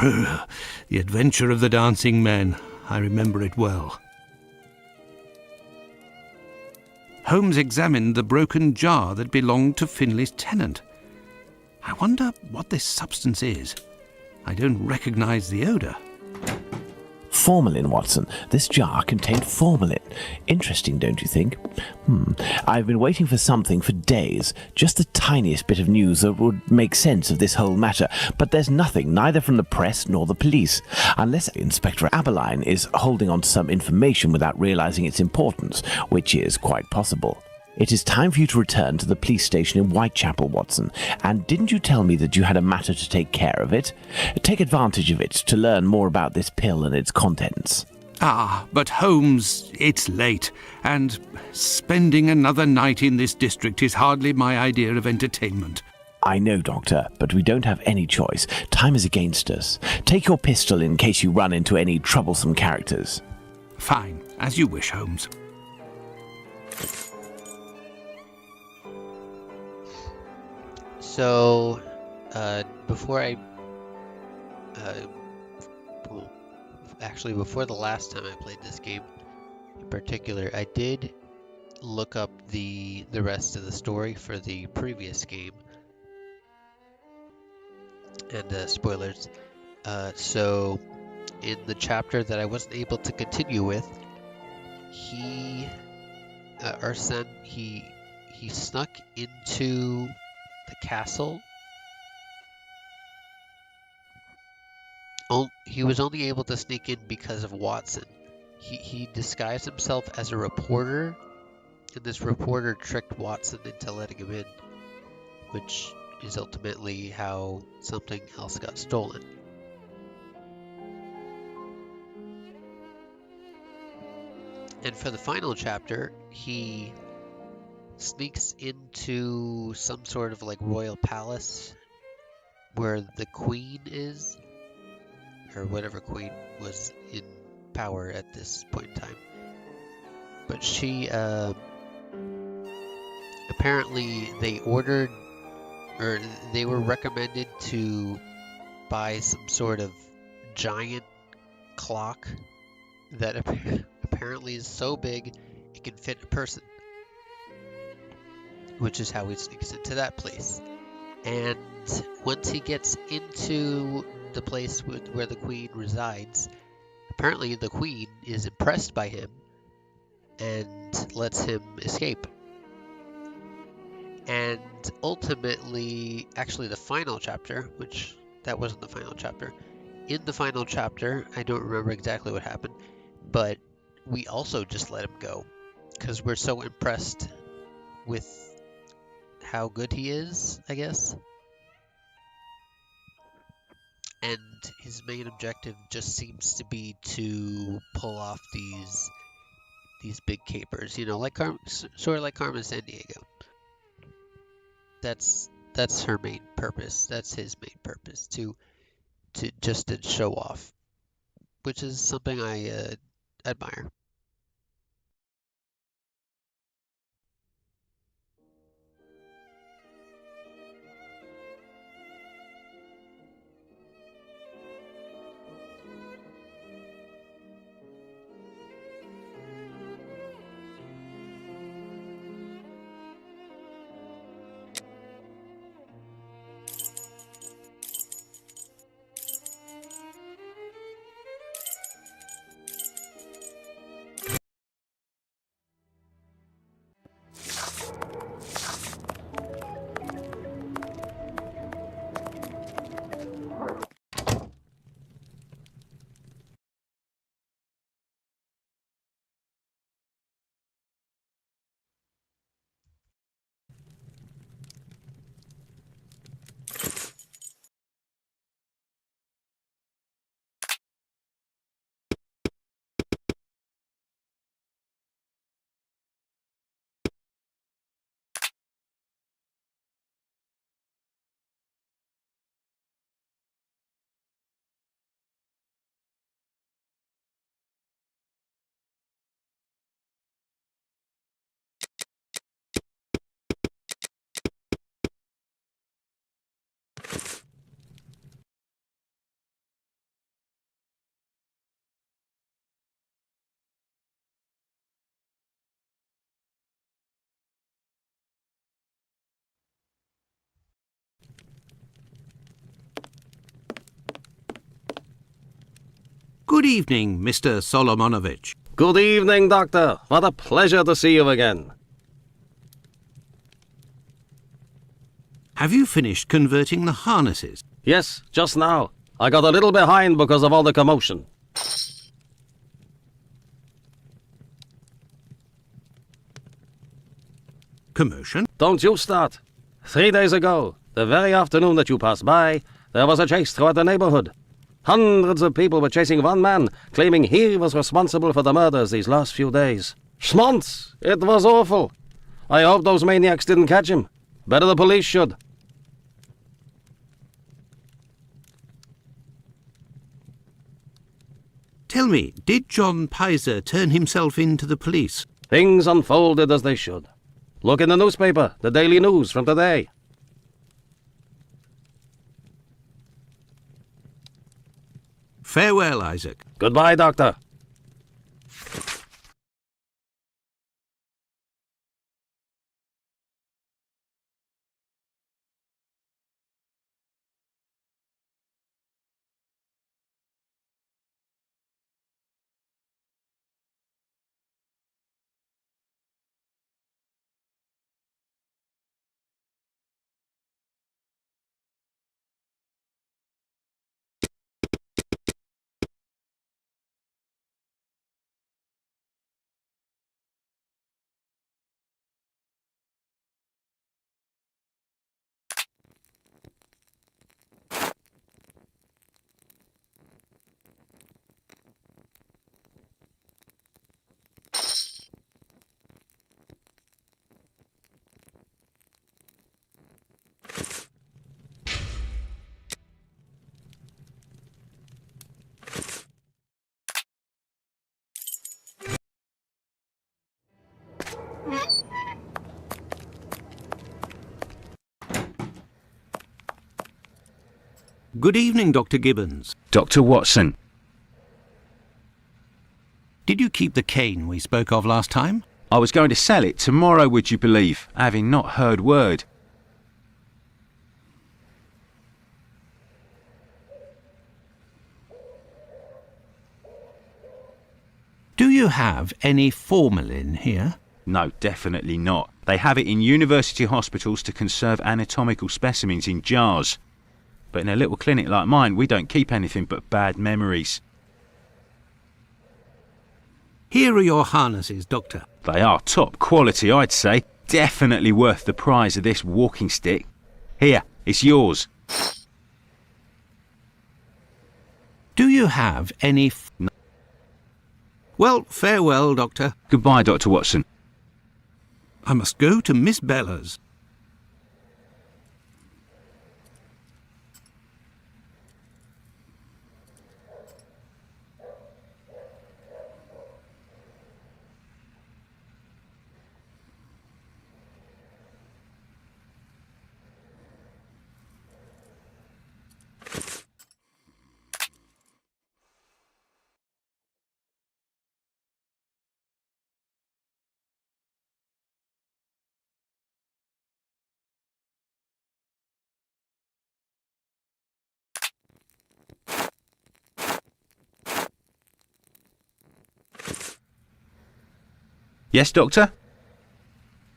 The Adventure of the Dancing Men. I remember it well. Holmes examined the broken jar that belonged to Finley's tenant. I wonder what this substance is. I don't recognize the odour. Formalin, Watson. This jar contained formalin. Interesting, don't you think? I've been waiting for something for days. Just the tiniest bit of news that would make sense of this whole matter. But there's nothing, neither from the press nor the police. Unless Inspector Aberline is holding on to some information without realizing its importance, which is quite possible. It is time for you to return to the police station in Whitechapel, Watson. And didn't you tell me that you had a matter to take care of it? Take advantage of it to learn more about this pill and its contents. Ah, but Holmes, it's late, and spending another night in this district is hardly my idea of entertainment. I know, Doctor, but we don't have any choice. Time is against us. Take your pistol in case you run into any troublesome characters. Fine, as you wish, Holmes. So, before the last time I played this game in particular, I did look up the rest of the story for the previous game. And spoilers. So, in the chapter that I wasn't able to continue with, Arsene, he snuck into the castle. He was only able to sneak in because of Watson. He disguised himself as a reporter, and this reporter tricked Watson into letting him in, which is ultimately how something else got stolen. And for the final chapter, he sneaks into some sort of like royal palace where the queen is, or whatever queen was in power at this point in time. But she apparently they ordered, or they were recommended to buy some sort of giant clock that apparently is so big it can fit a person, which is how he sneaks into that place. And once he gets into the place where the queen resides, apparently the queen is impressed by him and lets him escape. And ultimately, actually the final chapter, which that wasn't the final chapter. In the final chapter, I don't remember exactly what happened, but we also just let him go because we're so impressed with how good he is, I guess. And his main objective just seems to be to pull off these big capers, you know, like sort of like Carmen Sandiego. That's her main purpose. That's his main purpose, to just to show off, which is something I admire. Good evening, Mr. Solomonovich. Good evening, Doctor. What a pleasure to see you again. Have you finished converting the harnesses? Yes, just now. I got a little behind because of all the commotion. Commotion? Don't you start. 3 days ago, the very afternoon that you passed by, there was a chase throughout the neighborhood. Hundreds of people were chasing one man, claiming he was responsible for the murders these last few days. Schmonz! It was awful. I hope those maniacs didn't catch him. Better the police should. Tell me, did John Pizer turn himself in to the police? Things unfolded as they should. Look in the newspaper, the Daily News from today. Farewell, Isaac. Goodbye, Doctor. Good evening, Dr. Gibbons. Dr. Watson. Did you keep the cane we spoke of last time? I was going to sell it tomorrow, would you believe, having not heard word. Do you have any formalin here? No, definitely not. They have it in university hospitals to conserve anatomical specimens in jars. But in a little clinic like mine, we don't keep anything but bad memories. Here are your harnesses, Doctor. They are top quality, I'd say. Definitely worth the price of this walking stick. Here, it's yours. Do you have any... No. Well, farewell, Doctor. Goodbye, Dr. Watson. I must go to Miss Bella's. Yes, Doctor?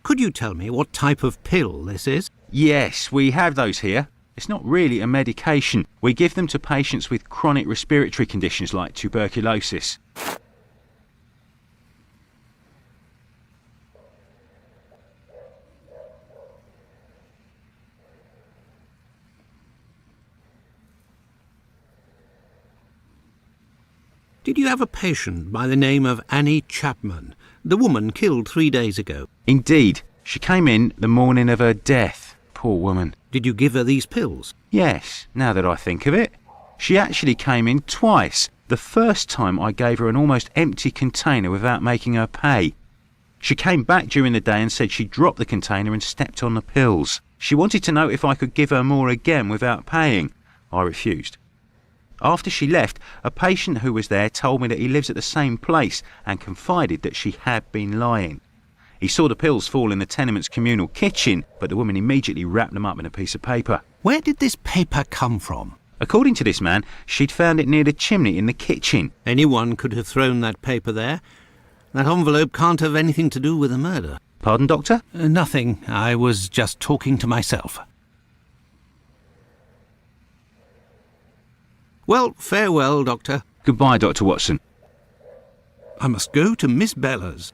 Could you tell me what type of pill this is? Yes, we have those here. It's not really a medication. We give them to patients with chronic respiratory conditions like tuberculosis. Did you have a patient by the name of Annie Chapman, the woman killed 3 days ago? Indeed. She came in the morning of her death. Poor woman. Did you give her these pills? Yes, now that I think of it. She actually came in twice. The first time I gave her an almost empty container without making her pay. She came back during the day and said she dropped the container and stepped on the pills. She wanted to know if I could give her more again without paying. I refused. After she left, a patient who was there told me that he lives at the same place and confided that she had been lying. He saw the pills fall in the tenement's communal kitchen, but the woman immediately wrapped them up in a piece of paper. Where did this paper come from? According to this man, she'd found it near the chimney in the kitchen. Anyone could have thrown that paper there. That envelope can't have anything to do with the murder. Pardon, Doctor? Nothing. I was just talking to myself. Well, farewell, Doctor. Goodbye, Dr. Watson. I must go to Miss Bella's.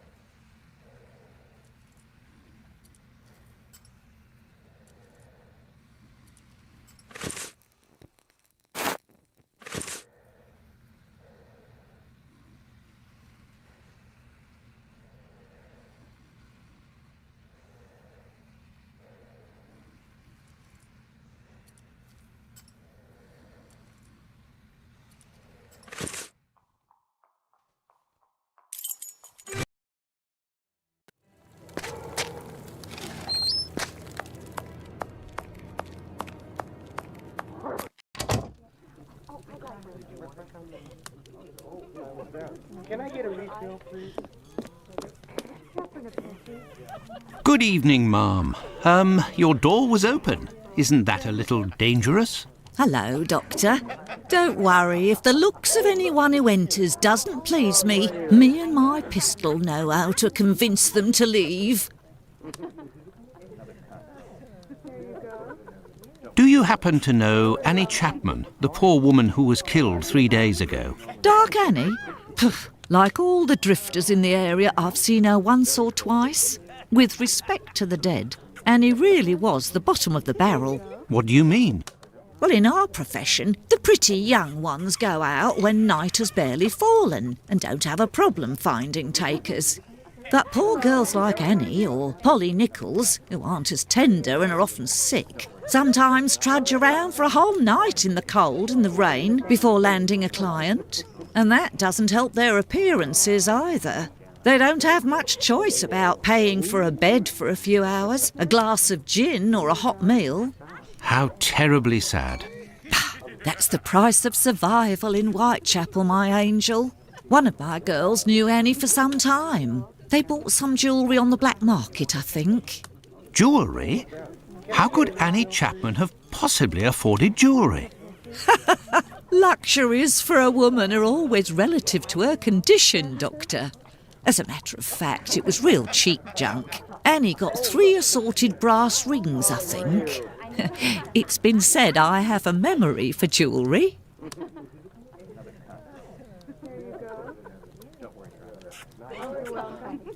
Good evening, ma'am. Your door was open. Isn't that a little dangerous? Hello, Doctor. Don't worry if the looks of anyone who enters doesn't please me. Me and my pistol know how to convince them to leave. Do you happen to know Annie Chapman, the poor woman who was killed 3 days ago? Dark Annie? Poof. Like all the drifters in the area, I've seen her once or twice. With respect to the dead, Annie really was the bottom of the barrel. What do you mean? Well, in our profession, the pretty young ones go out when night has barely fallen and don't have a problem finding takers. But poor girls like Annie or Polly Nichols, who aren't as tender and are often sick, sometimes trudge around for a whole night in the cold and the rain before landing a client. And that doesn't help their appearances either. They don't have much choice about paying for a bed for a few hours, a glass of gin or a hot meal. How terribly sad. That's the price of survival in Whitechapel, my angel. One of my girls knew Annie for some time. They bought some jewellery on the black market, I think. Jewellery? How could Annie Chapman have possibly afforded jewellery? Luxuries for a woman are always relative to her condition, Doctor. As a matter of fact, it was real cheap junk. Annie got 3 assorted brass rings, I think. It's been said I have a memory for jewellery.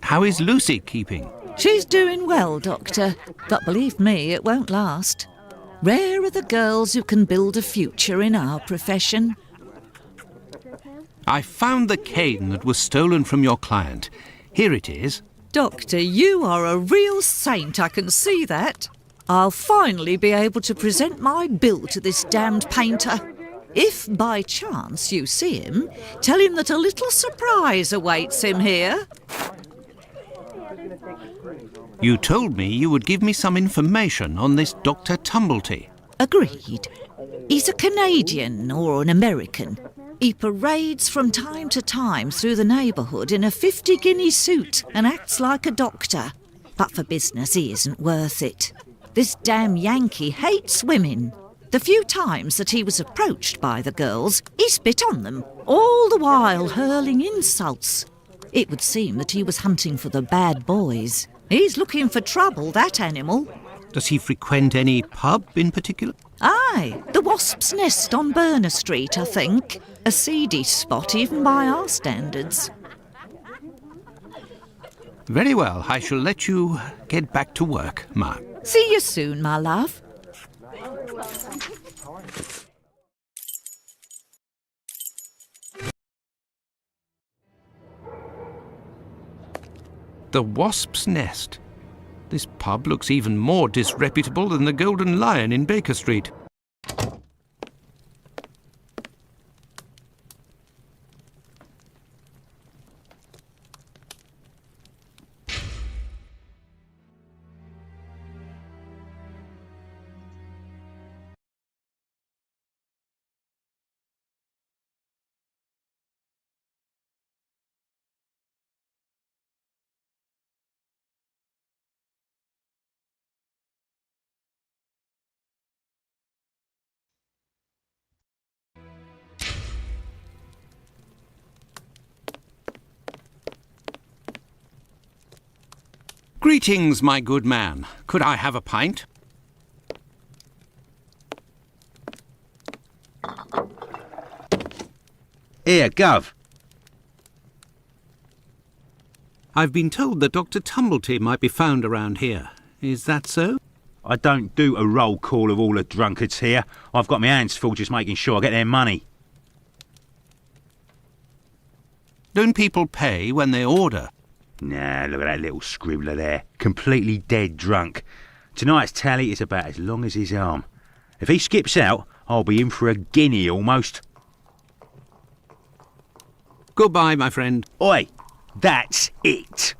How is Lucy keeping? She's doing well, Doctor, but believe me, it won't last. Rare are the girls who can build a future in our profession. I found the cane that was stolen from your client. Here it is. Doctor, you are a real saint, I can see that. I'll finally be able to present my bill to this damned painter. If by chance you see him, tell him that a little surprise awaits him here. You told me you would give me some information on this Dr. Tumblety. Agreed. He's a Canadian or an American. He parades from time to time through the neighbourhood in a 50-guinea suit and acts like a doctor. But for business, he isn't worth it. This damn Yankee hates women. The few times that he was approached by the girls, he spit on them, all the while hurling insults. It would seem that he was hunting for the bad boys. He's looking for trouble, that animal. Does he frequent any pub in particular? Aye, the Wasp's Nest on Burner Street, I think. A seedy spot even by our standards. Very well, I shall let you get back to work, Mark. See you soon, my love. The Wasp's Nest. This pub looks even more disreputable than the Golden Lion in Baker Street. Greetings, my good man. Could I have a pint? Here, Gov. I've been told that Dr. Tumblety might be found around here. Is that so? I don't do a roll call of all the drunkards here. I've got my hands full just making sure I get their money. Don't people pay when they order? Nah, look at that little scribbler there. Completely dead drunk. Tonight's tally is about as long as his arm. If he skips out, I'll be in for a guinea almost. Goodbye, my friend. Oi, that's it.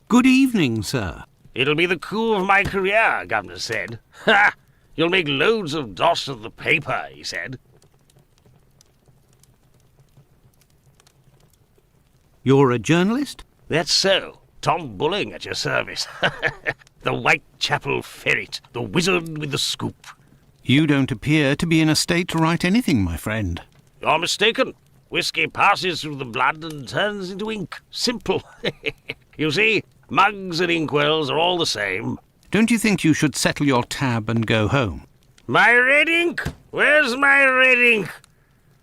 Good evening, sir. It'll be the coup of my career, Governor said. Ha! You'll make loads of dots of the paper, he said. You're a journalist? That's so. Tom Bulling at your service. The Whitechapel ferret, the wizard with the scoop. You don't appear to be in a state to write anything, my friend. You're mistaken. Whiskey passes through the blood and turns into ink. Simple. You see, mugs and inkwells are all the same. Don't you think you should settle your tab and go home? My red ink? Where's my red ink?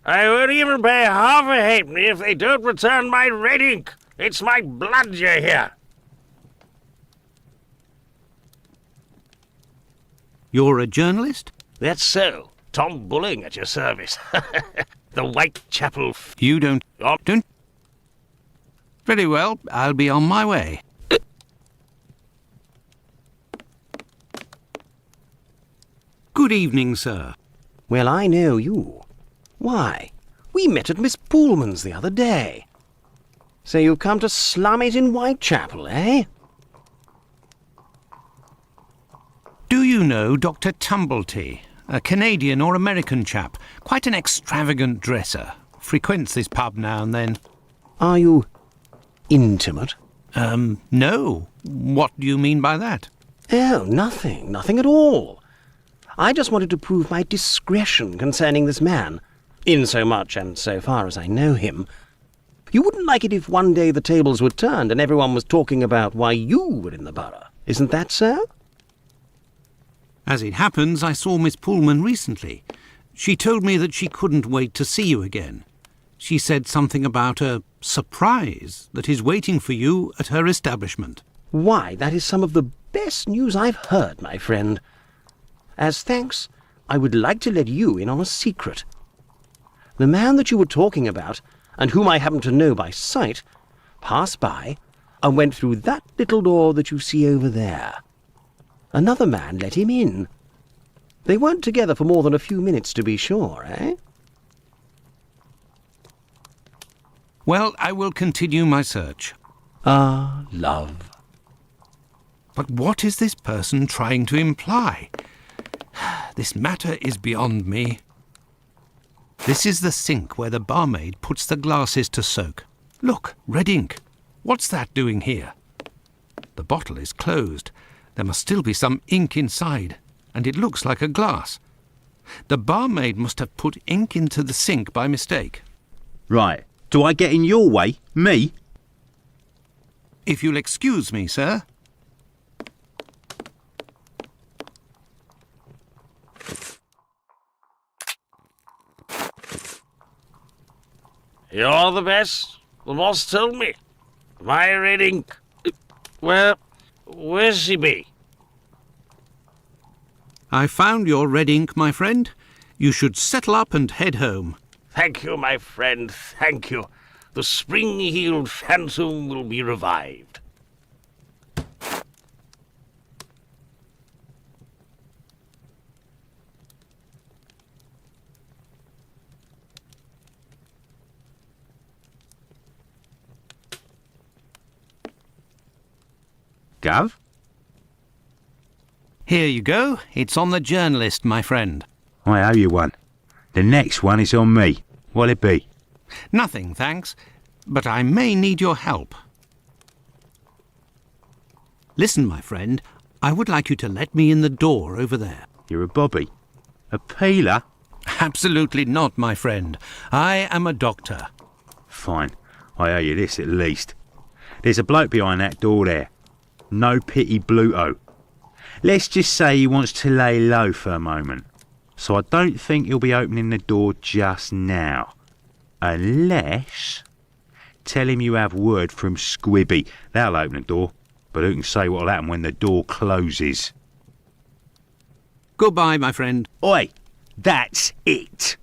I won't even pay half a halfpenny if they don't return my red ink. It's my blood you hear. You're a journalist? That's so. Tom Bulling at your service. The Whitechapel... You don't... Oh. Don't... Very well, I'll be on my way. Good evening, sir. Well, I know you. Why, we met at Miss Poolman's the other day. So you've come to slum it in Whitechapel, eh? Do you know Dr. Tumblety, a Canadian or American chap, quite an extravagant dresser, frequents this pub now and then? Are you intimate? No. What do you mean by that? Oh, nothing at all. I just wanted to prove my discretion concerning this man, in so much and so far as I know him. You wouldn't like it if one day the tables were turned and everyone was talking about why you were in the borough. Isn't that so? As it happens, I saw Miss Poolman recently. She told me that she couldn't wait to see you again. She said something about a surprise that is waiting for you at her establishment. Why, that is some of the best news I've heard, my friend. As thanks, I would like to let you in on a secret. The man that you were talking about, and whom I happen to know by sight, passed by and went through that little door that you see over there. Another man let him in. They weren't together for more than a few minutes, to be sure, eh? Well, I will continue my search. Ah, love. But what is this person trying to imply? This matter is beyond me. This is the sink where the barmaid puts the glasses to soak. Look, red ink. What's that doing here? The bottle is closed. There must still be some ink inside, and it looks like a glass. The barmaid must have put ink into the sink by mistake. Right. Do I get in your way? Me? If you'll excuse me, sir. You're the best. The boss told me. My red ink. Well, where's she be? I found your red ink, my friend. You should settle up and head home. Thank you, my friend, thank you. the spring-heeled phantom will be revived. Gov? Here you go. It's on the journalist, my friend. I owe you one. The next one is on me. What'll it be? Nothing, thanks. But I may need your help. Listen, my friend. I would like you to let me in the door over there. You're a bobby. A peeler? Absolutely not, my friend. I am a doctor. Fine. I owe you this at least. There's a bloke behind that door there. No pity Bluto. Let's just say he wants to lay low for a moment. So I don't think he'll be opening the door just now. Unless... Tell him you have word from Squibby. They'll open the door. But who can say what'll happen when the door closes? Goodbye, my friend. Oi! That's it!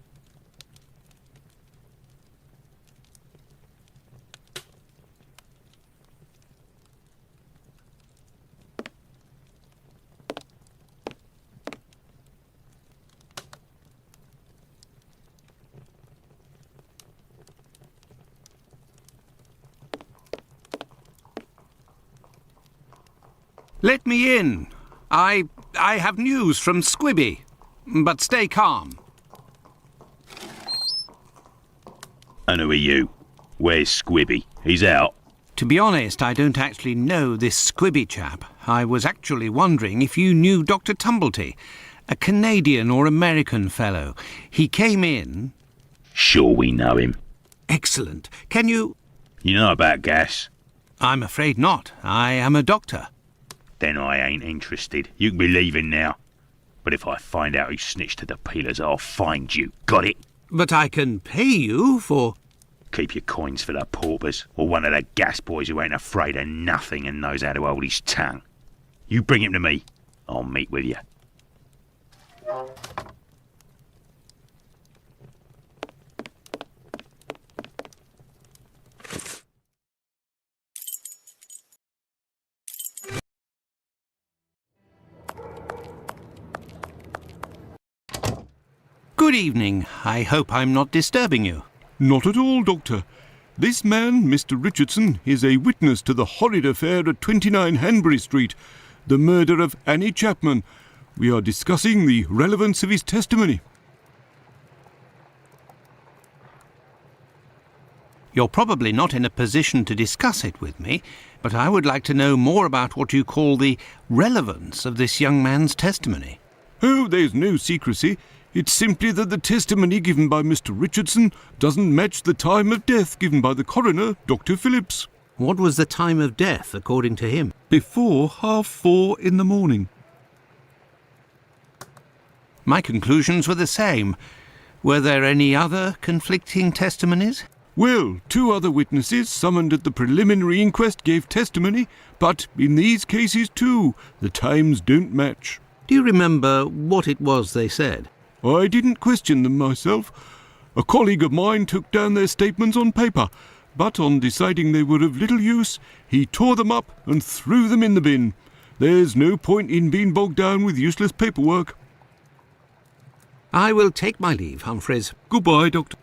Let me in. I have news from Squibby. But stay calm. And who are you? Where's Squibby? He's out. To be honest, I don't actually know this Squibby chap. I was actually wondering if you knew Dr. Tumblety, a Canadian or American fellow. He came in... Sure we know him. Excellent. Can you... You know about gas? I'm afraid not. I am a doctor. Then I ain't interested. You can be leaving now. But if I find out who snitched to the peelers, I'll find you. Got it? But I can pay you for... Keep your coins for the paupers, or one of the gas boys who ain't afraid of nothing and knows how to hold his tongue. You bring him to me. I'll meet with you. Good evening. I hope I'm not disturbing you. Not at all, Doctor. This man, Mr. Richardson, is a witness to the horrid affair at 29 Hanbury Street, the murder of Annie Chapman. We are discussing the relevance of his testimony. You're probably not in a position to discuss it with me, but I would like to know more about what you call the relevance of this young man's testimony. Oh, there's no secrecy. It's simply that the testimony given by Mr. Richardson doesn't match the time of death given by the coroner, Dr. Phillips. What was the time of death, according to him? Before 4:30 in the morning. My conclusions were the same. Were there any other conflicting testimonies? Well, 2 other witnesses summoned at the preliminary inquest gave testimony, but in these cases too, the times don't match. Do you remember what it was they said? I didn't question them myself. A colleague of mine took down their statements on paper, but on deciding they were of little use, he tore them up and threw them in the bin. There's no point in being bogged down with useless paperwork. I will take my leave, Humphreys. Goodbye, Doctor.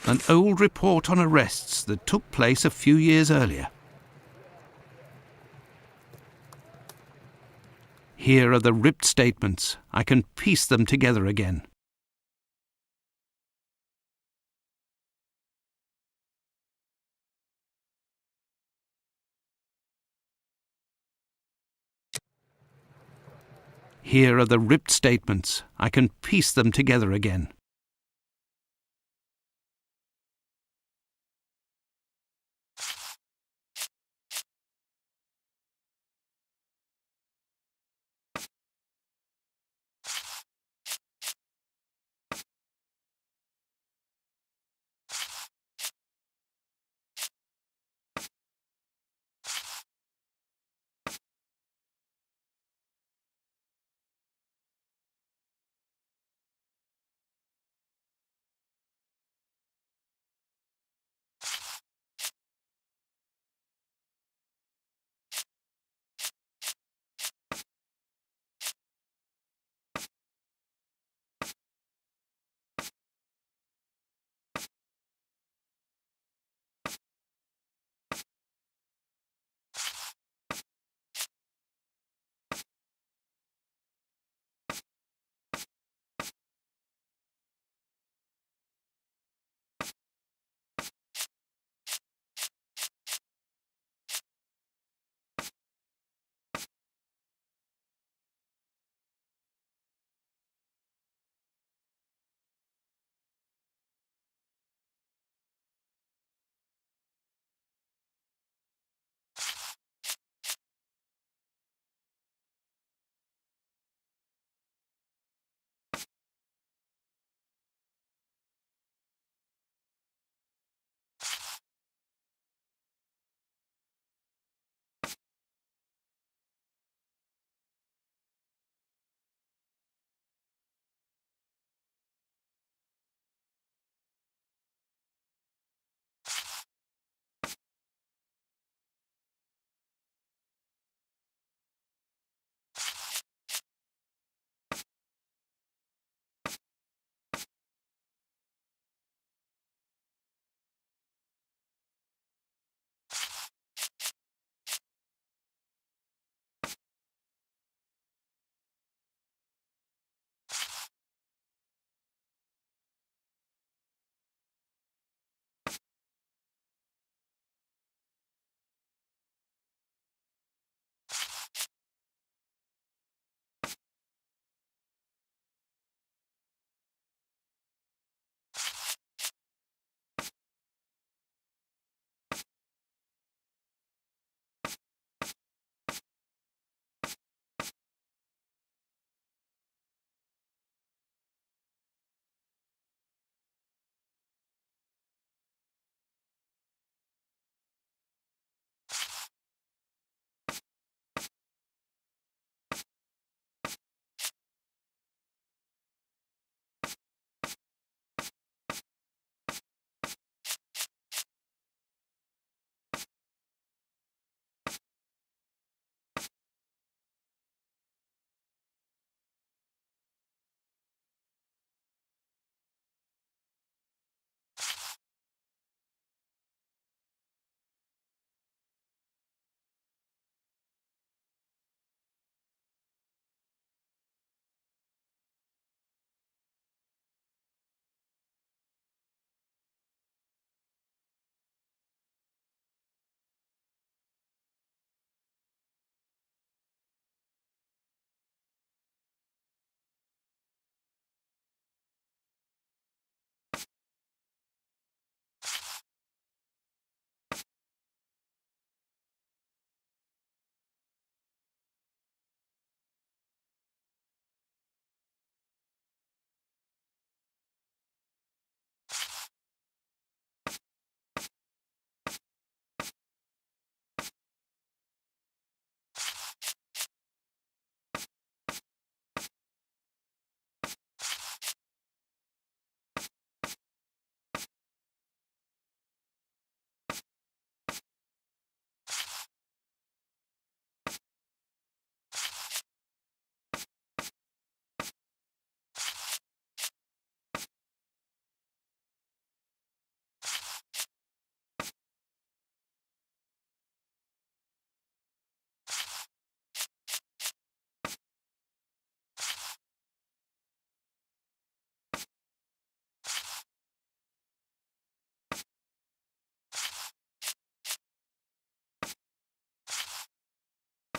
An old report on arrests that took place a few years earlier. Here are the ripped statements. I can piece them together again. Here are the ripped statements. I can piece them together again.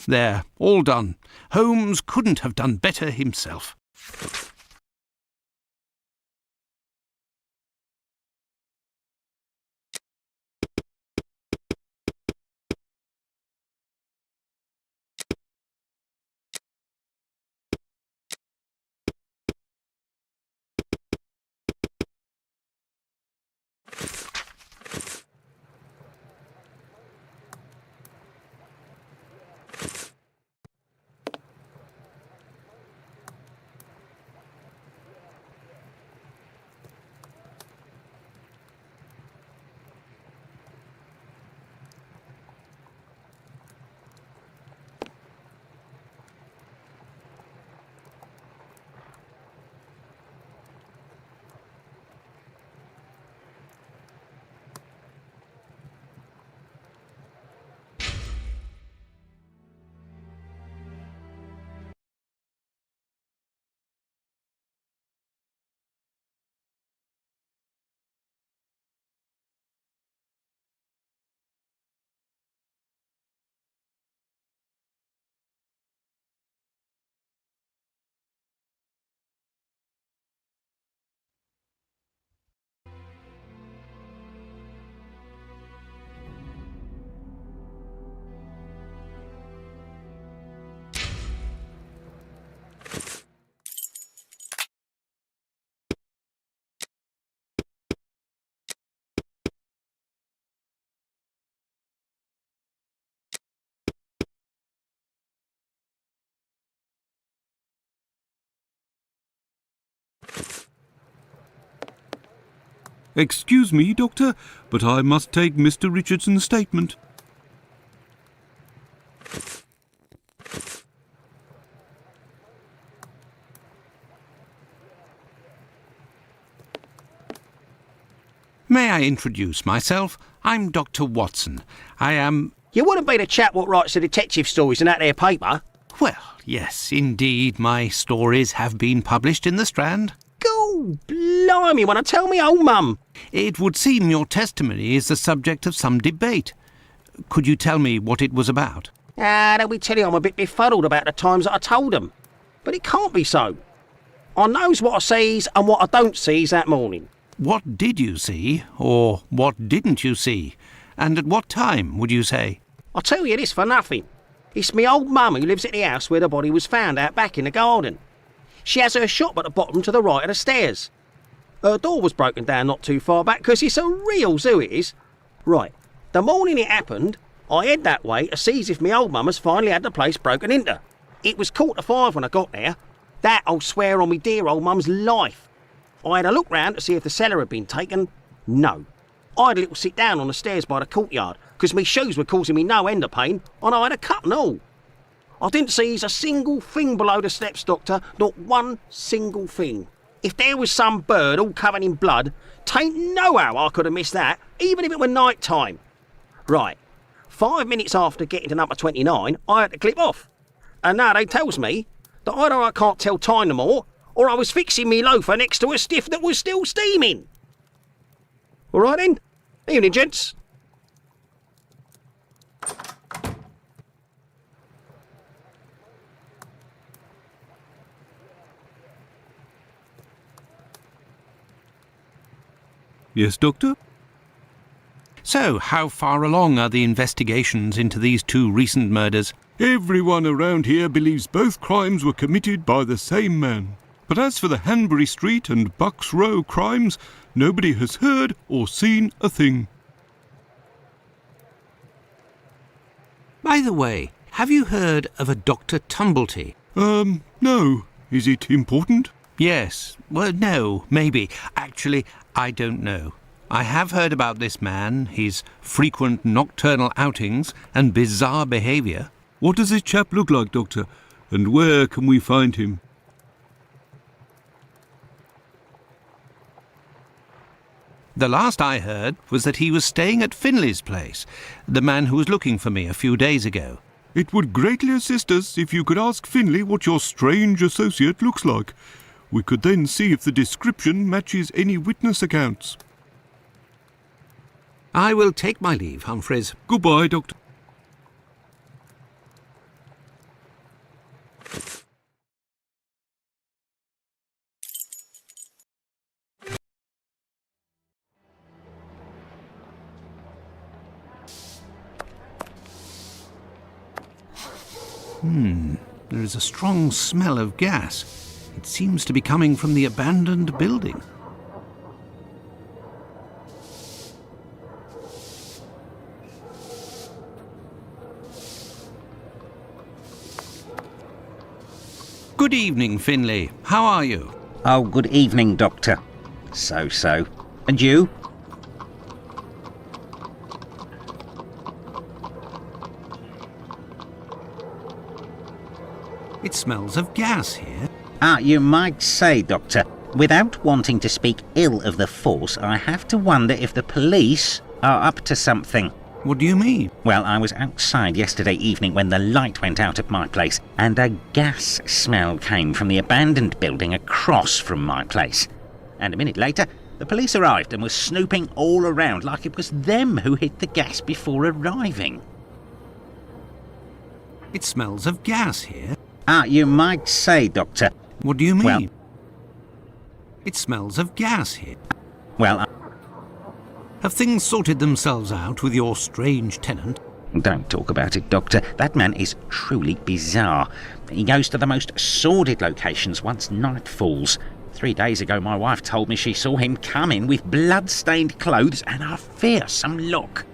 There, all done. Holmes couldn't have done better himself. Excuse me, Doctor, but I must take Mr. Richardson's statement. May I introduce myself? I'm Dr. Watson. I am... You wouldn't be the chap what writes the detective stories in that there paper? Well, yes, indeed, my stories have been published in the Strand. Go blimey, wanna tell me old mum? It would seem your testimony is the subject of some debate. Could you tell me what it was about? They'll be telling I'm a bit befuddled about the times that I told them. But it can't be so. I knows what I sees and what I don't sees that morning. What did you see, or what didn't you see? And at what time, would you say? I'll tell you this for nothing. It's me old mum who lives at the house where the body was found out back in the garden. She has her shop at the bottom to the right of the stairs. Her door was broken down not too far back because it's a real zoo it is. Right, the morning it happened, I head that way to see if me old mum has finally had the place broken into. It was 4:45 when I got there. That I'll swear on me dear old mum's life. I had a look round to see if the cellar had been taken. No. I had a little sit down on the stairs by the courtyard because me shoes were causing me no end of pain and I had a cut and all. I didn't seize a single thing below the steps, Doctor, not one single thing. If there was some bird all covered in blood, tain't no how I could have missed that, even if it were night time. Right, 5 minutes after getting to number 29, I had to clip off. And now they tells me that either I can't tell time no more, or I was fixing me loafer next to a stiff that was still steaming. All right then. Evening, gents. Yes, Doctor? So, how far along are the investigations into these two recent murders? Everyone around here believes both crimes were committed by the same man. But as for the Hanbury Street and Bucks Row crimes, nobody has heard or seen a thing. By the way, have you heard of a Dr. Tumblety? No. Is it important? Yes. Well, no, maybe. Actually, I don't know. I have heard about this man, his frequent nocturnal outings and bizarre behaviour. What does this chap look like, Doctor? And where can we find him? The last I heard was that he was staying at Finley's place, the man who was looking for me a few days ago. It would greatly assist us if you could ask Finley what your strange associate looks like. We could then see if the description matches any witness accounts. I will take my leave, Humphreys. Goodbye, Doctor. There is a strong smell of gas. It seems to be coming from the abandoned building. Good evening, Finlay. How are you? Oh, good evening, Doctor. So. And you? It smells of gas here. You might say, Doctor, without wanting to speak ill of the force, I have to wonder if the police are up to something. What do you mean? Well, I was outside yesterday evening when the light went out at my place, and a gas smell came from the abandoned building across from my place. And a minute later, the police arrived and were snooping all around like it was them who hit the gas before arriving. It smells of gas here. You might say, Doctor. What do you mean? Well, it smells of gas here. Well, Have things sorted themselves out with your strange tenant? Don't talk about it, Doctor. That man is truly bizarre. He goes to the most sordid locations once night falls. 3 days ago, my wife told me she saw him come in with blood-stained clothes and a fearsome look.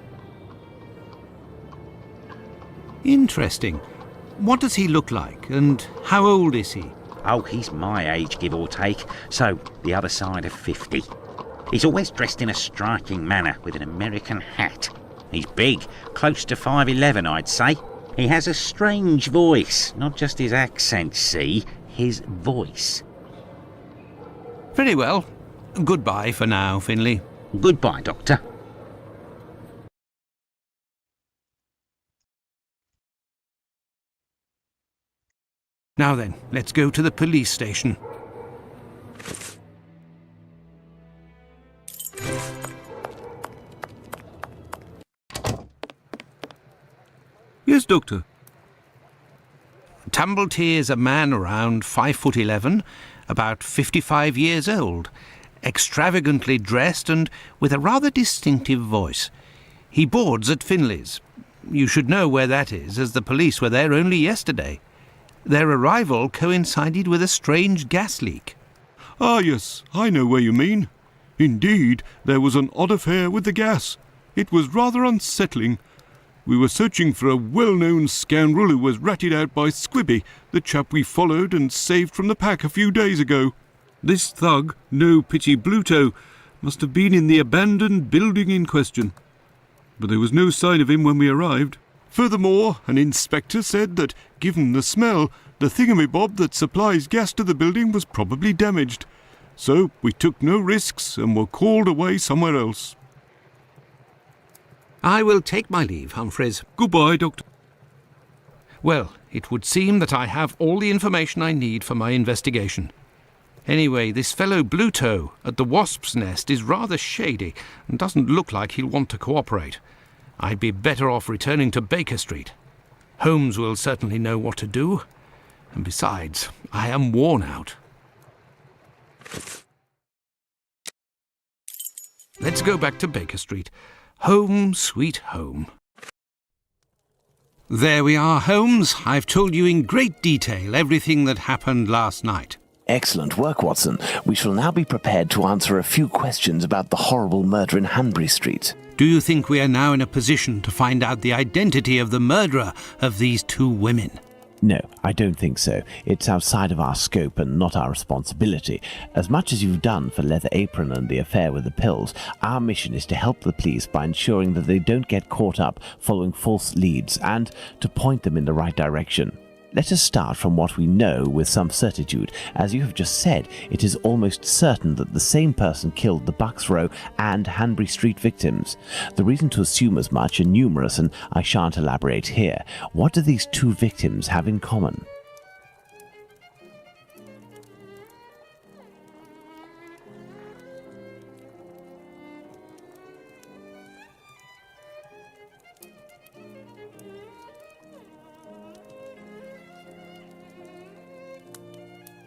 Interesting. What does he look like, and how old is he? Oh, he's my age, give or take, so the other side of 50. He's always dressed in a striking manner, with an American hat. He's big, close to 5'11", I'd say. He has a strange voice, not just his accent, see, his voice. Very well. Goodbye for now, Finlay. Goodbye, Doctor. Now then, let's go to the police station. Yes, Doctor. Tumblety is a man around 5'11", about 55 years old, extravagantly dressed and with a rather distinctive voice. He boards at Finlay's. You should know where that is, as the police were there only yesterday. Their arrival coincided with a strange gas leak. Ah, yes, I know where you mean. Indeed, there was an odd affair with the gas. It was rather unsettling. We were searching for a well-known scoundrel who was ratted out by Squibby, the chap we followed and saved from the pack a few days ago. This thug, no pity Bluto, must have been in the abandoned building in question. But there was no sign of him when we arrived. Furthermore, an inspector said that, given the smell, the thingamabob that supplies gas to the building was probably damaged. So we took no risks and were called away somewhere else. I will take my leave, Humphreys. Goodbye, Doctor. Well, it would seem that I have all the information I need for my investigation. Anyway, this fellow Bluto at the Wasp's Nest is rather shady and doesn't look like he'll want to cooperate. I'd be better off returning to Baker Street. Holmes will certainly know what to do. And besides, I am worn out. Let's go back to Baker Street. Home, sweet home. There we are, Holmes. I've told you in great detail everything that happened last night. Excellent work, Watson. We shall now be prepared to answer a few questions about the horrible murder in Hanbury Street. Do you think we are now in a position to find out the identity of the murderer of these two women? No, I don't think so. It's outside of our scope and not our responsibility. As much as you've done for Leather Apron and the affair with the pills, our mission is to help the police by ensuring that they don't get caught up following false leads and to point them in the right direction. Let us start from what we know with some certitude. As you have just said, it is almost certain that the same person killed the Bucks Row and Hanbury Street victims. The reason to assume as much are numerous, and I shan't elaborate here. What do these two victims have in common?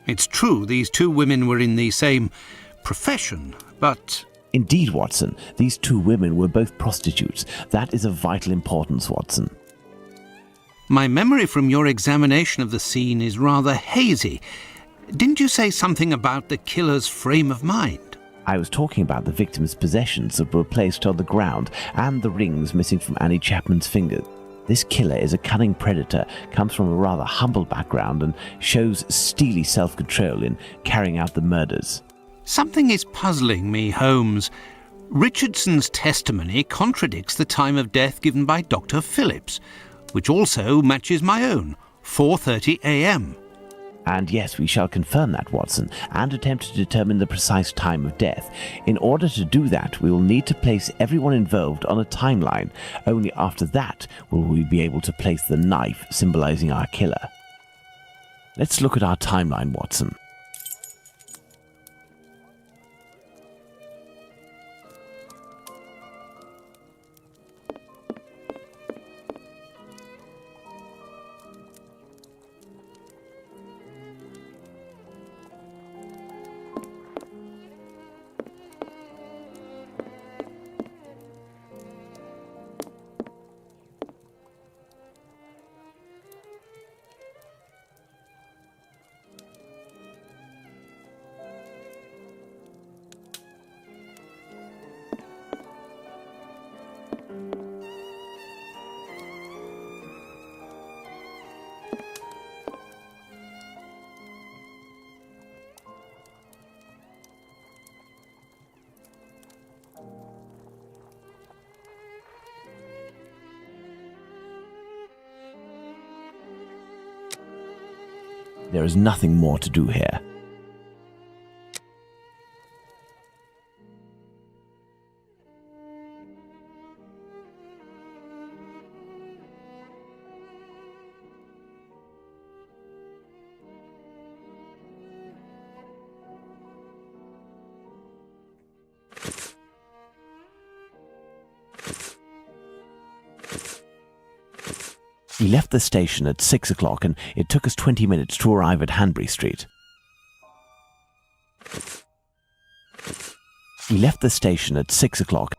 It's true these two women were in the same profession, but... Indeed, Watson. These two women were both prostitutes. That is of vital importance, Watson. My memory from your examination of the scene is rather hazy. Didn't you say something about the killer's frame of mind? I was talking about the victim's possessions that were placed on the ground and the rings missing from Annie Chapman's fingers. This killer is a cunning predator, comes from a rather humble background, and shows steely self-control in carrying out the murders. Something is puzzling me, Holmes. Richardson's testimony contradicts the time of death given by Dr. Phillips, which also matches my own, 4:30 a.m. And yes, we shall confirm that, Watson, and attempt to determine the precise time of death. In order to do that, we will need to place everyone involved on a timeline. Only after that will we be able to place the knife symbolizing our killer. Let's look at our timeline, Watson. There is nothing more to do here. We left the station at 6 o'clock and it took us 20 minutes to arrive at Hanbury Street. We left the station at 6 o'clock.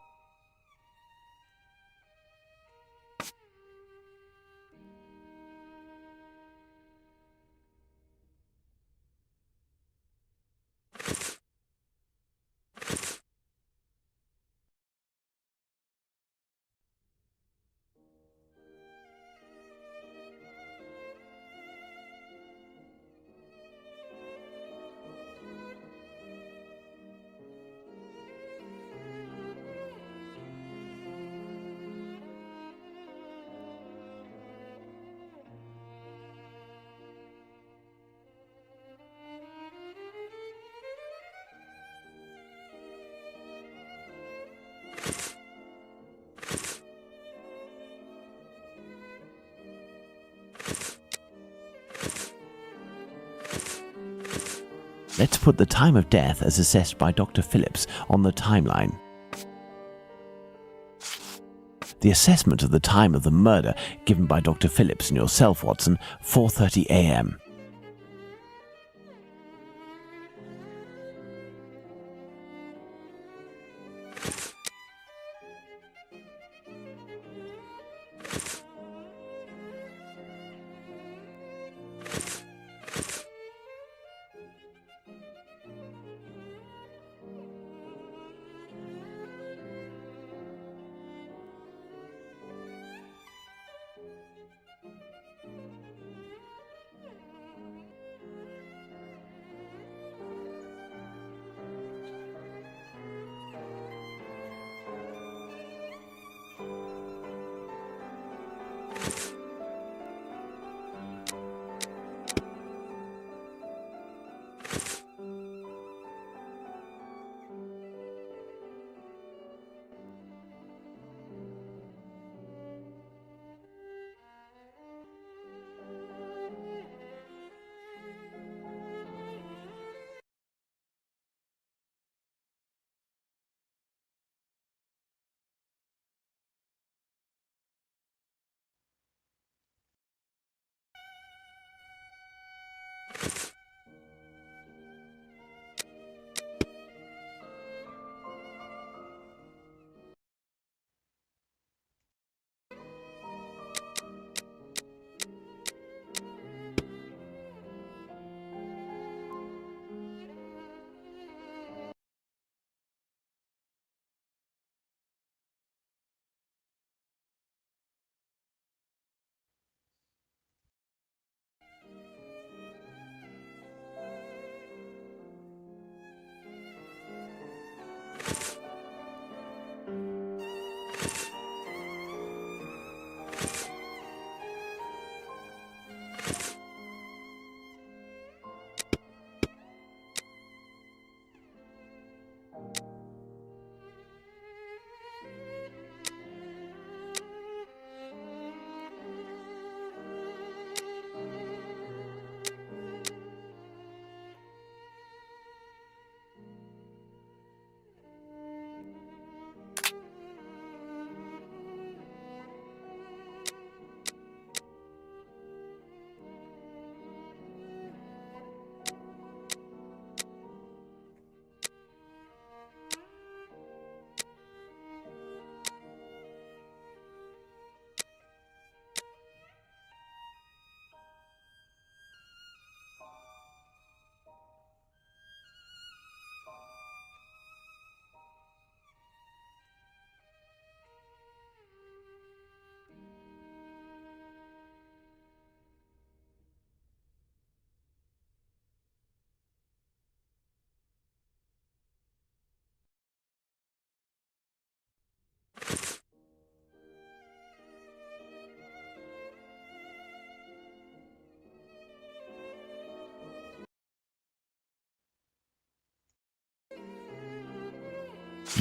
Let's put the time of death as assessed by Dr. Phillips on the timeline. The assessment of the time of the murder given by Dr. Phillips and yourself, Watson, 4:30 a.m.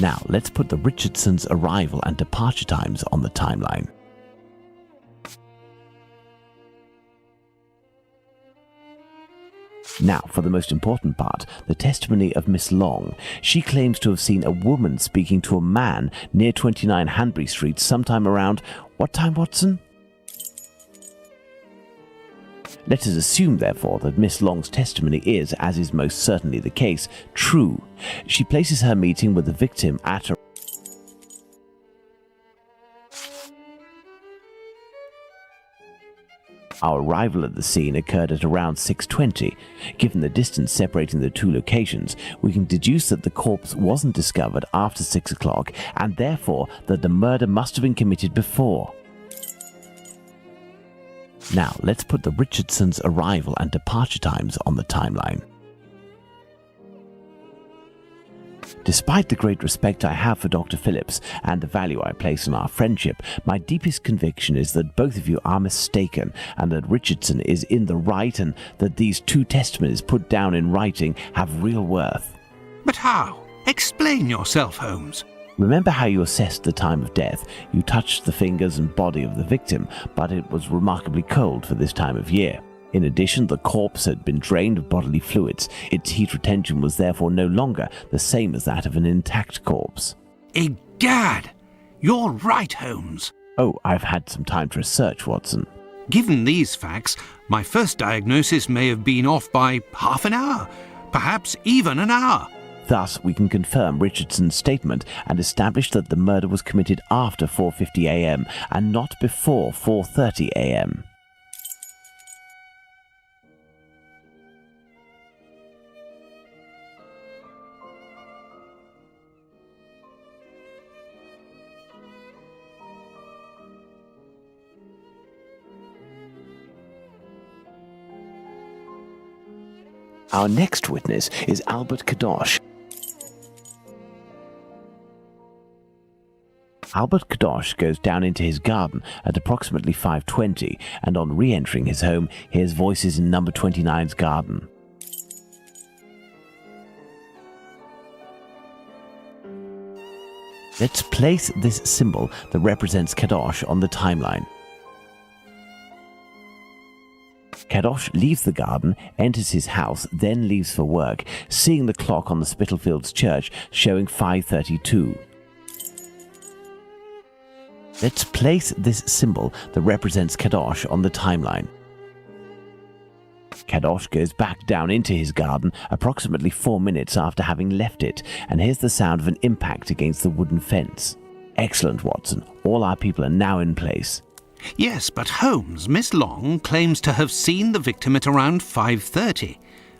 Now, let's put the Richardsons' arrival and departure times on the timeline. Now, for the most important part, the testimony of Miss Long. She claims to have seen a woman speaking to a man near 29 Hanbury Street sometime around... what time, Watson? Let us assume, therefore, that Miss Long's testimony is, as is most certainly the case, true. She places her meeting with the victim at a... Our arrival at the scene occurred at around 6:20. Given the distance separating the two locations, we can deduce that the corpse wasn't discovered after 6 o'clock, and therefore that the murder must have been committed before. Now, let's put the Richardsons' arrival and departure times on the timeline. Despite the great respect I have for Dr. Phillips and the value I place on our friendship, my deepest conviction is that both of you are mistaken, and that Richardson is in the right, and that these two testimonies put down in writing have real worth. But how? Explain yourself, Holmes. Remember how you assessed the time of death. You touched the fingers and body of the victim, but it was remarkably cold for this time of year. In addition, the corpse had been drained of bodily fluids. Its heat retention was therefore no longer the same as that of an intact corpse. Egad! You're right, Holmes. Oh, I've had some time to research, Watson. Given these facts, my first diagnosis may have been off by half an hour, perhaps even an hour. Thus, we can confirm Richardson's statement and establish that the murder was committed after 4:50 a.m. and not before 4:30 a.m. Our next witness is Albert Kadosh. Albert Kadosh goes down into his garden at approximately 5:20, and on re-entering his home, hears voices in number 29's garden. Let's place this symbol that represents Kadosh on the timeline. Kadosh leaves the garden, enters his house, then leaves for work, seeing the clock on the Spitalfields church showing 5:32. Let's place this symbol that represents Kadosh on the timeline. Kadosh goes back down into his garden approximately 4 minutes after having left it, and hears the sound of an impact against the wooden fence. Excellent, Watson. All our people are now in place. Yes, but Holmes, Miss Long claims to have seen the victim at around 5:30.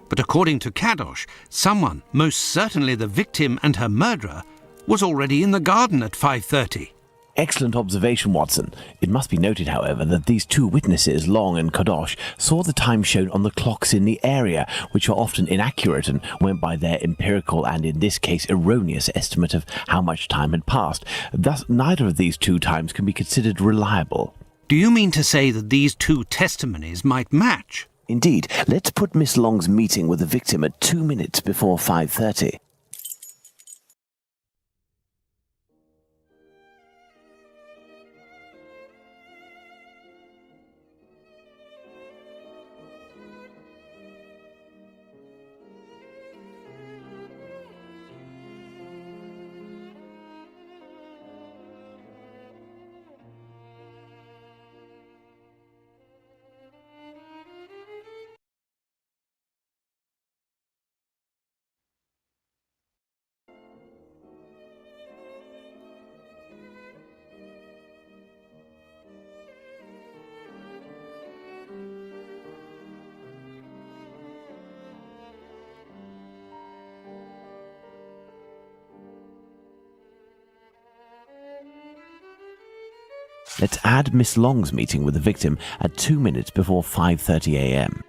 But according to Kadosh, someone, most certainly the victim and her murderer, was already in the garden at 5:30. Excellent observation, Watson. It must be noted, however, that these two witnesses, Long and Kadosh, saw the time shown on the clocks in the area, which are often inaccurate and went by their empirical and, in this case, erroneous estimate of how much time had passed. Thus, neither of these two times can be considered reliable. Do you mean to say that these two testimonies might match? Indeed. Let's put Miss Long's meeting with the victim at 2 minutes before 5:30. Let's add Miss Long's meeting with the victim at 2 minutes before 5:30 a.m.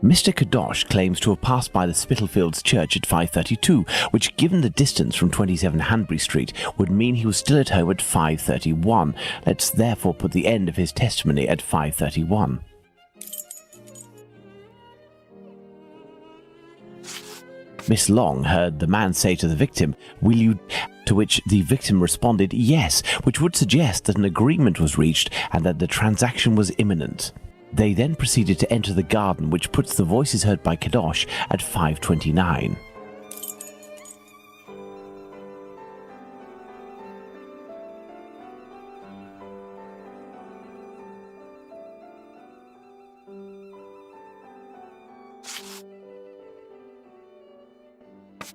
Mr. Kadosh claims to have passed by the Spitalfields church at 5:32, which, given the distance from 27 Hanbury Street, would mean he was still at home at 5:31. Let's therefore put the end of his testimony at 5:31. Miss Long heard the man say to the victim, "Will you?" To which the victim responded, "Yes," which would suggest that an agreement was reached and that the transaction was imminent. They then proceeded to enter the garden, which puts the voices heard by Kadosh at 5:29.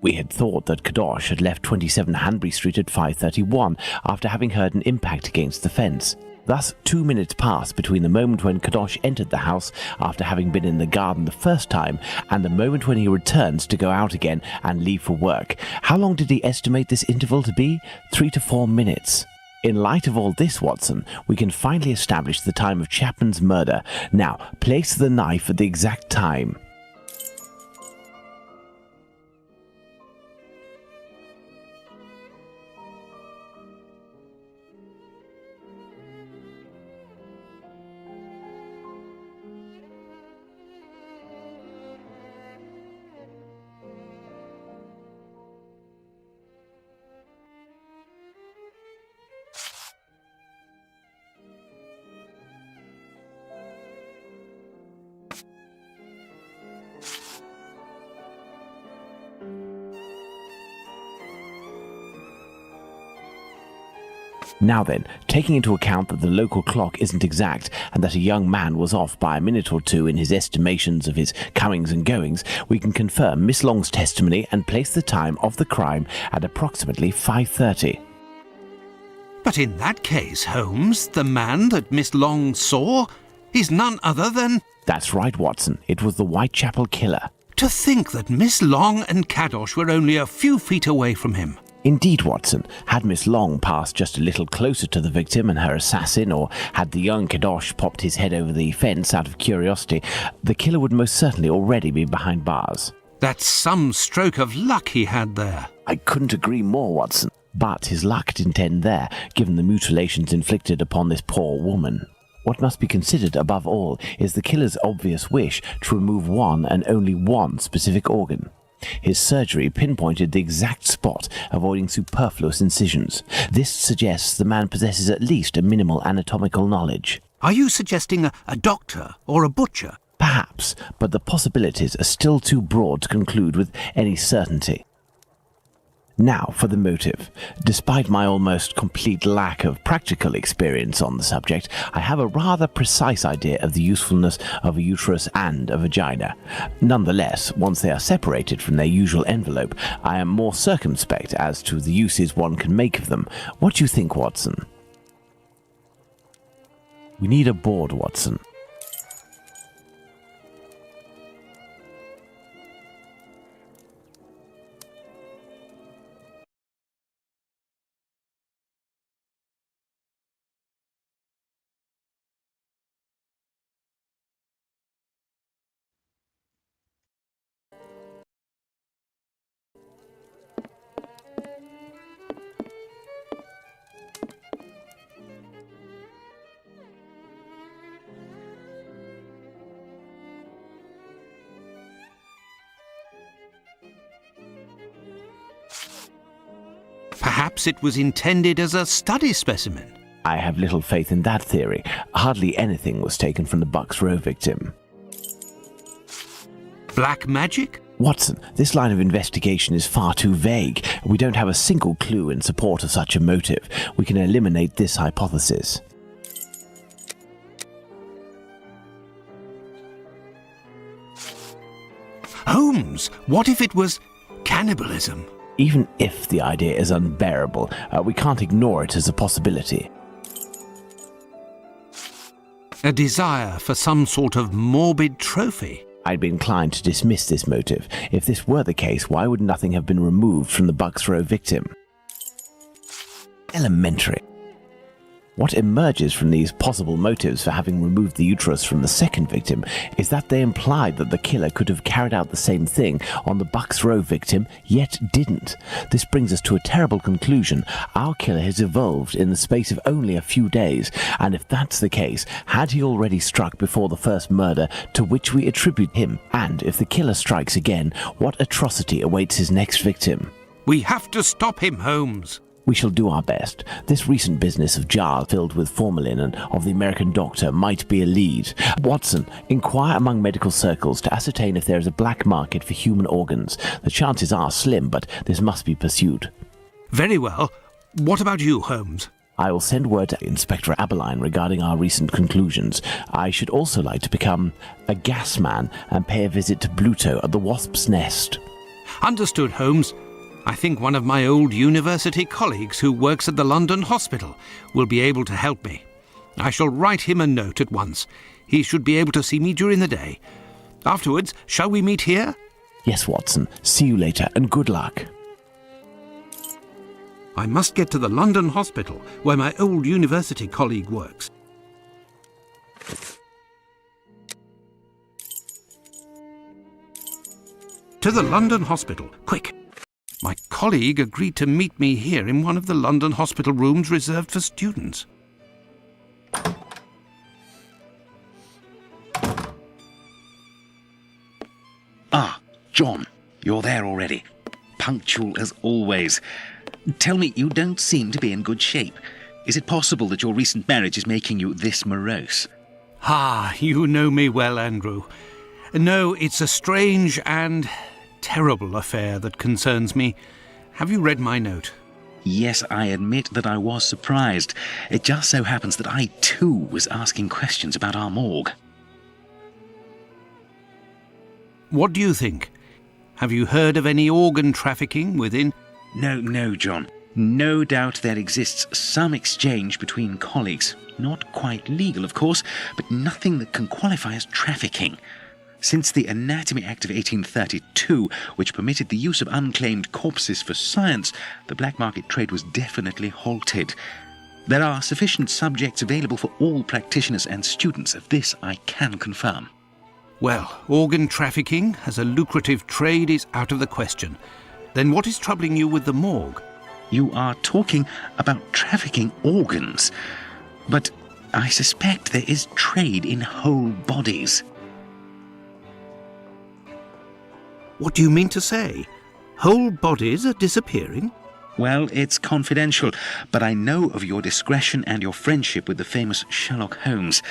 We had thought that Kadosh had left 27 Hanbury Street at 5:31 after having heard an impact against the fence. Thus, 2 minutes passed between the moment when Kadosh entered the house after having been in the garden the first time and the moment when he returns to go out again and leave for work. How long did he estimate this interval to be? 3 to 4 minutes. In light of all this, Watson, we can finally establish the time of Chapman's murder. Now, place the knife at the exact time. Now then, taking into account that the local clock isn't exact and that a young man was off by a minute or two in his estimations of his comings and goings, we can confirm Miss Long's testimony and place the time of the crime at approximately 5:30. But in that case, Holmes, the man that Miss Long saw is none other than... That's right, Watson. It was the Whitechapel killer. To think that Miss Long and Kadosh were only a few feet away from him. Indeed, Watson. Had Miss Long passed just a little closer to the victim and her assassin, or had the young Kadosh popped his head over the fence out of curiosity, the killer would most certainly already be behind bars. That's some stroke of luck he had there. I couldn't agree more, Watson. But his luck didn't end there, given the mutilations inflicted upon this poor woman. What must be considered above all is the killer's obvious wish to remove one and only one specific organ. His surgery pinpointed the exact spot, avoiding superfluous incisions. This suggests the man possesses at least a minimal anatomical knowledge. Are you suggesting a doctor or a butcher? Perhaps, but the possibilities are still too broad to conclude with any certainty. Now for the motive. Despite my almost complete lack of practical experience on the subject, I have a rather precise idea of the usefulness of a uterus and a vagina. Nonetheless, once they are separated from their usual envelope, I am more circumspect as to the uses one can make of them. What do you think, Watson? We need a board, Watson. Perhaps it was intended as a study specimen. I have little faith in that theory. Hardly anything was taken from the Bucks Row victim. Black magic? Watson, this line of investigation is far too vague. We don't have a single clue in support of such a motive. We can eliminate this hypothesis. Holmes, what if it was cannibalism? Even if the idea is unbearable, we can't ignore it as a possibility. A desire for some sort of morbid trophy? I'd be inclined to dismiss this motive. If this were the case, why would nothing have been removed from the Bucks Row victim? Elementary. What emerges from these possible motives for having removed the uterus from the second victim is that they implied that the killer could have carried out the same thing on the Bucks Row victim, yet didn't. This brings us to a terrible conclusion. Our killer has evolved in the space of only a few days, and if that's the case, had he already struck before the first murder to which we attribute him? And if the killer strikes again, what atrocity awaits his next victim? We have to stop him, Holmes. We shall do our best. This recent business of jars filled with formalin and of the American doctor might be a lead. Watson, inquire among medical circles to ascertain if there is a black market for human organs. The chances are slim, but this must be pursued. Very well. What about you, Holmes? I will send word to Inspector Aberline regarding our recent conclusions. I should also like to become a gas man and pay a visit to Pluto at the Wasp's Nest. Understood, Holmes. I think one of my old university colleagues who works at the London hospital will be able to help me. I shall write him a note at once. He should be able to see me during the day. Afterwards, shall we meet here? Yes, Watson. See you later, and good luck. I must get to the London hospital, where my old university colleague works. To the London hospital, quick! My colleague agreed to meet me here in one of the London hospital rooms reserved for students. Ah, John, you're there already. Punctual as always. Tell me, you don't seem to be in good shape. Is it possible that your recent marriage is making you this morose? Ah, you know me well, Andrew. No, it's a strange and terrible affair that concerns me. Have you read my note? Yes, I admit that I was surprised. It just so happens that I, too, was asking questions about our morgue. What do you think? Have you heard of any organ trafficking within? No, John. No doubt there exists some exchange between colleagues. Not quite legal, of course, but nothing that can qualify as trafficking. Since the Anatomy Act of 1832, which permitted the use of unclaimed corpses for science, the black market trade was definitely halted. There are sufficient subjects available for all practitioners and students. Of this I can confirm. Well, organ trafficking as a lucrative trade is out of the question. Then what is troubling you with the morgue? You are talking about trafficking organs, but I suspect there is trade in whole bodies. What do you mean to say? Whole bodies are disappearing? Well, it's confidential, but I know of your discretion and your friendship with the famous Sherlock Holmes.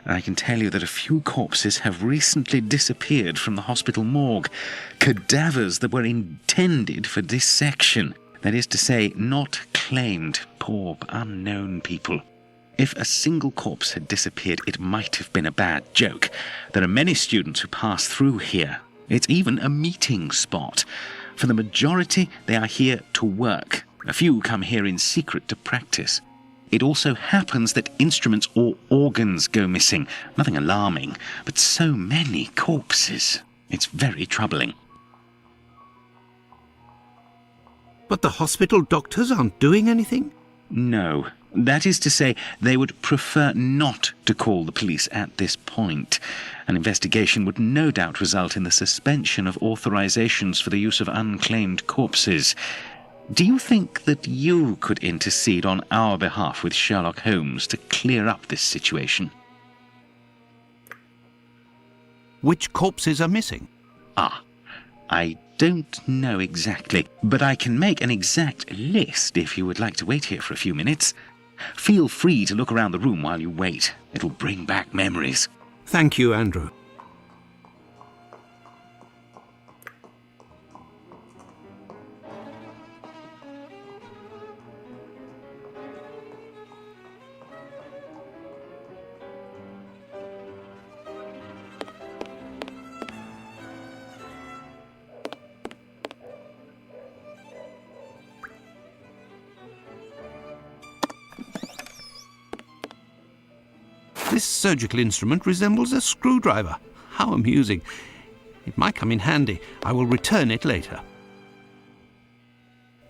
I can tell you that a few corpses have recently disappeared from the hospital morgue. Cadavers that were intended for dissection. That is to say, not claimed. Poor, unknown people. If a single corpse had disappeared, it might have been a bad joke. There are many students who pass through here. It's even a meeting spot. For the majority, they are here to work. A few come here in secret to practice. It also happens that instruments or organs go missing. Nothing alarming, but so many corpses. It's very troubling. But the hospital doctors aren't doing anything? No. That is to say, they would prefer not to call the police at this point. An investigation would no doubt result in the suspension of authorizations for the use of unclaimed corpses. Do you think that you could intercede on our behalf with Sherlock Holmes to clear up this situation? Which corpses are missing? I don't know exactly, but I can make an exact list if you would like to wait here for a few minutes. Feel free to look around the room while you wait. It'll bring back memories. Thank you, Andrew. This surgical instrument resembles a screwdriver. How amusing. It might come in handy. I will return it later.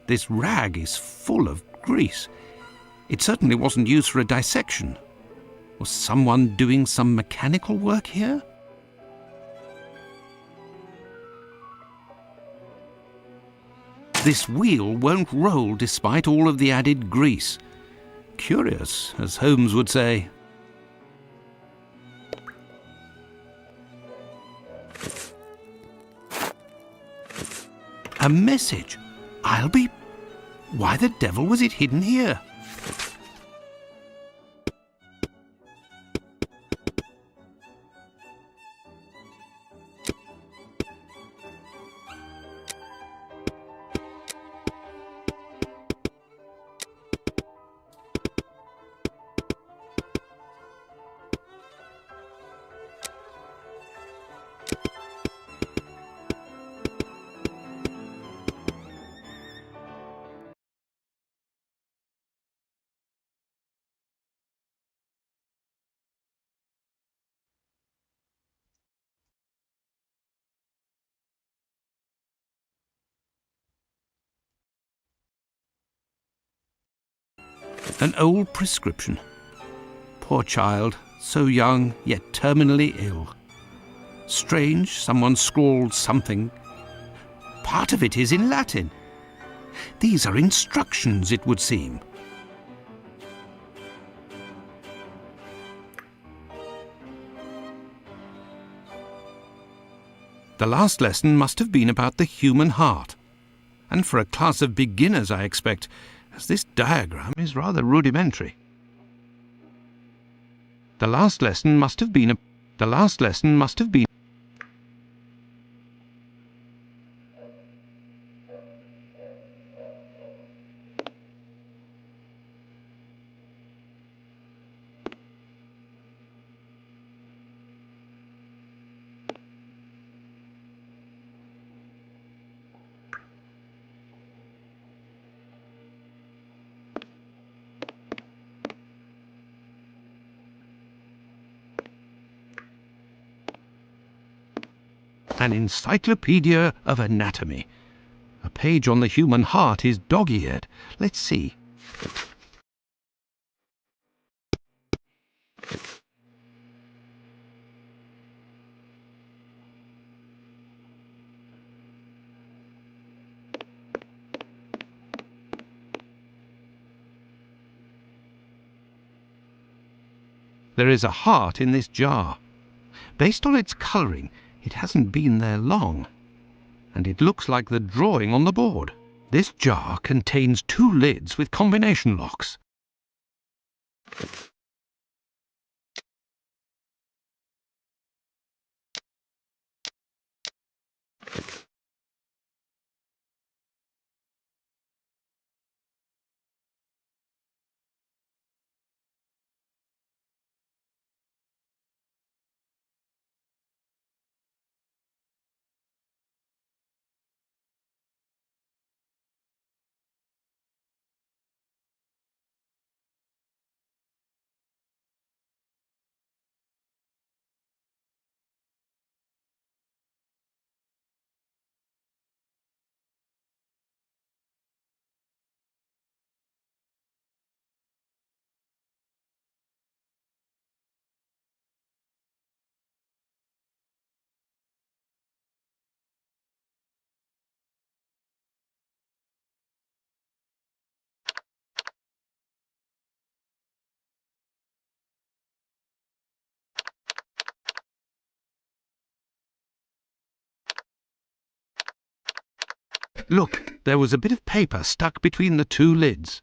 This rag is full of grease. It certainly wasn't used for a dissection. Was someone doing some mechanical work here? This wheel won't roll despite all of the added grease. Curious, as Holmes would say. A message. I'll be... Why the devil was it hidden here? An old prescription. Poor child, so young, yet terminally ill. Strange, someone scrawled something. Part of it is in Latin. These are instructions, it would seem. The last lesson must have been about the human heart. And for a class of beginners, I expect, as this diagram is rather rudimentary. The last lesson must have been an encyclopedia of anatomy. A page on the human heart is dog-eared. Let's see. There is a heart in this jar. Based on its colouring, it hasn't been there long. And it looks like the drawing on the board. This jar contains 2 lids with combination locks. Look, there was a bit of paper stuck between the 2 lids.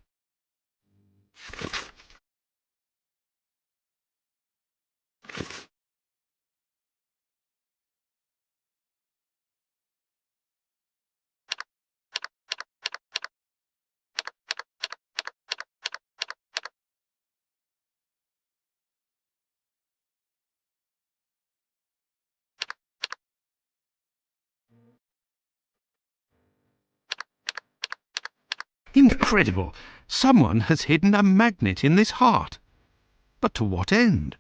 Incredible! Someone has hidden a magnet in this heart. But to what end?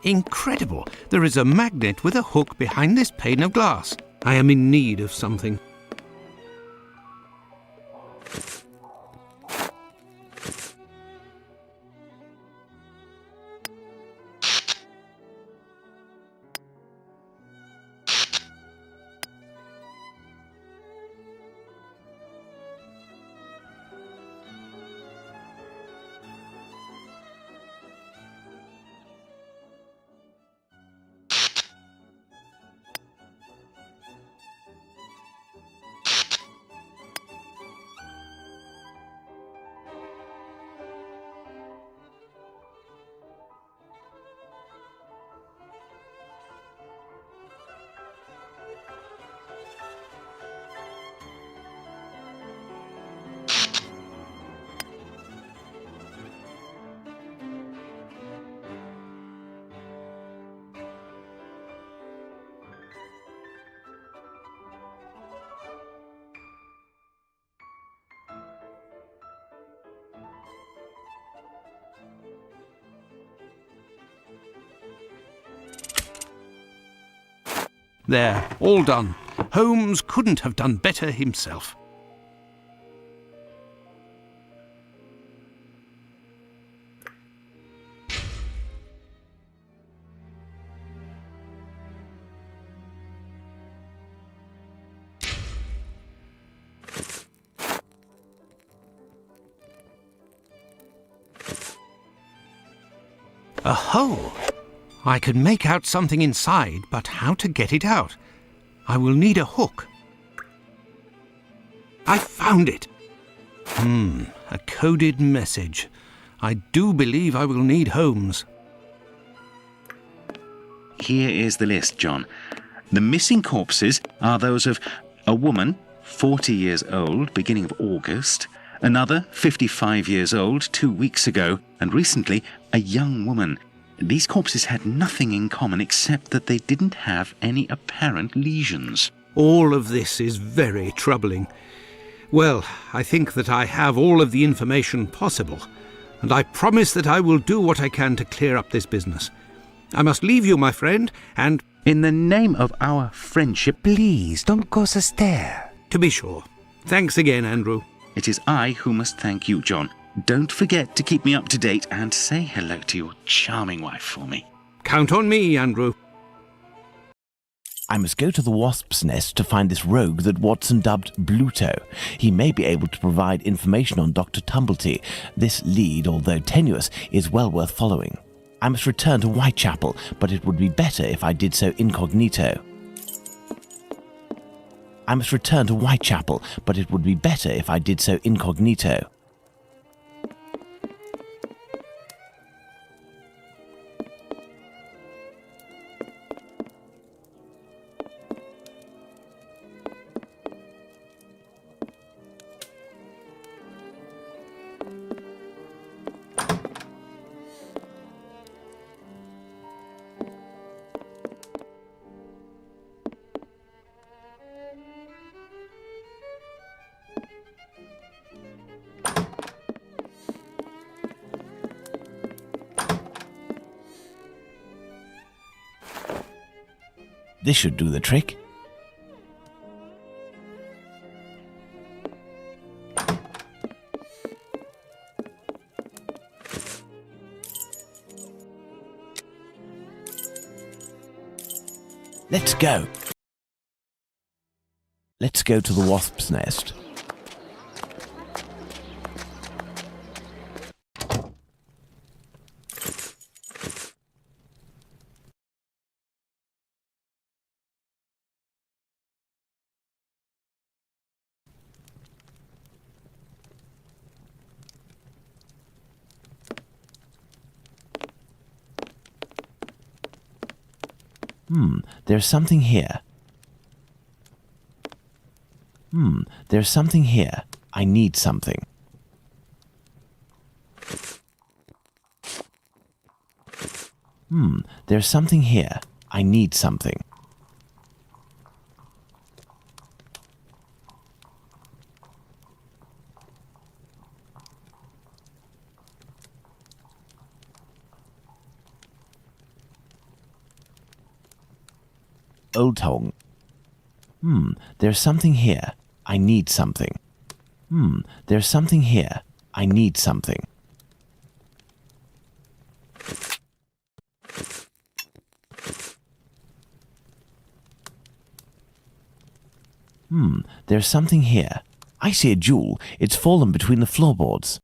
Incredible! There is a magnet with a hook behind this pane of glass. I am in need of something. There, all done. Holmes couldn't have done better himself. A hole! I can make out something inside, but how to get it out? I will need a hook. I found it! A coded message. I do believe I will need Holmes. Here is the list, John. The missing corpses are those of a woman, 40 years old, beginning of August, another, 55 years old, 2 weeks ago, and recently, a young woman. These corpses had nothing in common except that they didn't have any apparent lesions. All of this is very troubling. Well, I think that I have all of the information possible, and I promise that I will do what I can to clear up this business. I must leave you, my friend, and... In the name of our friendship, Please, don't go so stare. To be sure. Thanks again, Andrew. it is I who must thank you, John. Don't forget to keep me up to date and say hello to your charming wife for me. Count on me, Andrew. I must go to the wasp's nest to find this rogue that Watson dubbed Bluto. He may be able to provide information on Dr. Tumblety. This lead, although tenuous, is well worth following. I must return to Whitechapel, but it would be better if I did so incognito. I must return to Whitechapel, but it would be better if I did so incognito. This should do the trick. Let's go. Let's go to the wasp's nest. There's something here. There's something here. I need something. There's something here. I need something. Old Tong. There's something here. I need something. There's something here. I need something. There's something here. I see a jewel. It's fallen between the floorboards.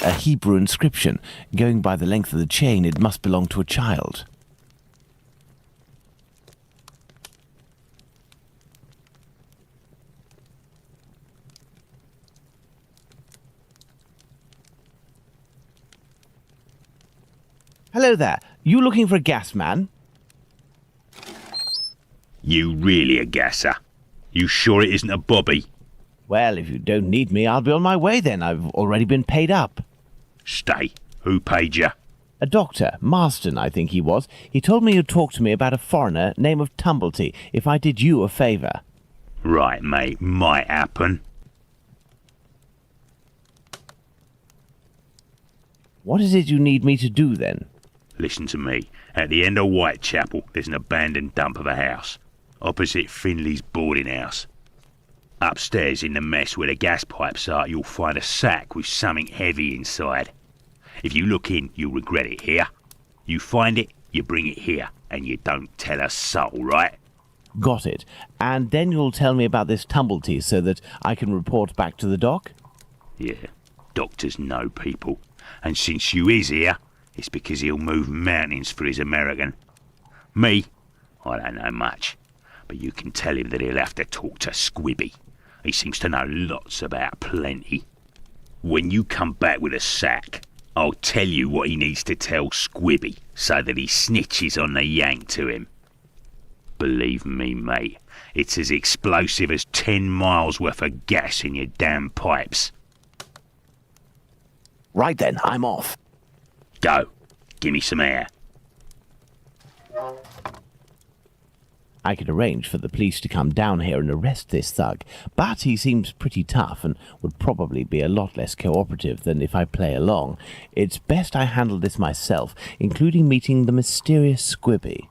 a Hebrew inscription. Going by the length of the chain, it must belong to a child. Hello there. You looking for a gas man? You really a gasser? You sure it isn't a bobby? Well, if you don't need me, I'll be on my way then. I've already been paid up. Stay. Who paid you? A doctor, Marston, I think he was. He told me you'd talk to me about a foreigner, name of Tumblety, if I did you a favour. Right, mate. Might happen. What is it you need me to do then? Listen to me. At the end of Whitechapel, there's an abandoned dump of a house. Opposite Finley's boarding house. Upstairs in the mess where the gas pipes are, you'll find a sack with something heavy inside. If you look in, you'll regret it here. You find it, you bring it here, and you don't tell a soul, right? Got it. And then you'll tell me about this Tumblety so that I can report back to the doc? Yeah, doctors know people. And since you is here, it's because he'll move mountains for his American. Me, I don't know much. But you can tell him that he'll have to talk to Squibby. He seems to know lots about plenty. When you come back with a sack, I'll tell you what he needs to tell Squibby so that he snitches on the yank to him. Believe me, mate, it's as explosive as 10 miles worth of gas in your damn pipes. Right then, I'm off. Go. Give me some air. I could arrange for the police to come down here and arrest this thug, but he seems pretty tough and would probably be a lot less cooperative than if I play along. It's best I handle this myself, including meeting the mysterious Squibby.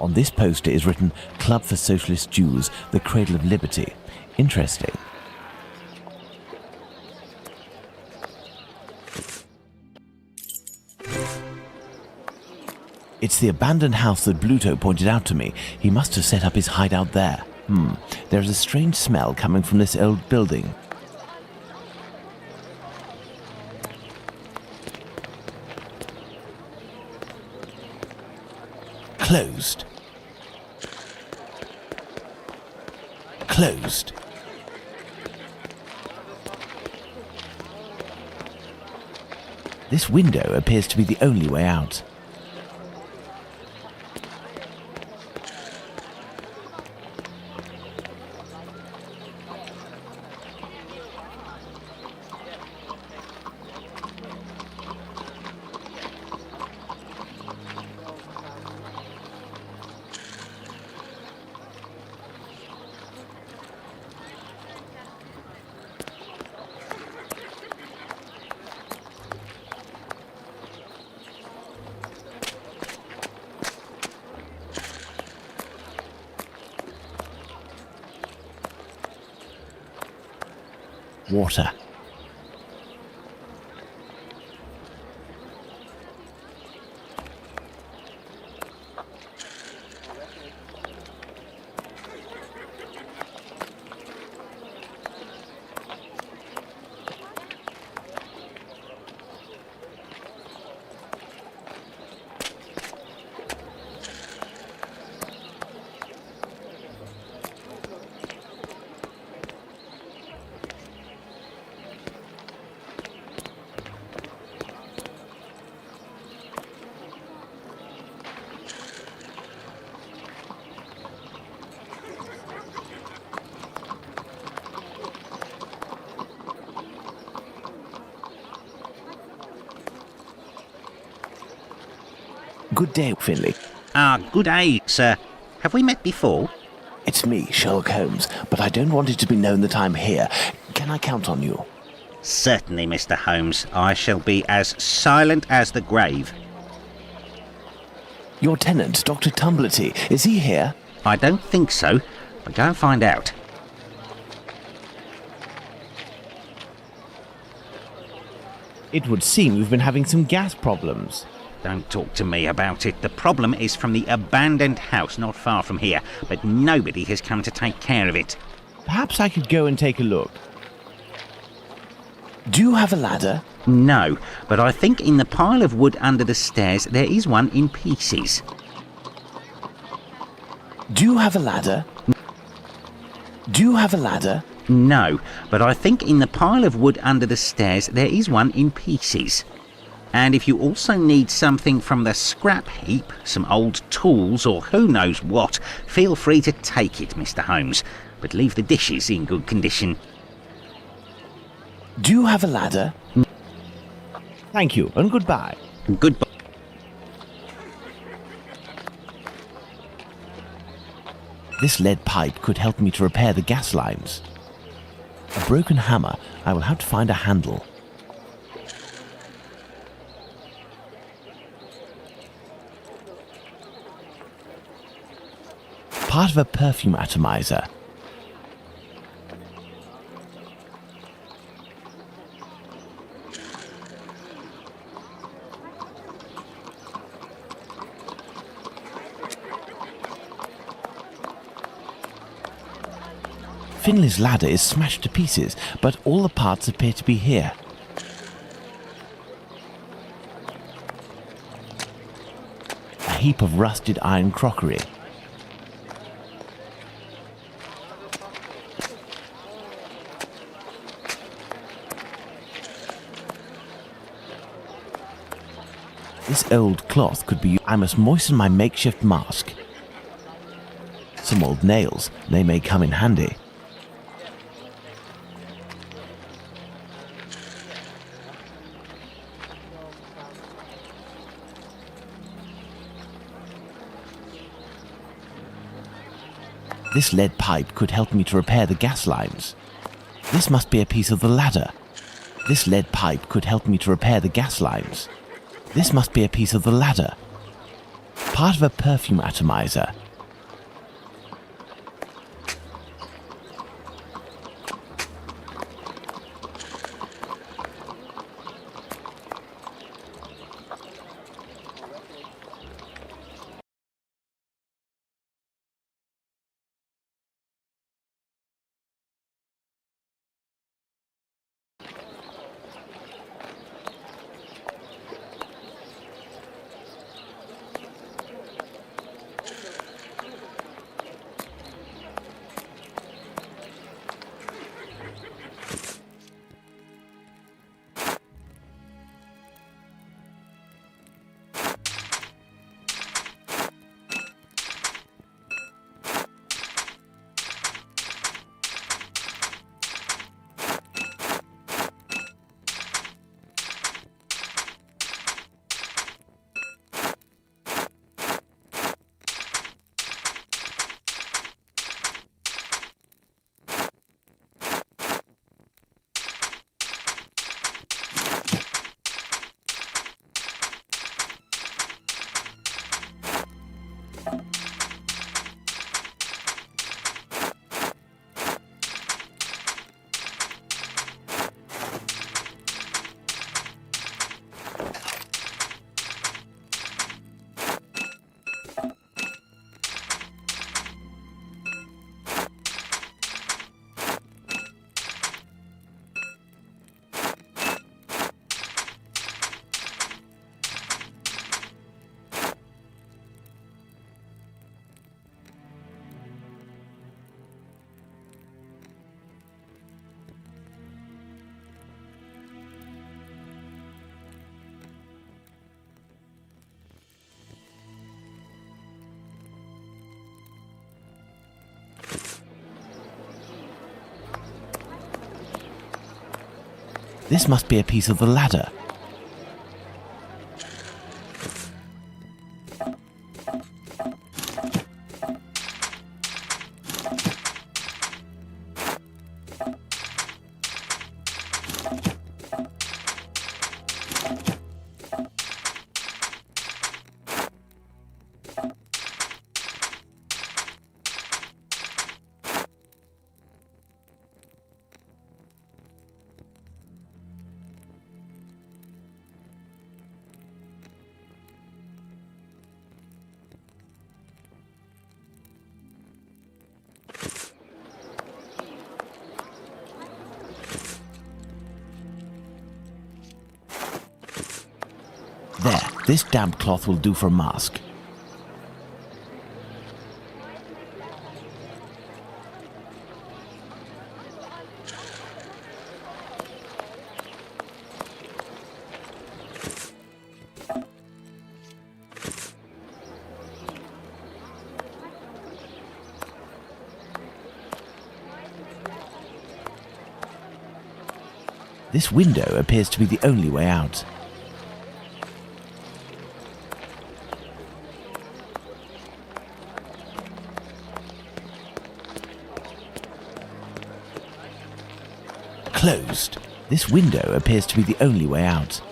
On this poster is written, Club for Socialist Jews, the Cradle of Liberty. Interesting. It's the abandoned house that Bluto pointed out to me. He must have set up his hideout there. There's a strange smell coming from this old building. Closed. Closed. This window appears to be the only way out. water. Good day, Finley. Good day, sir. Have we met before? It's me, Sherlock Holmes, but I don't want it to be known that I'm here. Can I count on you? Certainly, Mr. Holmes. I shall be as silent as the grave. Your tenant, Dr. Tumblety, is he here? I don't think so, but go and find out. It would seem we've been having some gas problems. Don't talk to me about it. The problem is from the abandoned house not far from here, but nobody has come to take care of it. Perhaps I could go and take a look. Do you have a ladder? No, but I think in the pile of wood under the stairs there is one in pieces. Do you have a ladder? Do you have a ladder? No, but I think in the pile of wood under the stairs there is one in pieces. And if you also need something from the scrap heap, some old tools or who knows what, feel free to take it, Mr. Holmes, but leave the dishes in good condition. Do you have a ladder? Thank you, and goodbye. Goodbye. This lead pipe could help me to repair the gas lines. A broken hammer, I will have to find a handle. Part of a perfume atomizer. Finley's ladder is smashed to pieces, but all the parts appear to be here. A heap of rusted iron crockery. This old cloth could be used. I must moisten my makeshift mask. Some old nails, they may come in handy. This lead pipe could help me to repair the gas lines. This must be a piece of the ladder. This lead pipe could help me to repair the gas lines. This must be a piece of the ladder. Part of a perfume atomizer. This must be a piece of the ladder. There, this damp cloth will do for a mask. This window appears to be the only way out. Closed. This window appears to be the only way out.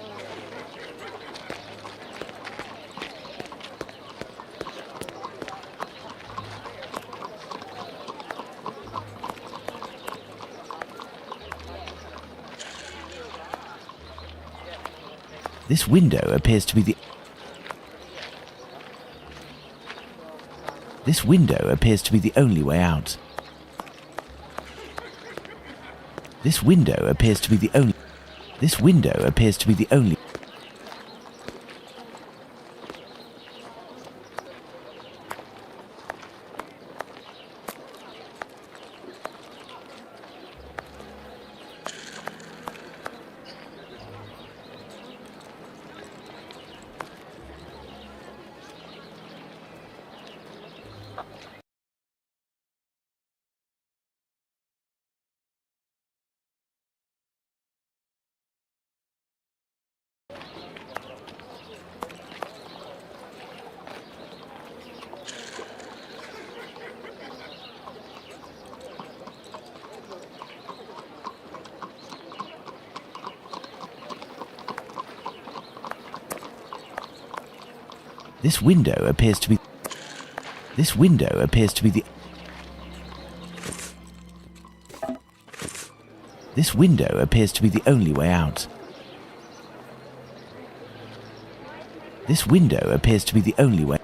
This window appears to be the... This window appears to be the only way out. This window appears to be the only... This window appears to be the only... This window appears to be... This window appears to be the... This window appears to be the only way out. This window appears to be the only way...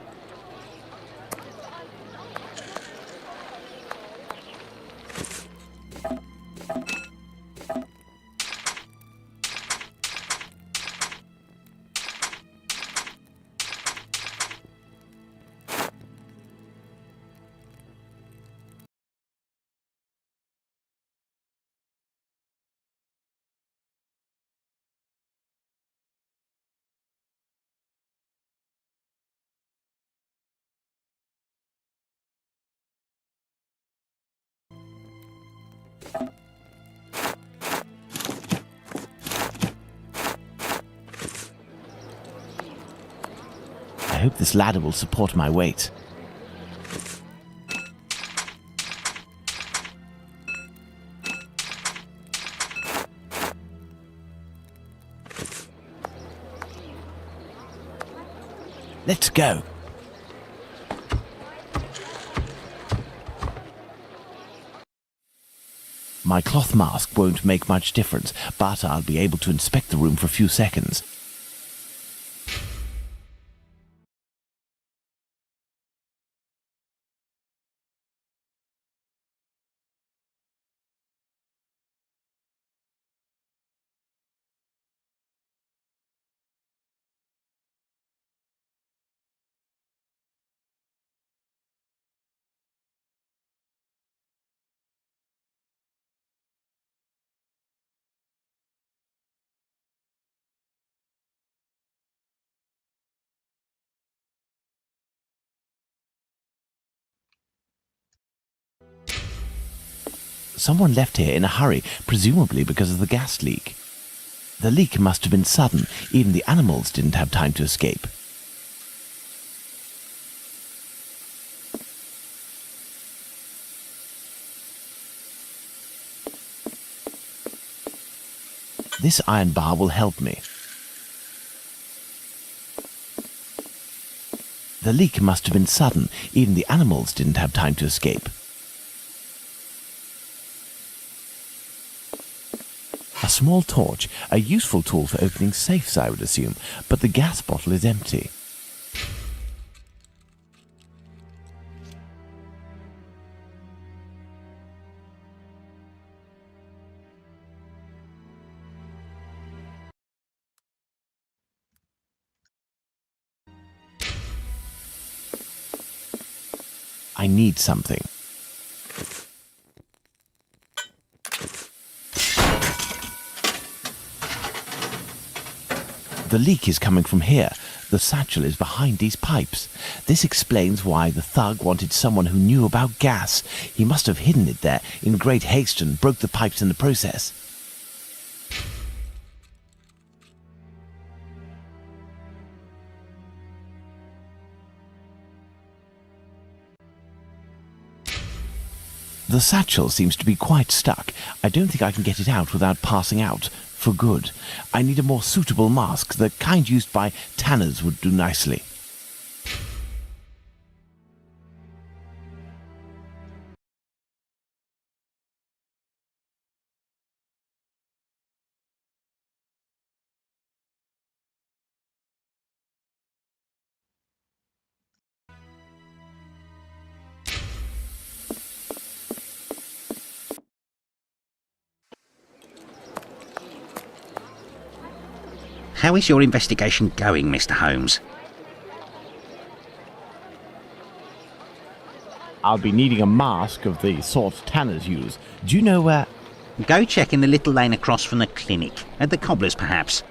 I hope this ladder will support my weight. Let's go. My cloth mask won't make much difference, but I'll be able to inspect the room for a few seconds. Someone left here in a hurry, presumably because of the gas leak. The leak must have been sudden. Even the animals didn't have time to escape. This iron bar will help me. The leak must have been sudden. Even the animals didn't have time to escape. A small torch, a useful tool for opening safes, I would assume, but the gas bottle is empty. I need something. The leak is coming from here. The satchel is behind these pipes. This explains why the thug wanted someone who knew about gas. He must have hidden it there in great haste and broke the pipes in the process. The satchel seems to be quite stuck. I don't think I can get it out without passing out. For good. I need a more suitable mask. The kind used by tanners would do nicely. How is your investigation going, Mr. Holmes? I'll be needing a mask of the sort tanners use. Do you know where... Go check in the little lane across from the clinic. At the cobbler's, perhaps.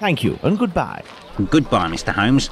Thank you, and goodbye. Goodbye, Mr. Holmes.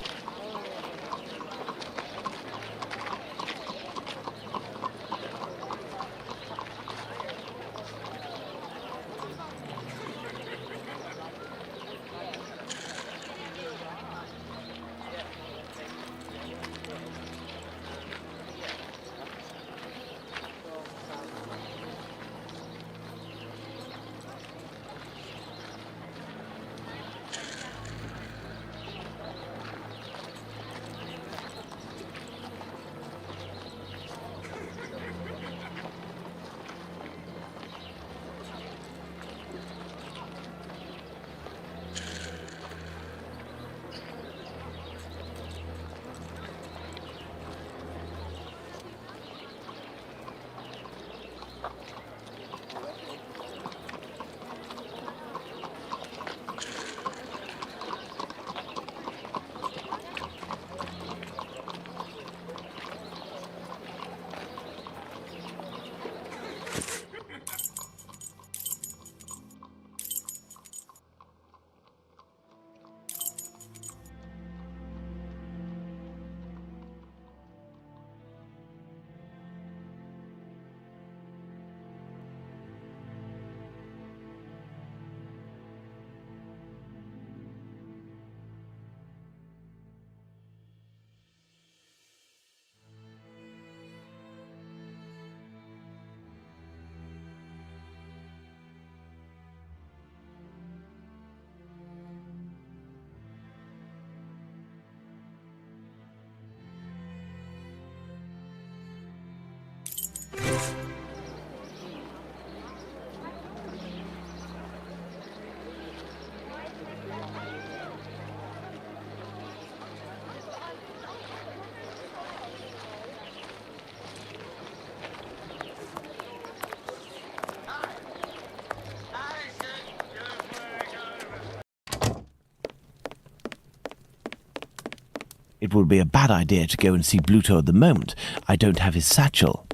It would be a bad idea to go and see Bluto at the moment. I don't have his satchel.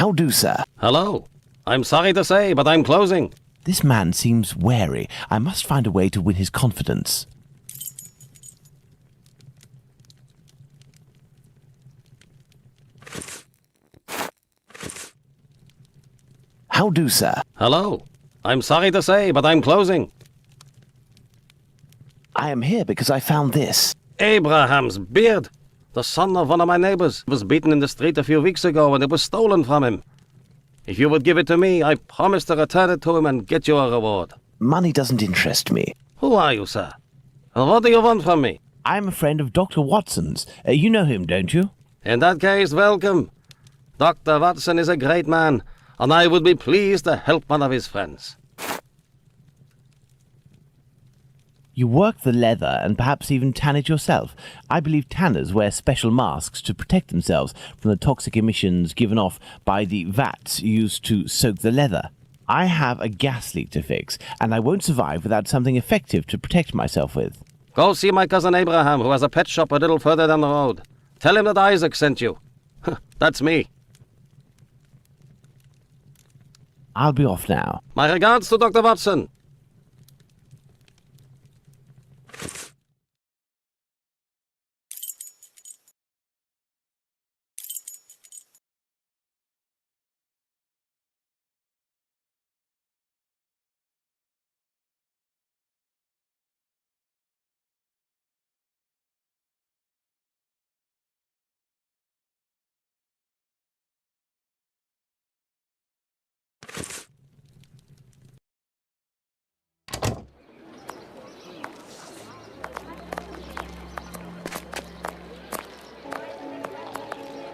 How do, sir? Hello. I'm sorry to say, but I'm closing. This man seems wary. I must find a way to win his confidence. How do, sir? Hello. I'm sorry to say, but I'm closing. I am here because I found this. Abraham's beard. The son of one of my neighbors was beaten in the street a few weeks ago and it was stolen from him. If you would give it to me, I promise to return it to him and get you a reward. Money doesn't interest me. Who are you, sir? And what do you want from me? I'm a friend of Dr. Watson's. You know him, don't you? In that case, welcome. Dr. Watson is a great man, and I would be pleased to help one of his friends. You work the leather and perhaps even tan it yourself. I believe tanners wear special masks to protect themselves from the toxic emissions given off by the vats used to soak the leather. I have a gas leak to fix, and I won't survive without something effective to protect myself with. Go see my cousin Abraham, who has a pet shop a little further down the road. Tell him that Isaac sent you. That's me. I'll be off now. My regards to Dr. Watson.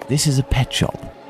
This is a pet shop.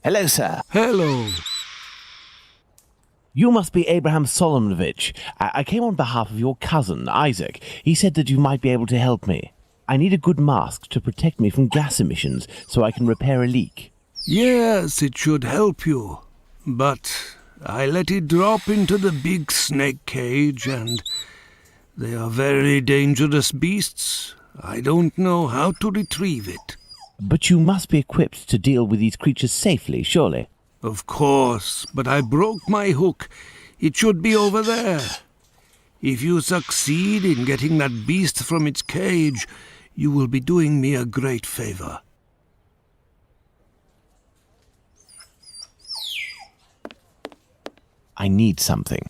Hello, sir. Hello. You must be Abraham Solomonovich. I came on behalf of your cousin, Isaac. He said that you might be able to help me. I need a good mask to protect me from gas emissions so I can repair a leak. Yes, it should help you. But I let it drop into the big snake cage, and they are very dangerous beasts. I don't know how to retrieve it. But you must be equipped to deal with these creatures safely, surely. Of course, but I broke my hook. It should be over there. If you succeed in getting that beast from its cage, you will be doing me a great favor. I need something.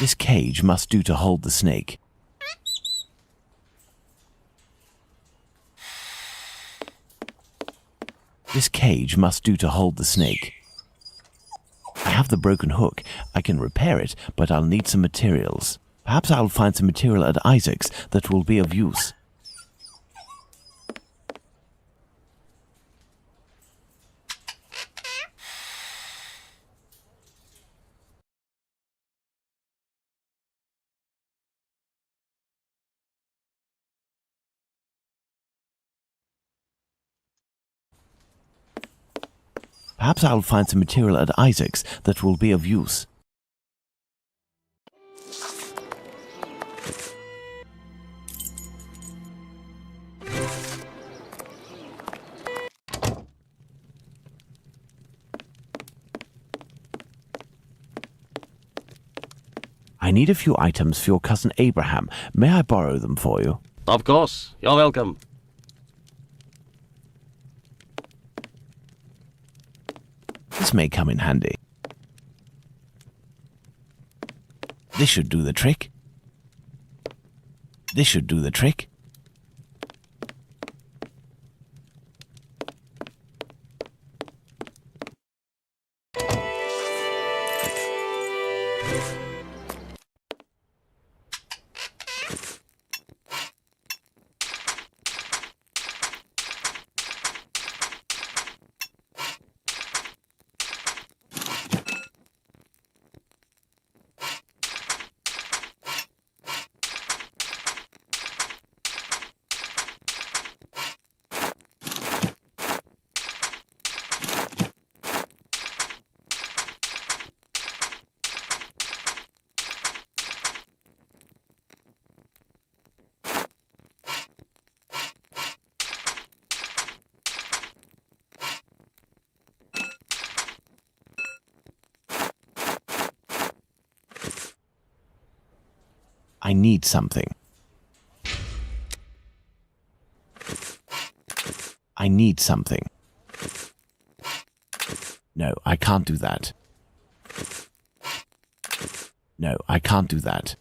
This cage must do to hold the snake. This cage must do to hold the snake. I have the broken hook. I can repair it, but I'll need some materials. Perhaps I'll find some material at Isaac's that will be of use. Perhaps I'll find some material at Isaac's that will be of use. I need a few items for your cousin Abraham. May I borrow them for you? Of course. You're welcome. This may come in handy. This should do the trick. This should do the trick. I need something. I need something. No, I can't do that. No, I can't do that.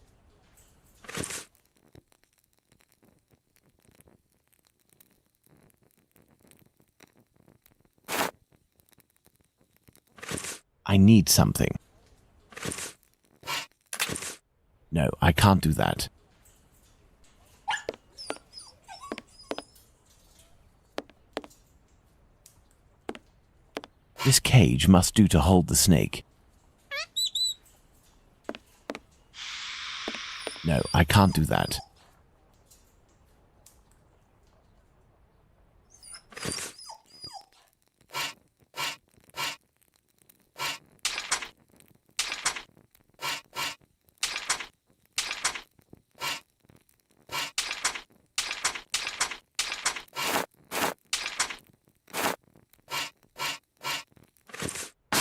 I need something. No, I can't do that. This cage must do to hold the snake. No, I can't do that.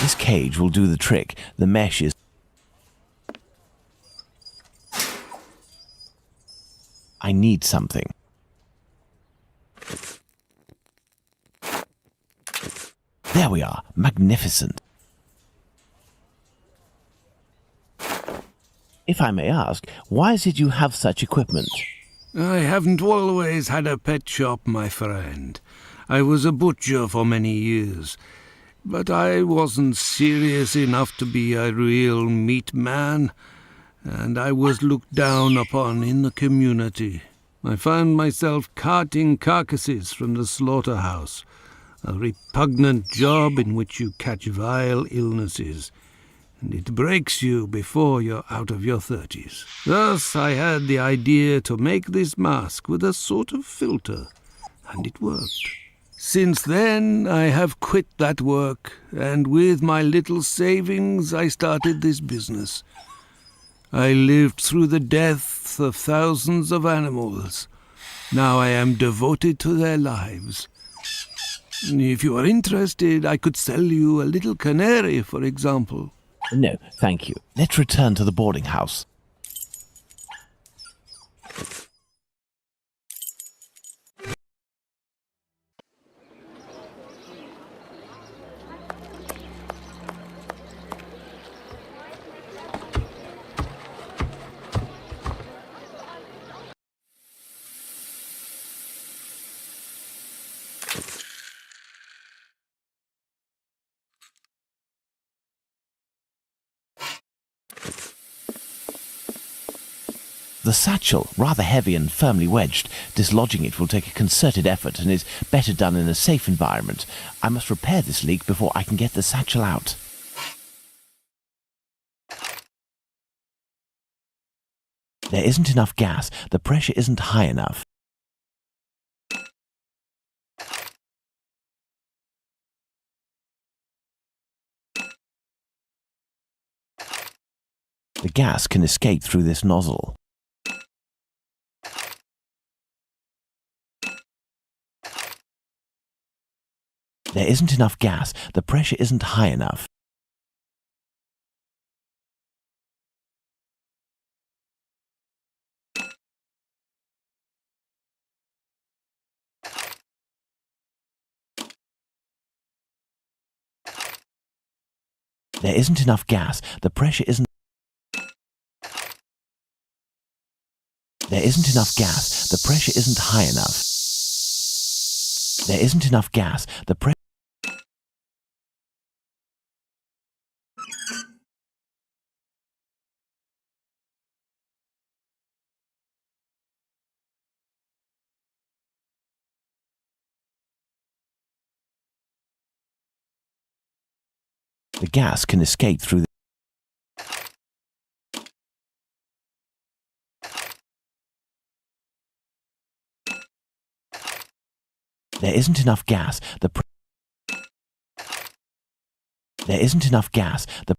This cage will do the trick. The mesh is... I need something. There we are. Magnificent. If I may ask, why is it you have such equipment? I haven't always had a pet shop, my friend. I was a butcher for many years. But I wasn't serious enough to be a real meat man, and I was looked down upon in the community. I found myself carting carcasses from the slaughterhouse, A repugnant job in which you catch vile illnesses, and it breaks you before you're out of your 30s. Thus I had the idea to make this mask with a sort of filter, and it worked. Since then I have quit that work, and with my little savings I started this business. I lived through the deaths of thousands of animals. Now I am devoted to their lives. If you are interested, I could sell you a little canary, for example. No, thank you. Let's return to the boarding house. The satchel, rather heavy and firmly wedged. Dislodging it will take a concerted effort and is better done in a safe environment. I must repair this leak before I can get the satchel out. There isn't enough gas. The pressure isn't high enough. The gas can escape through this nozzle. There isn't enough gas. The pressure isn't high enough. There isn't enough gas. The pressure isn't... There isn't enough gas. The pressure isn't high enough. There isn't enough gas. The pressure... The gas can escape through the... There isn't enough gas. The... There isn't enough gas. The...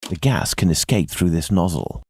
The gas can escape through this nozzle.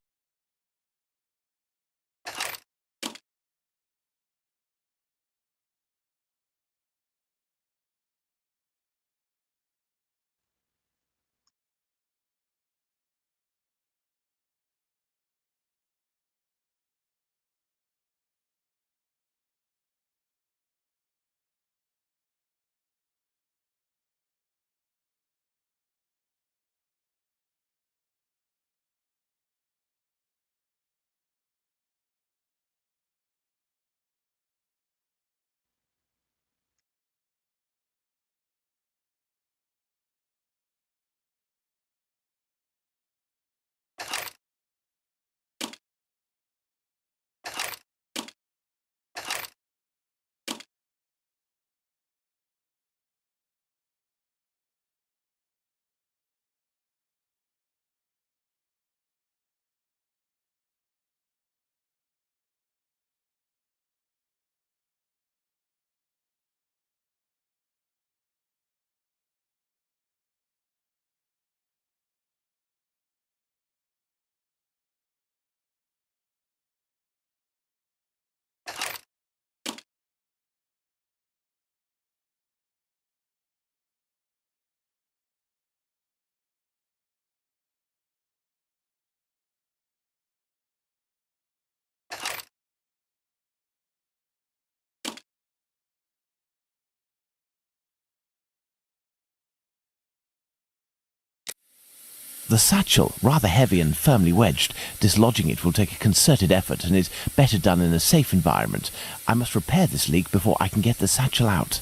The satchel, rather heavy and firmly wedged. Dislodging it will take a concerted effort and is better done in a safe environment. I must repair this leak before I can get the satchel out.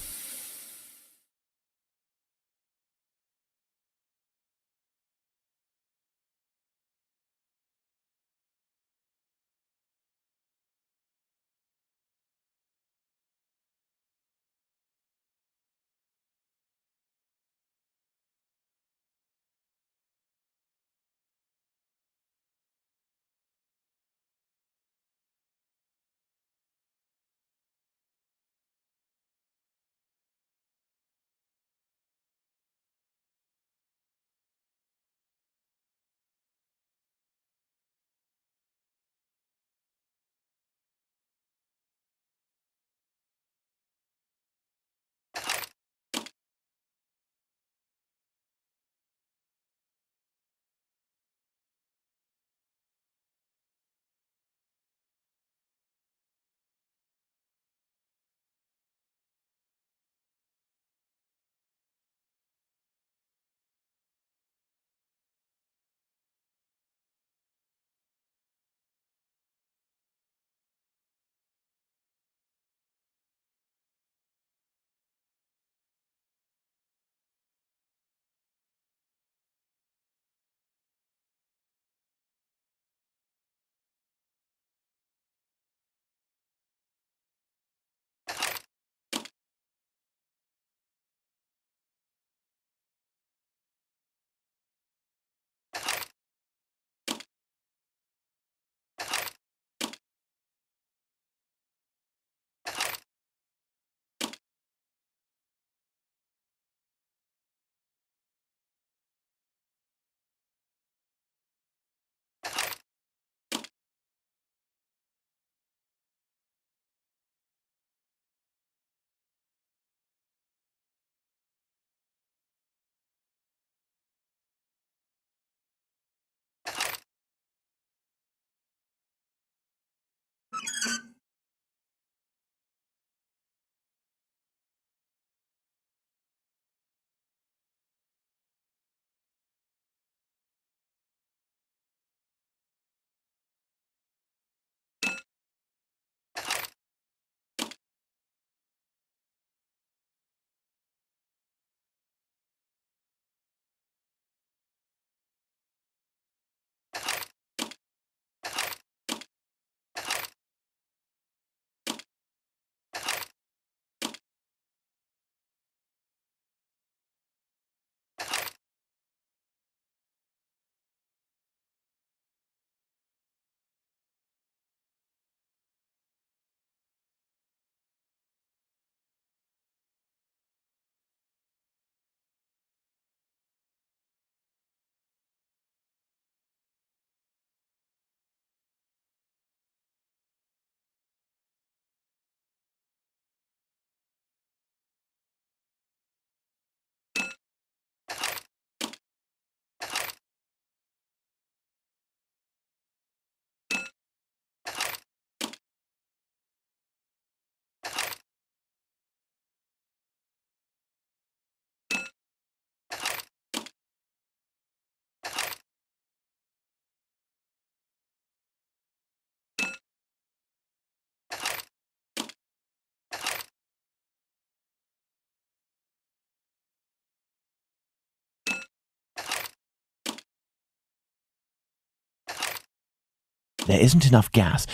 There isn't enough gas.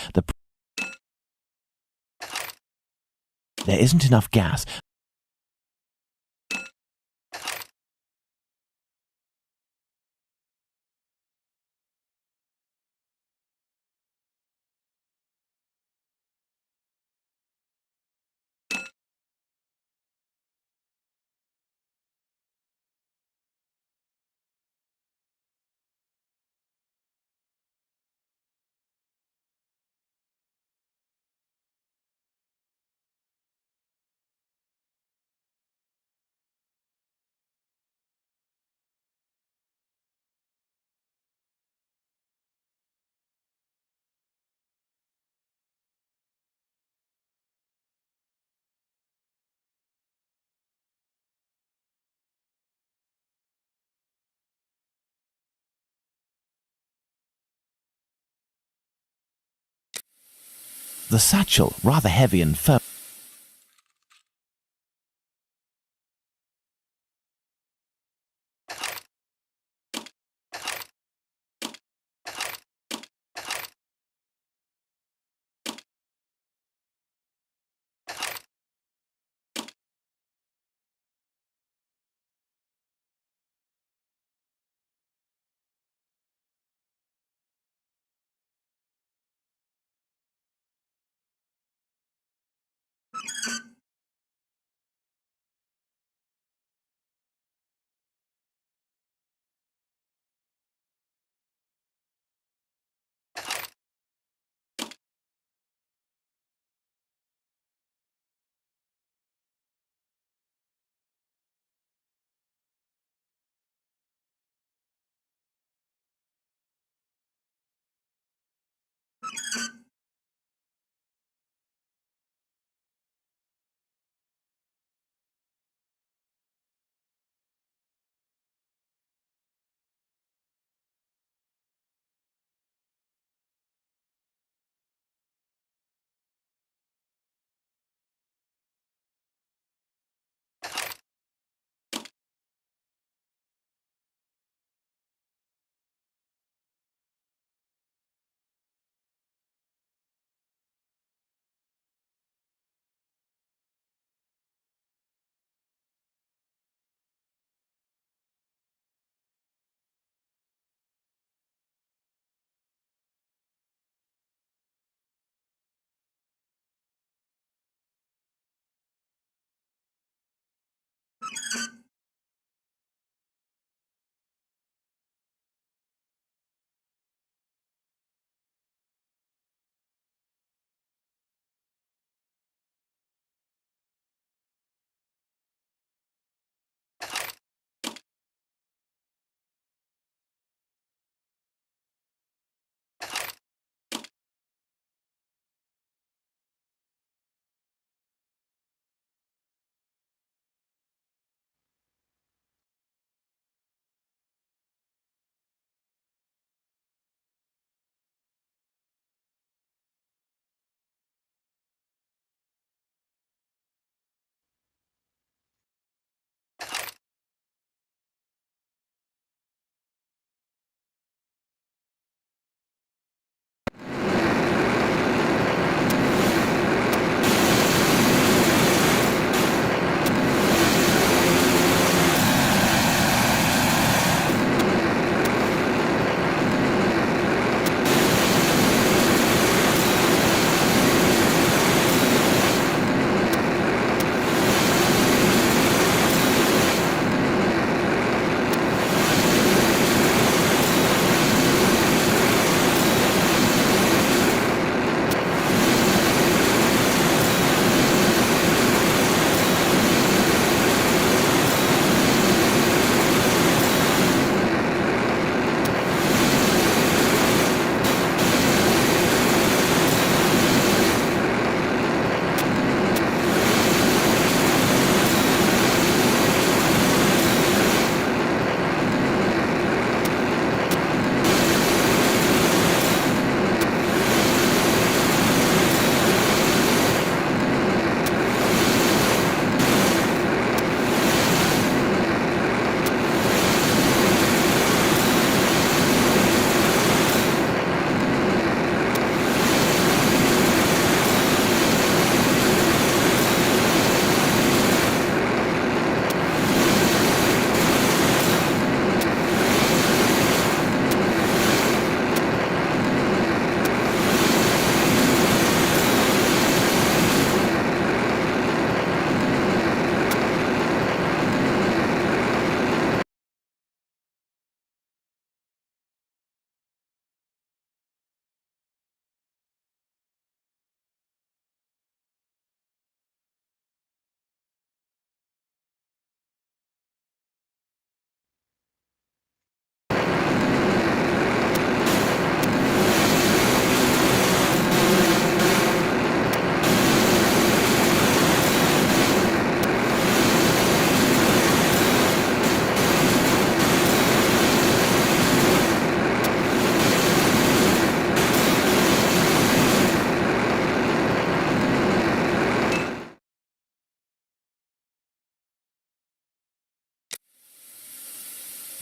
There isn't enough gas. The satchel, rather heavy and firm.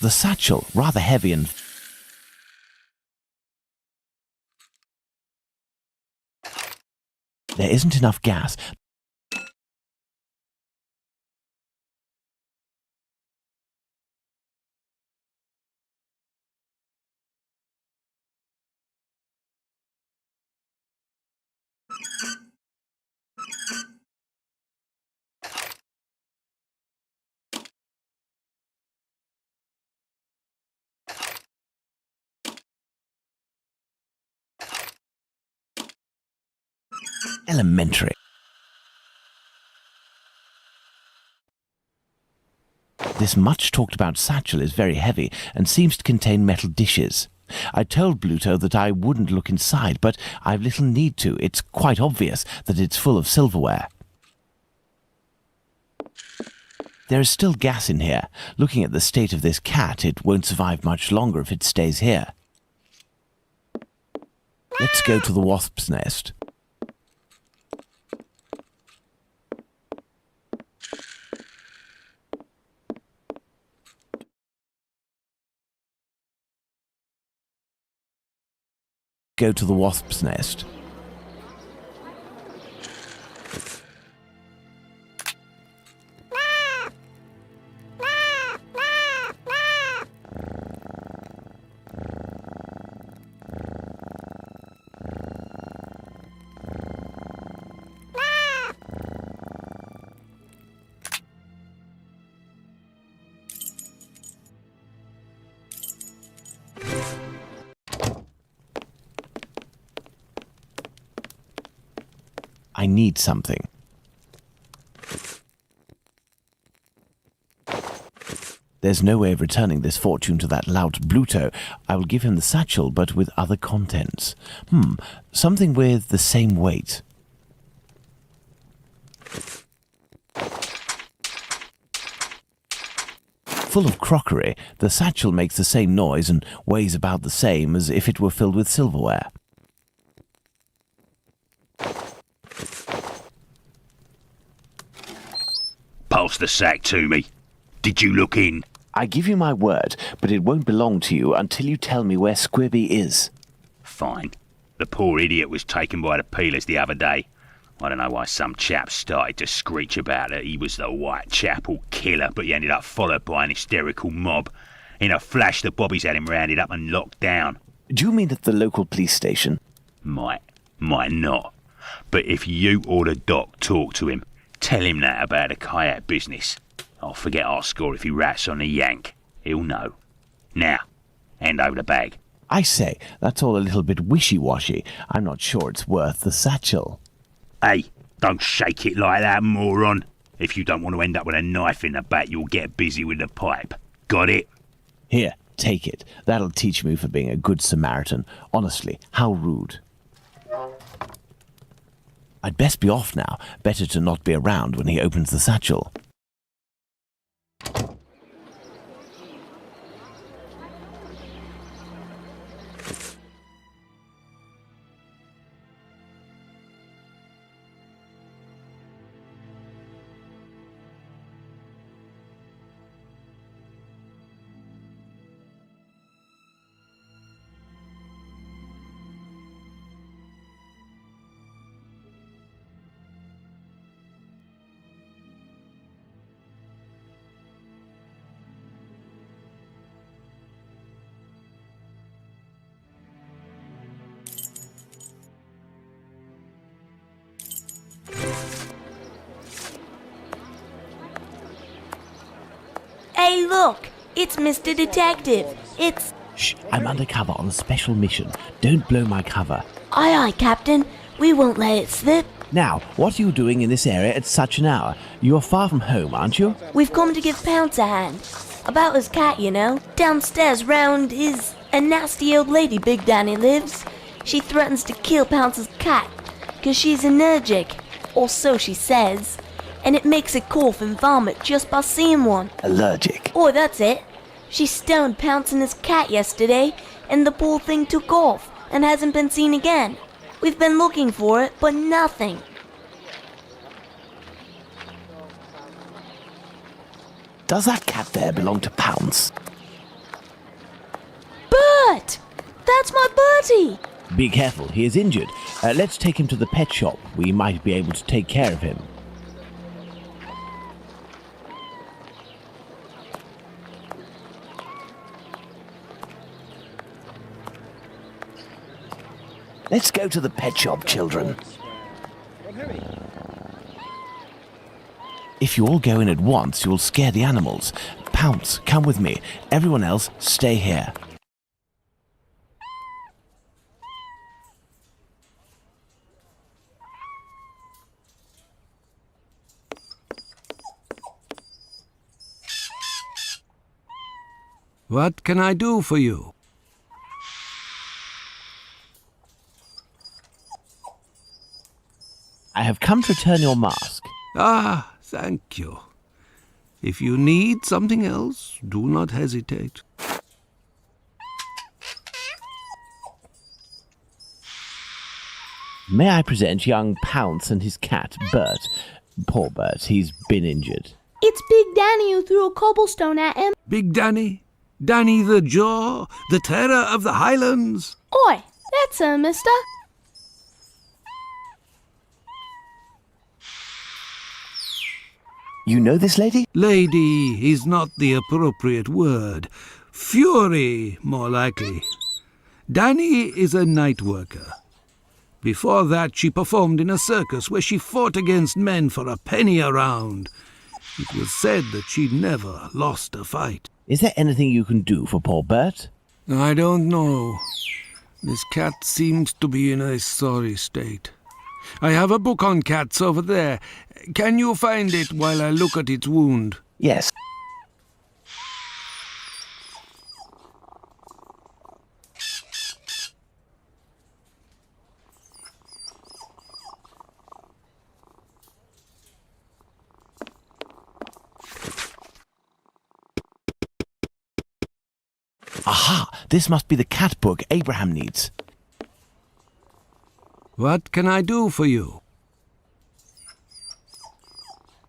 The satchel, rather heavy and... There isn't enough gas. Elementary. This much talked about satchel is very heavy and seems to contain metal dishes. I told Bluto that I wouldn't look inside, but I've little need to. It's quite obvious that it's full of silverware. There is still gas in here. Looking at the state of this cat, it won't survive much longer if it stays here. Let's go to the wasp's nest. Go to the wasp's nest. I need something. There's no way of returning this fortune to that lout Bluto. I will give him the satchel, but with other contents. Something with the same weight. Full of crockery, the satchel makes the same noise and weighs about the same as if it were filled with silverware. Pass the sack to me. Did you look in? I give you my word, but it won't belong to you until you tell me where Squibby is. Fine. The poor idiot was taken by the peelers the other day. I don't know why some chap started to screech about it. He was the Whitechapel killer, but he ended up followed by an hysterical mob. In a flash, the bobbies had him rounded up and locked down. Do you mean at the local police station? Might not. But if you or the doc talk to him, tell him that about the kayak business. I'll forget our score if he rats on the yank. He'll know. Now, hand over the bag. I say, that's all a little bit wishy-washy. I'm not sure it's worth the satchel. Hey, don't shake it like that, moron. If you don't want to end up with a knife in the back, you'll get busy with the pipe. Got it? Here, take it. That'll teach me for being a good Samaritan. Honestly, how rude. I'd best be off now. Better to not be around when he opens the satchel. Hey, look! It's Mr. Detective. It's... Shh, I'm undercover on a special mission. Don't blow my cover. Aye, aye, Captain. We won't let it slip. Now, what are you doing in this area at such an hour? You're far from home, aren't you? We've come to give Pounce a hand. About his cat, you know. Downstairs round is a nasty old lady Big Danny lives. She threatens to kill Pounce's cat, 'cause she's allergic. Or so she says. And it makes her cough and vomit just by seeing one. Allergic. Oh, that's it. She stoned Pounce and his cat yesterday, and the poor thing took off and hasn't been seen again. We've been looking for it, but nothing. Does that cat there belong to Pounce? he? Be careful, he is injured. Let's take him to the pet shop. We might be able to take care of him. Let's go to the pet shop, children. If you all go in at once, you'll scare the animals. Pounce, come with me. Everyone else, stay here. What can I do for you? I have come to return your mask. Ah, thank you. If you need something else, do not hesitate. May I present young Pounce and his cat, Bert. Poor Bert, he's been injured. It's Big Danny who threw a cobblestone at him. Big Danny? Danny the Jaw? The terror of the Highlands? Oi, that's him, mister. You know this lady? Lady is not the appropriate word. Fury, more likely. Danny is a night worker. Before that, she performed in a circus where she fought against men for a penny a round. It was said that she never lost a fight. Is there anything you can do for poor Bert? I don't know. This cat seems to be in a sorry state. I have a book on cats over there. Can you find it while I look at its wound? Yes. Aha! This must be the cat book Abraham needs. What can I do for you?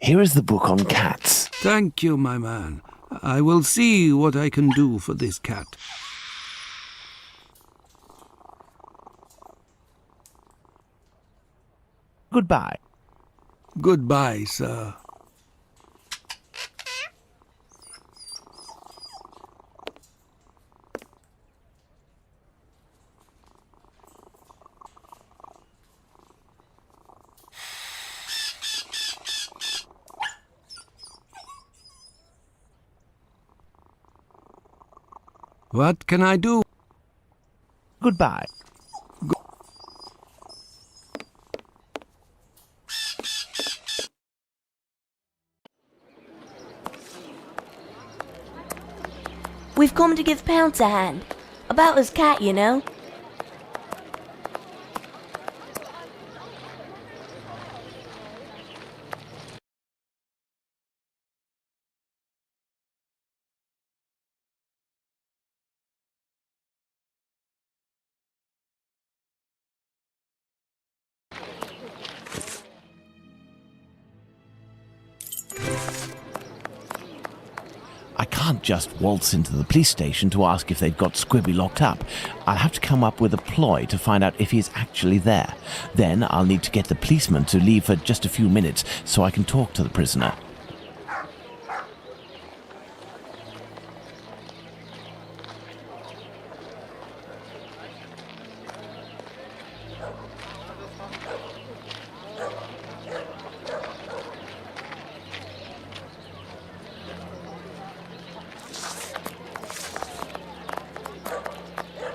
Here is the book on cats. Thank you, my man. I will see what I can do for this cat. Goodbye. Goodbye, sir. What can I do? Goodbye. We've come to give Pounce a hand. About his cat, you know. I can't just waltz into the police station to ask if they've got Squibby locked up. I'll have to come up with a ploy to find out if he's actually there. Then I'll need to get the policeman to leave for just a few minutes so I can talk to the prisoner.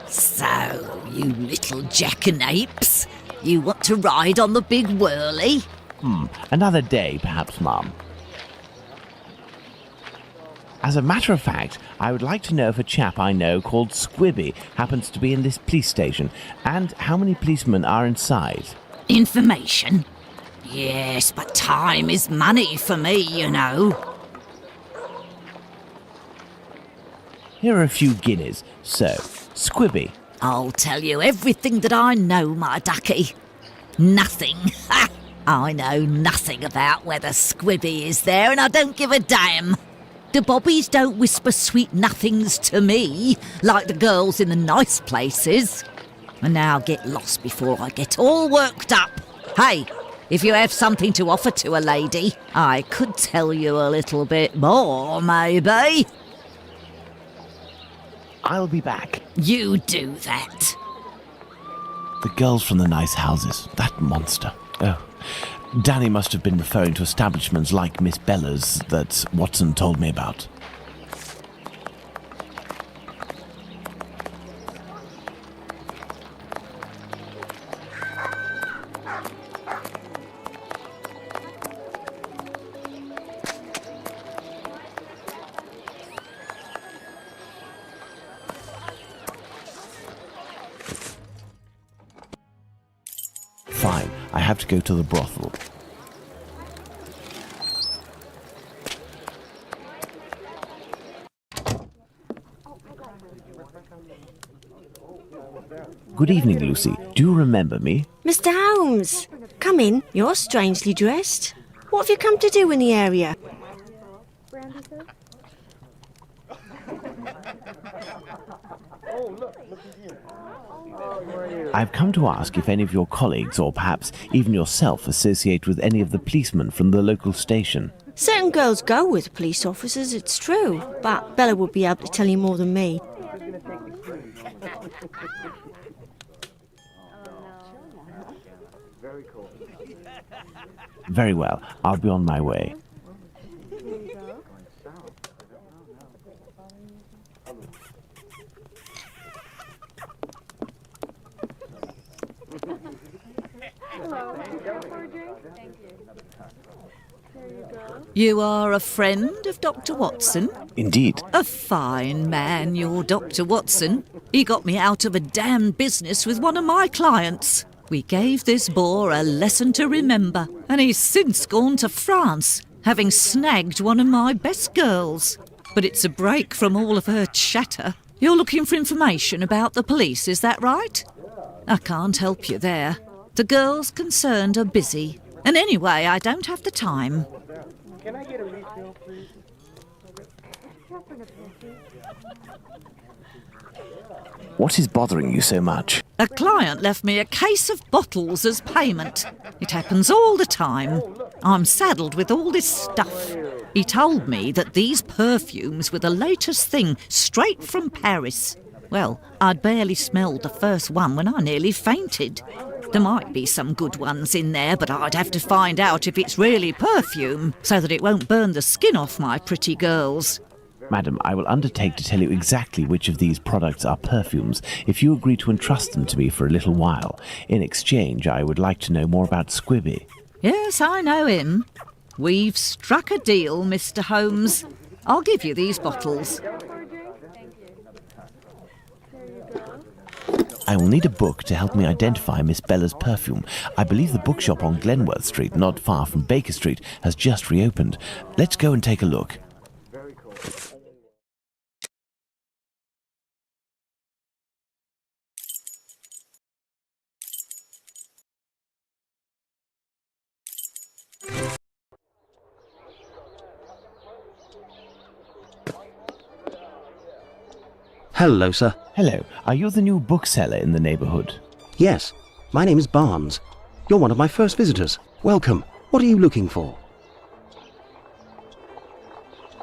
So, you little jackanapes, you want to ride on the big whirly? Another day, perhaps, Mum. As a matter of fact, I would like to know if a chap I know called Squibby happens to be in this police station, and how many policemen are inside. Information? Yes, but time is money for me, you know. Here are a few guineas. So, Squibby. I'll tell you everything that I know, my ducky. Nothing. Ha! I know nothing about whether Squibby is there, and I don't give a damn. The bobbies don't whisper sweet nothings to me, like the girls in the nice places. And now get lost before I get all worked up. Hey, if you have something to offer to a lady, I could tell you a little bit more, maybe. I'll be back. You do that. The girls from the nice houses. That monster. Oh. Danny must have been referring to establishments like Miss Bella's that Watson told me about. Fine, I have to go to the brothel. Good evening, Lucy. Do you remember me? Mr. Holmes, come in. You're strangely dressed. What have you come to do in the area? I've come to ask if any of your colleagues, or perhaps even yourself, associate with any of the policemen from the local station. Certain girls go with police officers, it's true, but Bella would be able to tell you more than me. Very well, I'll be on my way. You are a friend of Dr. Watson? Indeed. A fine man, your Dr. Watson. He got me out of a damn business with one of my clients. We gave this boor a lesson to remember, and he's since gone to France, having snagged one of my best girls. But it's a break from all of her chatter. You're looking for information about the police, is that right? I can't help you there. The girls concerned are busy. And anyway, I don't have the time. Can I get a refill, please? What is bothering you so much? A client left me a case of bottles as payment. It happens all the time. I'm saddled with all this stuff. He told me that these perfumes were the latest thing, straight from Paris. Well, I'd barely smelled the first one when I nearly fainted. There might be some good ones in there, but I'd have to find out if it's really perfume, so that it won't burn the skin off my pretty girls. Madam, I will undertake to tell you exactly which of these products are perfumes if you agree to entrust them to me for a little while. In exchange, I would like to know more about Squibby. Yes, I know him. We've struck a deal, Mr. Holmes. I'll give you these bottles. I will need a book to help me identify Miss Bella's perfume. I believe the bookshop on Glenworth Street, not far from Baker Street, has just reopened. Let's go and take a look. Hello, sir. Hello. Are you the new bookseller in the neighbourhood? Yes, my name is Barnes. You're one of my first visitors. Welcome. What are you looking for?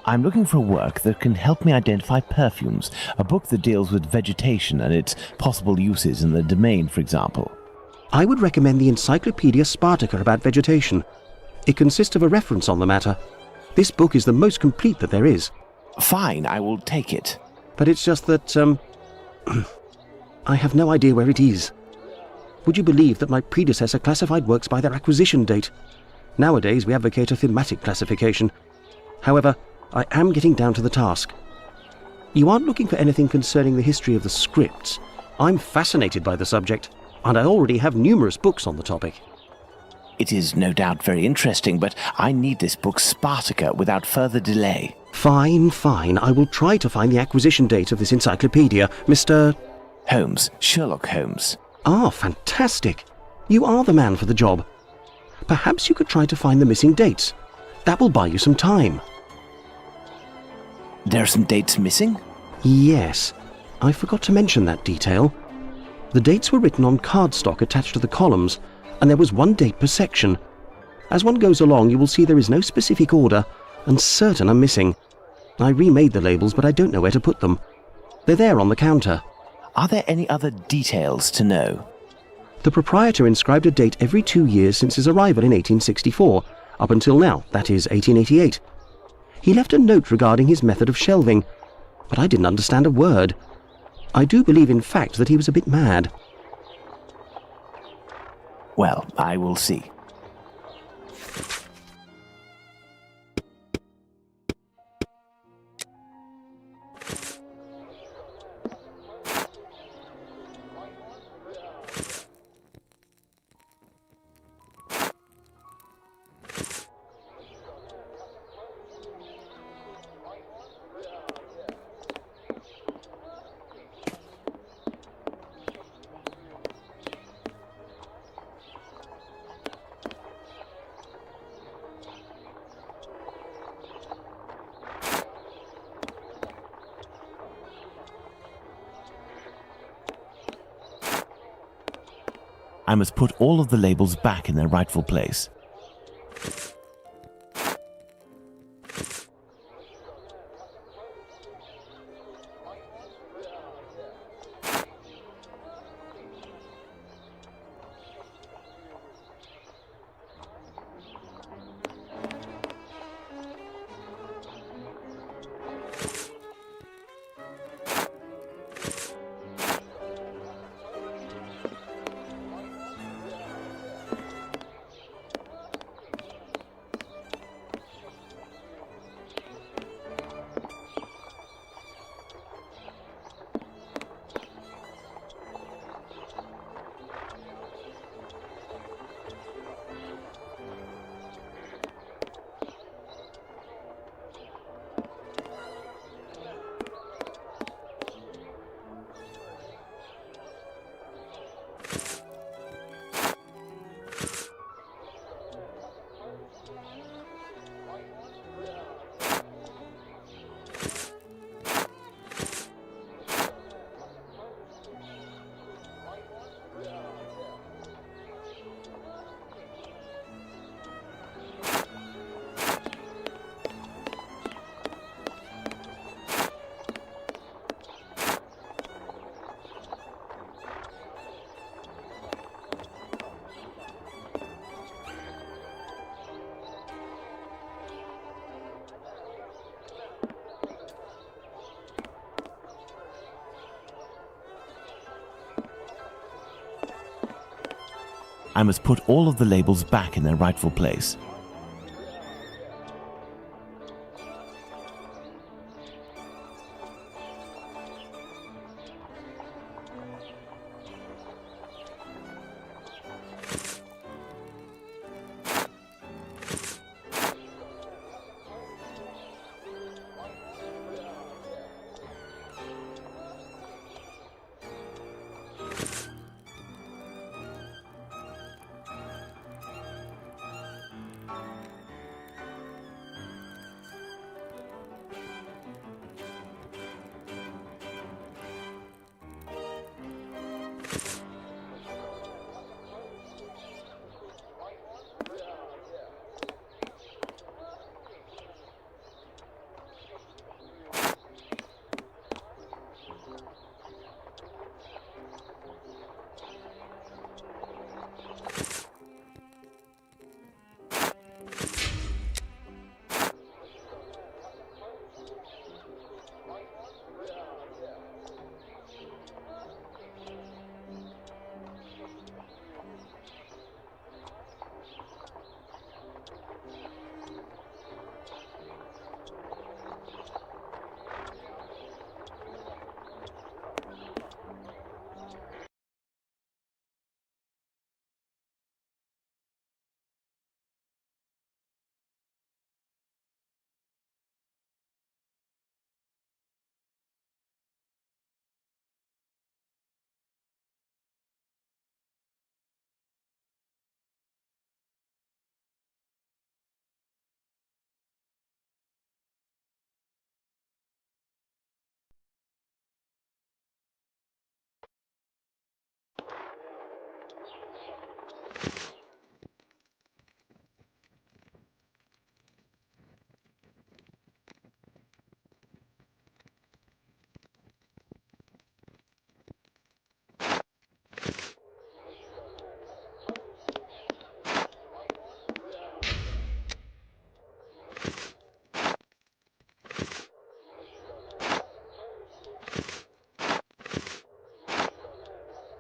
I'm looking for a work that can help me identify perfumes. A book that deals with vegetation and its possible uses in the domain, for example. I would recommend the Encyclopedia Spartica about vegetation. It consists of a reference on the matter. This book is the most complete that there is. Fine, I will take it. But it's just that, I have no idea where it is. Would you believe that my predecessor classified works by their acquisition date? Nowadays, we advocate a thematic classification. However, I am getting down to the task. You aren't looking for anything concerning the history of the scripts. I'm fascinated by the subject, and I already have numerous books on the topic. It is no doubt very interesting, but I need this book Spartica without further delay. Fine, fine. I will try to find the acquisition date of this encyclopedia, Mr. Holmes, Sherlock Holmes. Ah, fantastic. You are the man for the job. Perhaps you could try to find the missing dates. That will buy you some time. There are some dates missing? Yes. I forgot to mention that detail. The dates were written on cardstock attached to the columns, and there was one date per section. As one goes along, you will see there is no specific order, and certain are missing. I remade the labels, but I don't know where to put them. They're there on the counter. Are there any other details to know? The proprietor inscribed a date every 2 years since his arrival in 1864, up until now, that is 1888. He left a note regarding his method of shelving, but I didn't understand a word. I do believe, in fact, that he was a bit mad. Well, I will see. I must put all of the labels back in their rightful place. I must put all of the labels back in their rightful place.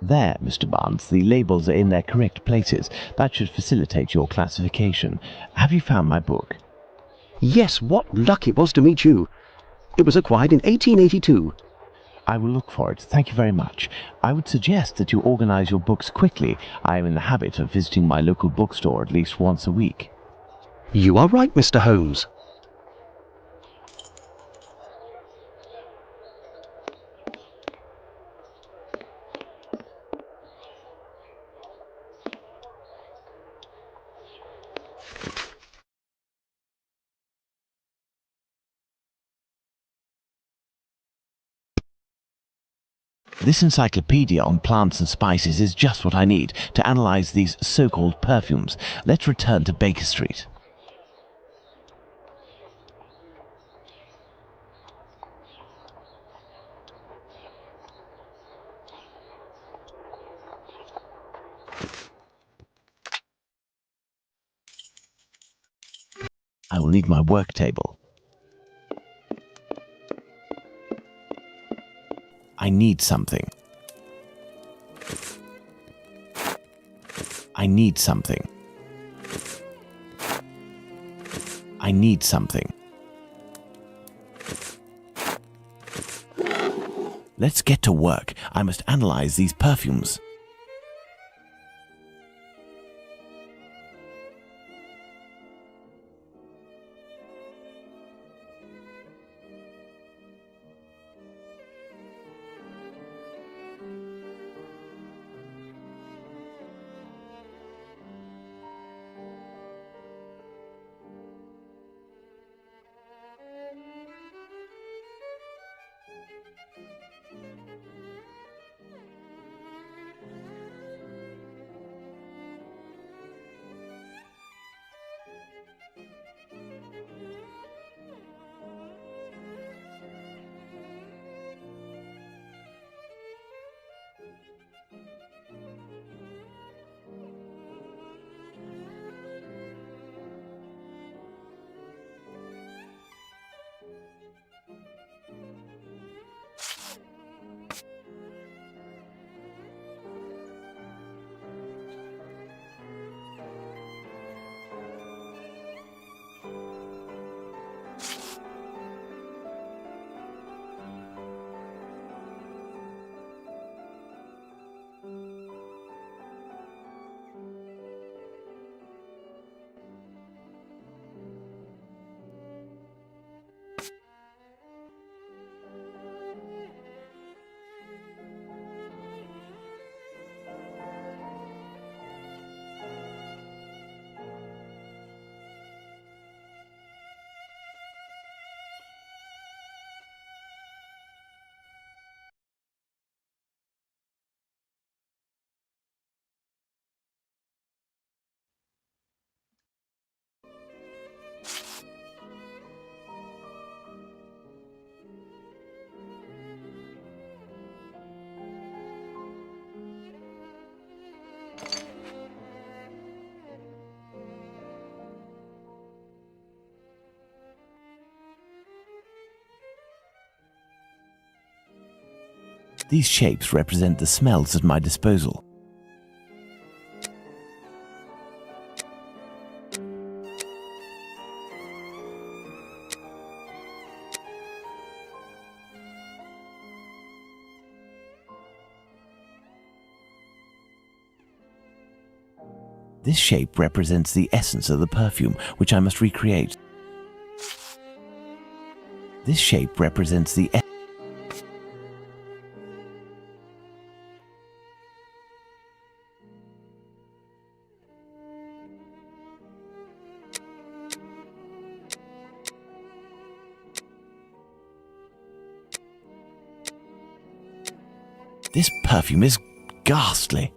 There, Mr. Barnes, the labels are in their correct places. That should facilitate your classification. Have you found my book? Yes, what luck it was to meet you. It was acquired in 1882. I will look for it. Thank you very much. I would suggest that you organize your books quickly. I am in the habit of visiting my local bookstore at least once a week. You are right, Mr. Holmes. This encyclopedia on plants and spices is just what I need to analyze these so-called perfumes. Let's return to Baker Street. I will need my work table. I need something. I need something. I need something. Let's get to work. I must analyze these perfumes. These shapes represent the smells at my disposal. This shape represents the essence of the perfume, which I must recreate. This shape represents the This perfume is ghastly.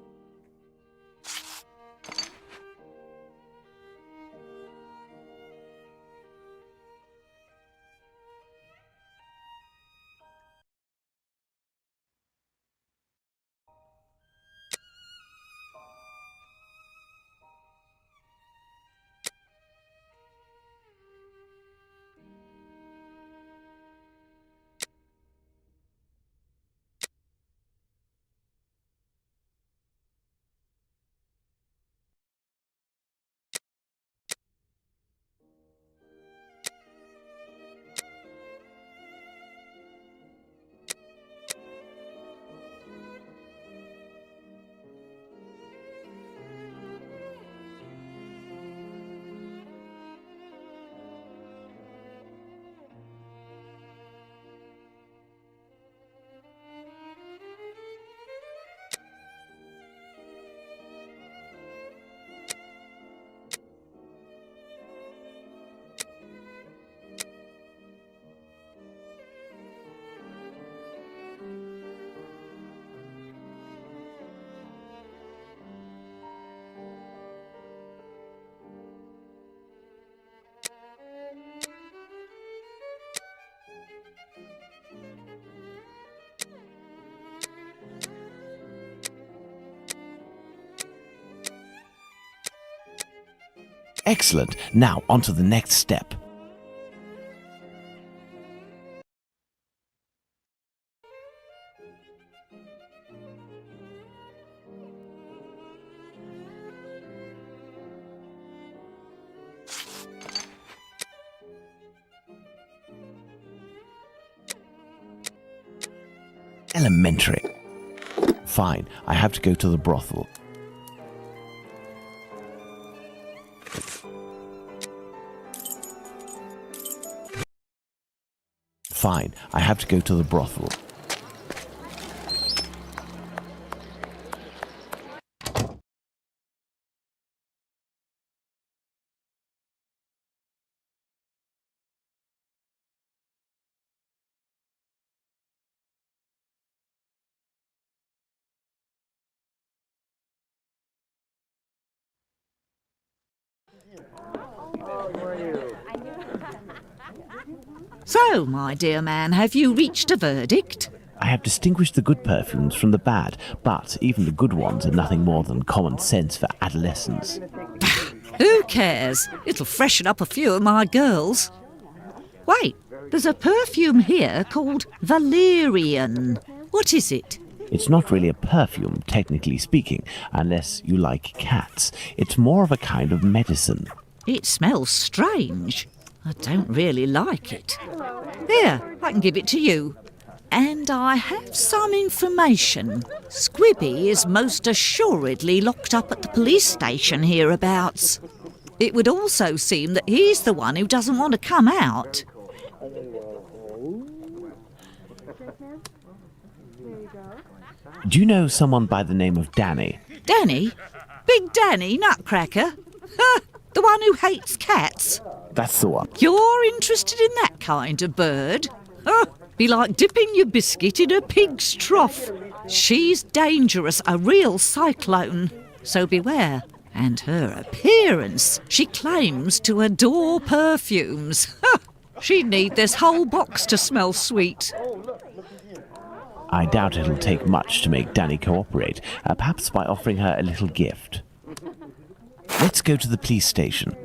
Excellent. Now, on to the next step. Elementary. Fine, I have to go to the brothel. Fine, I have to go to the brothel. So, my dear man, have you reached a verdict? I have distinguished the good perfumes from the bad, but even the good ones are nothing more than common sense for adolescents. Who cares? It'll freshen up a few of my girls. Wait, there's a perfume here called Valerian. What is it? It's not really a perfume, technically speaking, unless you like cats. It's more of a kind of medicine. It smells strange. I don't really like it. Here, I can give it to you. And I have some information. Squibby is most assuredly locked up at the police station hereabouts. It would also seem that he's the one who doesn't want to come out. Do you know someone by the name of Danny? Danny? Big Danny, Nutcracker? Ha! The one who hates cats? That's the one. You're interested in that kind of bird? Oh, be like dipping your biscuit in a pig's trough. She's dangerous, a real cyclone. So beware. And her appearance. She claims to adore perfumes. She'd need this whole box to smell sweet. I doubt it'll take much to make Danny cooperate, perhaps by offering her a little gift. Let's go to the police station.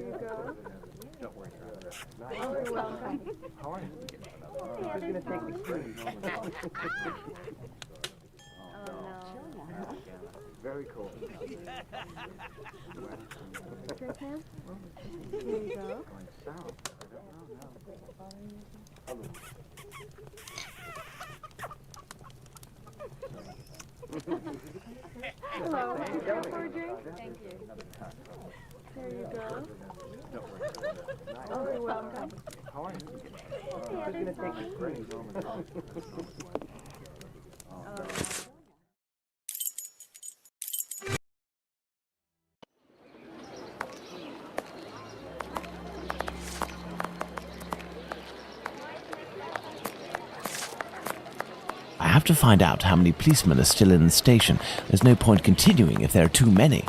Very cool. Here you go. Hello, would you care for a drink? Thank you. There you go. Oh, you're welcome. How are you? Just gonna take this break. I have to find out how many policemen are still in the station. There's no point continuing if there are too many.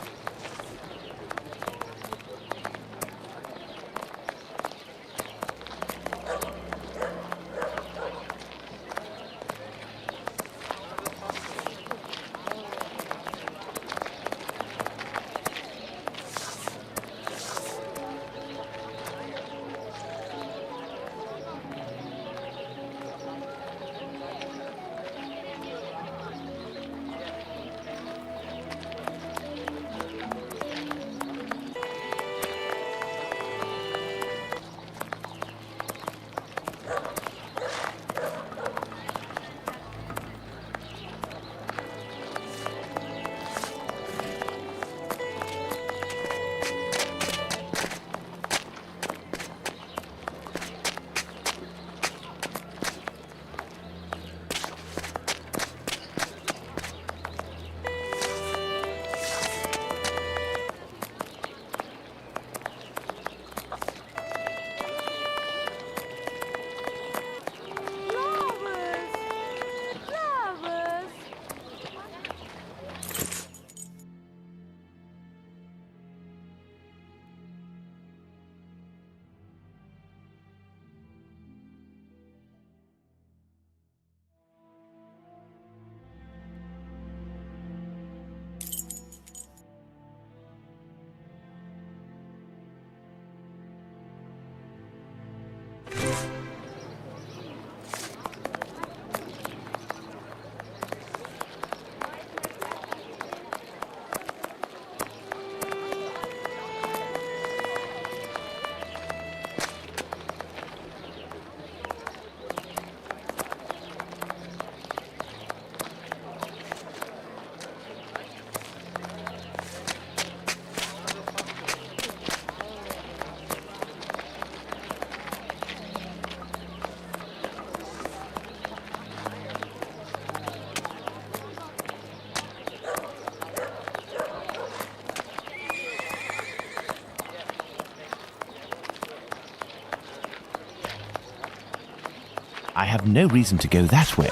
I have no reason to go that way.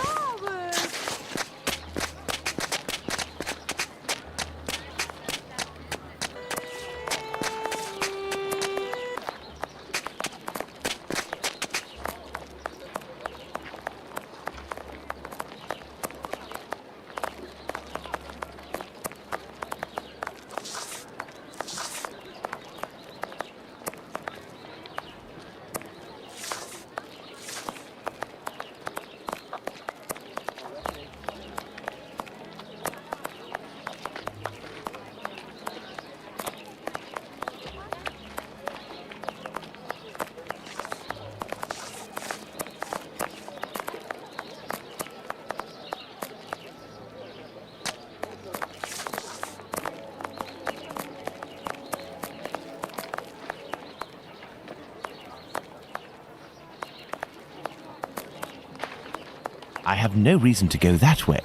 I have no reason to go that way.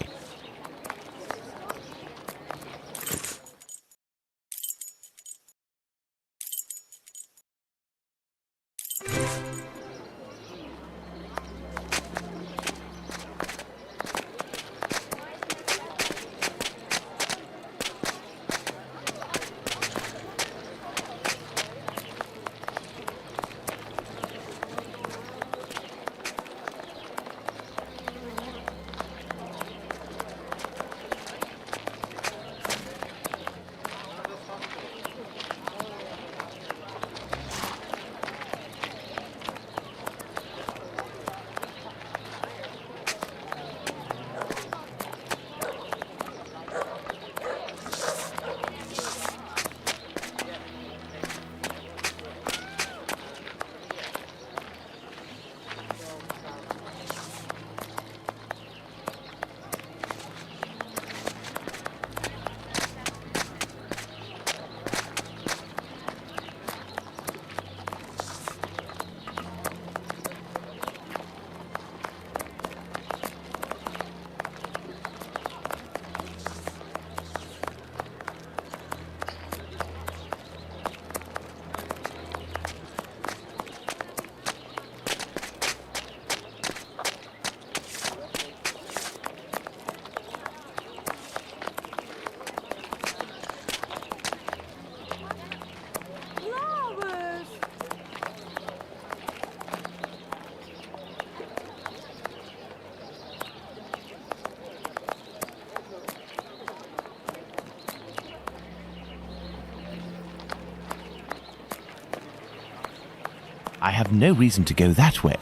I have no reason to go that way.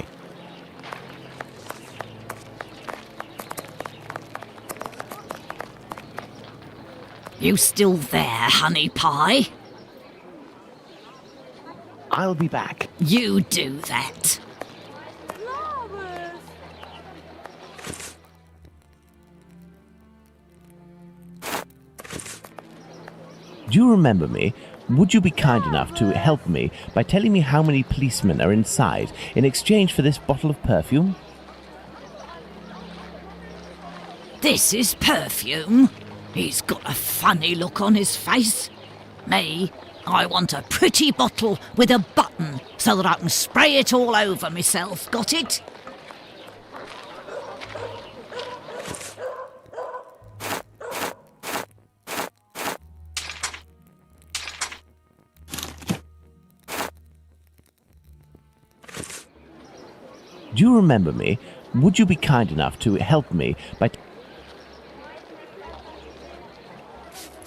You still there, honey pie? I'll be back. You do that. Do you remember me? Would you be kind enough to help me by telling me how many policemen are inside in exchange for this bottle of perfume? This is perfume? He's got a funny look on his face. Me, I want a pretty bottle with a button so that I can spray it all over myself. Got it? Do you remember me? Would you be kind enough to help me by...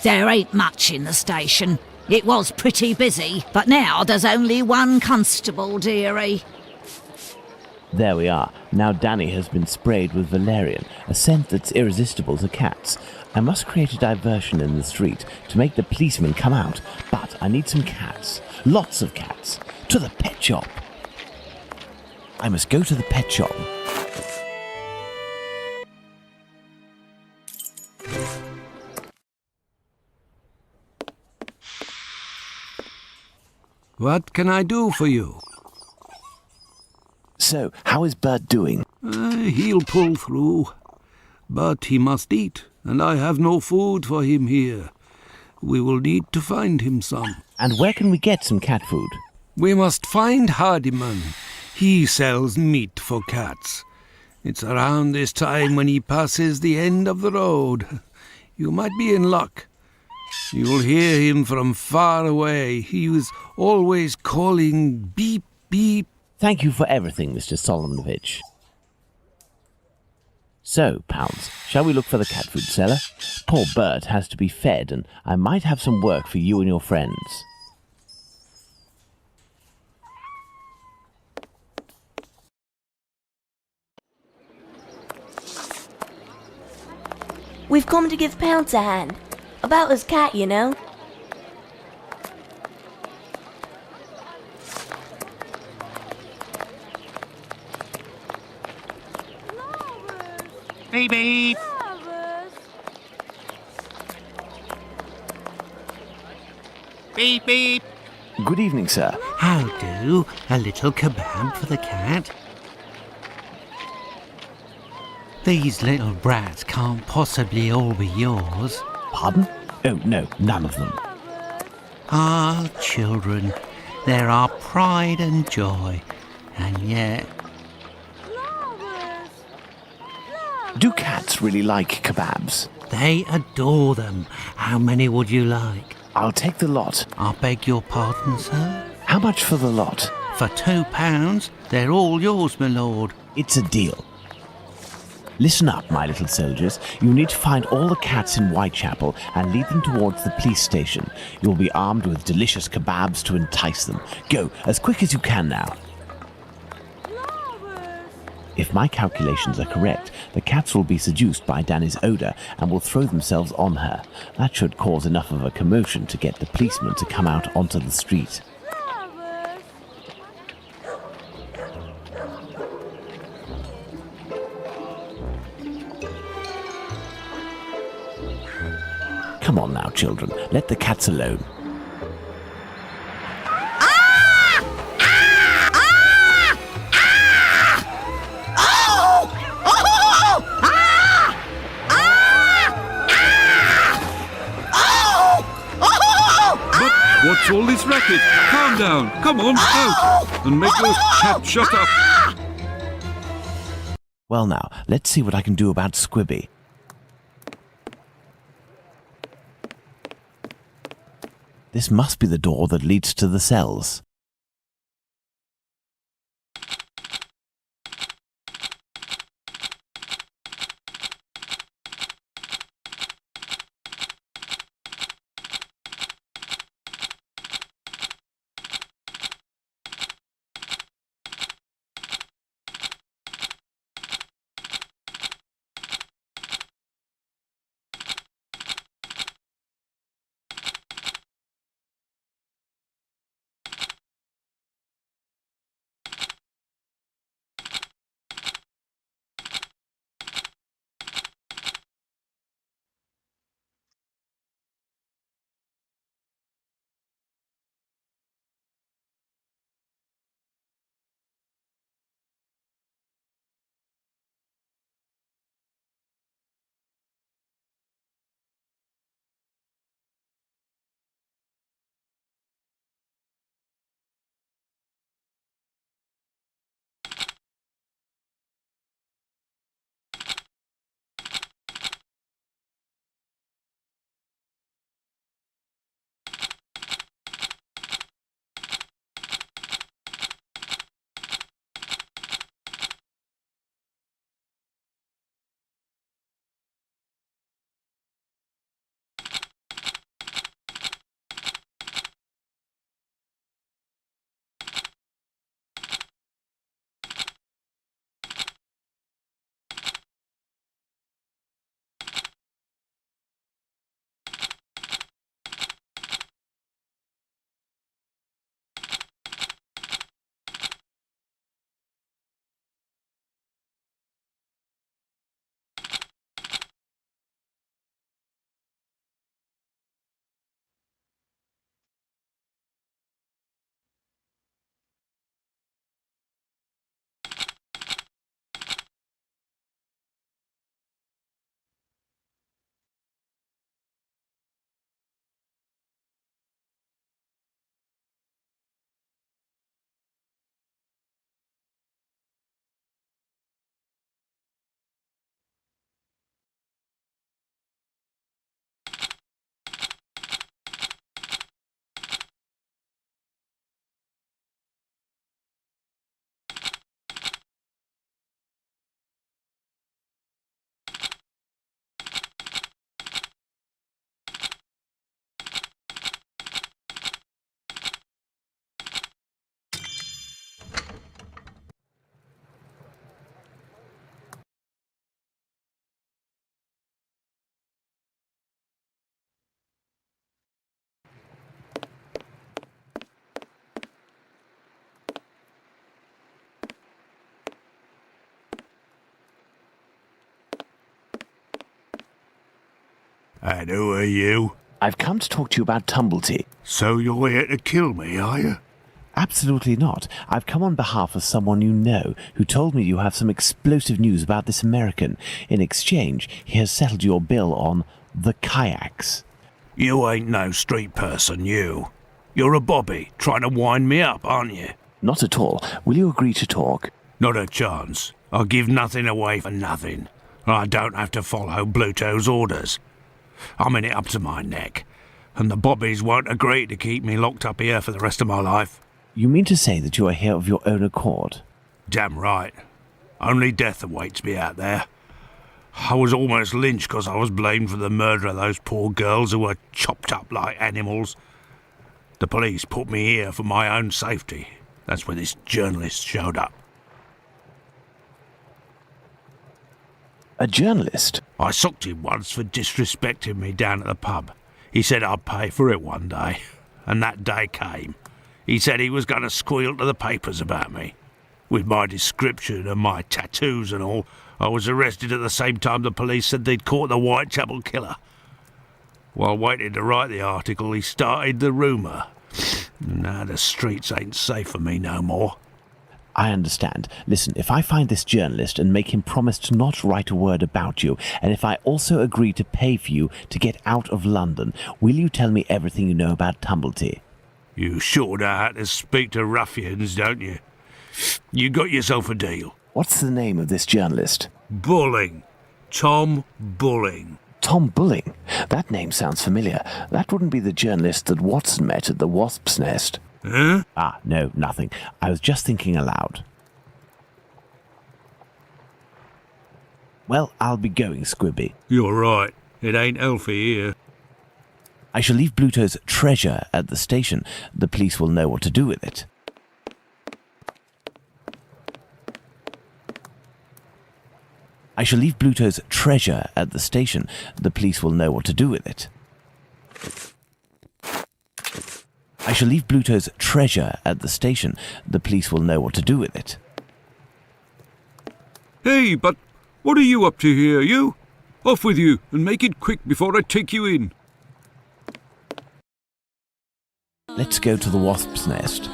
There ain't much in the station. It was pretty busy, but now there's only one constable, dearie. There we are. Now Danny has been sprayed with valerian, a scent that's irresistible to cats. I must create a diversion in the street to make the policemen come out, but I need some cats. Lots of cats. To the pet shop. I must go to the pet shop. What can I do for you? So, how is Bert doing? He'll pull through. But he must eat, and I have no food for him here. We will need to find him some. And where can we get some cat food? We must find Hardiman. He sells meat for cats. It's around this time when he passes the end of the road. You might be in luck. You'll hear him from far away. He was always calling beep, beep. Thank you for everything, Mr. Solomonovich. So, Pounds, shall we look for the cat food seller? Poor Bert has to be fed, and I might have some work for you and your friends. We've come to give Pounce a hand. About his cat, you know. Beep beep. Beep beep. Good evening, sir. How do? A little kebab for the cat? These little brats can't possibly all be yours. Pardon? Oh, no, none of them. Ah, children, they're our pride and joy, and yet... Do cats really like kebabs? They adore them. How many would you like? I'll take the lot. I beg your pardon, sir? How much for the lot? For £2, they're all yours, my lord. It's a deal. Listen up, my little soldiers. You need to find all the cats in Whitechapel and lead them towards the police station. You'll be armed with delicious kebabs to entice them. Go, as quick as you can now. If my calculations are correct, the cats will be seduced by Danny's odour and will throw themselves on her. That should cause enough of a commotion to get the policeman to come out onto the street. Come on now, children. Let the cats alone. What's all this racket? Calm down. Come on, out. And make those cats shut up. Well now, let's see what I can do about Squibby. This must be the door that leads to the cells. And who are you? I've come to talk to you about Tumblety. So you're here to kill me, are you? Absolutely not. I've come on behalf of someone you know who told me you have some explosive news about this American. In exchange, he has settled your bill on the kayaks. You ain't no street person, you. You're a bobby, trying to wind me up, aren't you? Not at all. Will you agree to talk? Not a chance. I'll give nothing away for nothing. I don't have to follow Bluto's orders. I'm in it up to my neck, and the bobbies won't agree to keep me locked up here for the rest of my life. You mean to say that you are here of your own accord? Damn right. Only death awaits me out there. I was almost lynched because I was blamed for the murder of those poor girls who were chopped up like animals. The police put me here for my own safety. That's when this journalist showed up. A journalist? I socked him once for disrespecting me down at the pub. He said I'd pay for it one day, and that day came. He said he was going to squeal to the papers about me. With my description and my tattoos and all, I was arrested at the same time the police said they'd caught the Whitechapel killer. While waiting to write the article, he started the rumour. Now the streets ain't safe for me no more. I understand. Listen, if I find this journalist and make him promise to not write a word about you, and if I also agree to pay for you to get out of London, will you tell me everything you know about Tumblety? You sure know how to speak to ruffians, don't you? You got yourself a deal. What's the name of this journalist? Bulling. Tom Bulling. Tom Bulling? That name sounds familiar. That wouldn't be the journalist that Watson met at the Wasp's Nest. Huh? Ah, no, nothing. I was just thinking aloud. Well, I'll be going, Squibby. You're right. It ain't healthy here. I shall leave Bluto's treasure at the station. The police will know what to do with it. I shall leave Bluto's treasure at the station. The police will know what to do with it. I shall leave Bluto's treasure at the station. The police will know what to do with it. Hey, but what are you up to here, you? Off with you, and make it quick before I take you in. Let's go to the Wasp's Nest.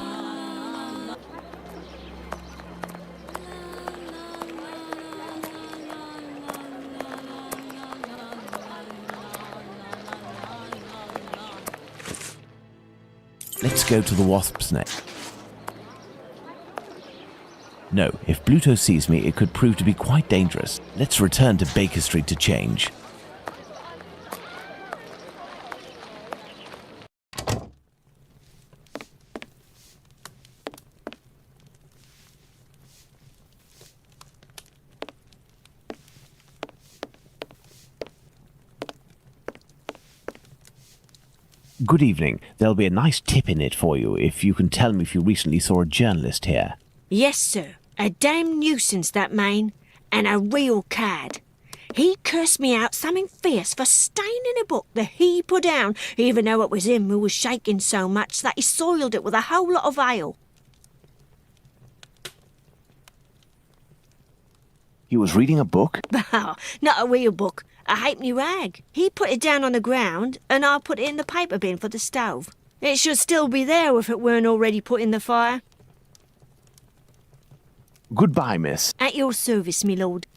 Let's go to the Wasp's Nest. No, if Bluto sees me, it could prove to be quite dangerous. Let's return to Baker Street to change. Good evening. There'll be a nice tip in it for you if you can tell me if you recently saw a journalist here. Yes, sir. A damn nuisance, that man. And a real cad. He cursed me out something fierce for staining a book that he put down, even though it was him who was shaking so much that he soiled it with a whole lot of ale. He was reading a book? Oh, not a real book. A halfpenny rag. He put it down on the ground, and I put it in the paper bin for the stove. It should still be there if it weren't already put in the fire. Goodbye, miss. At your service, me lord.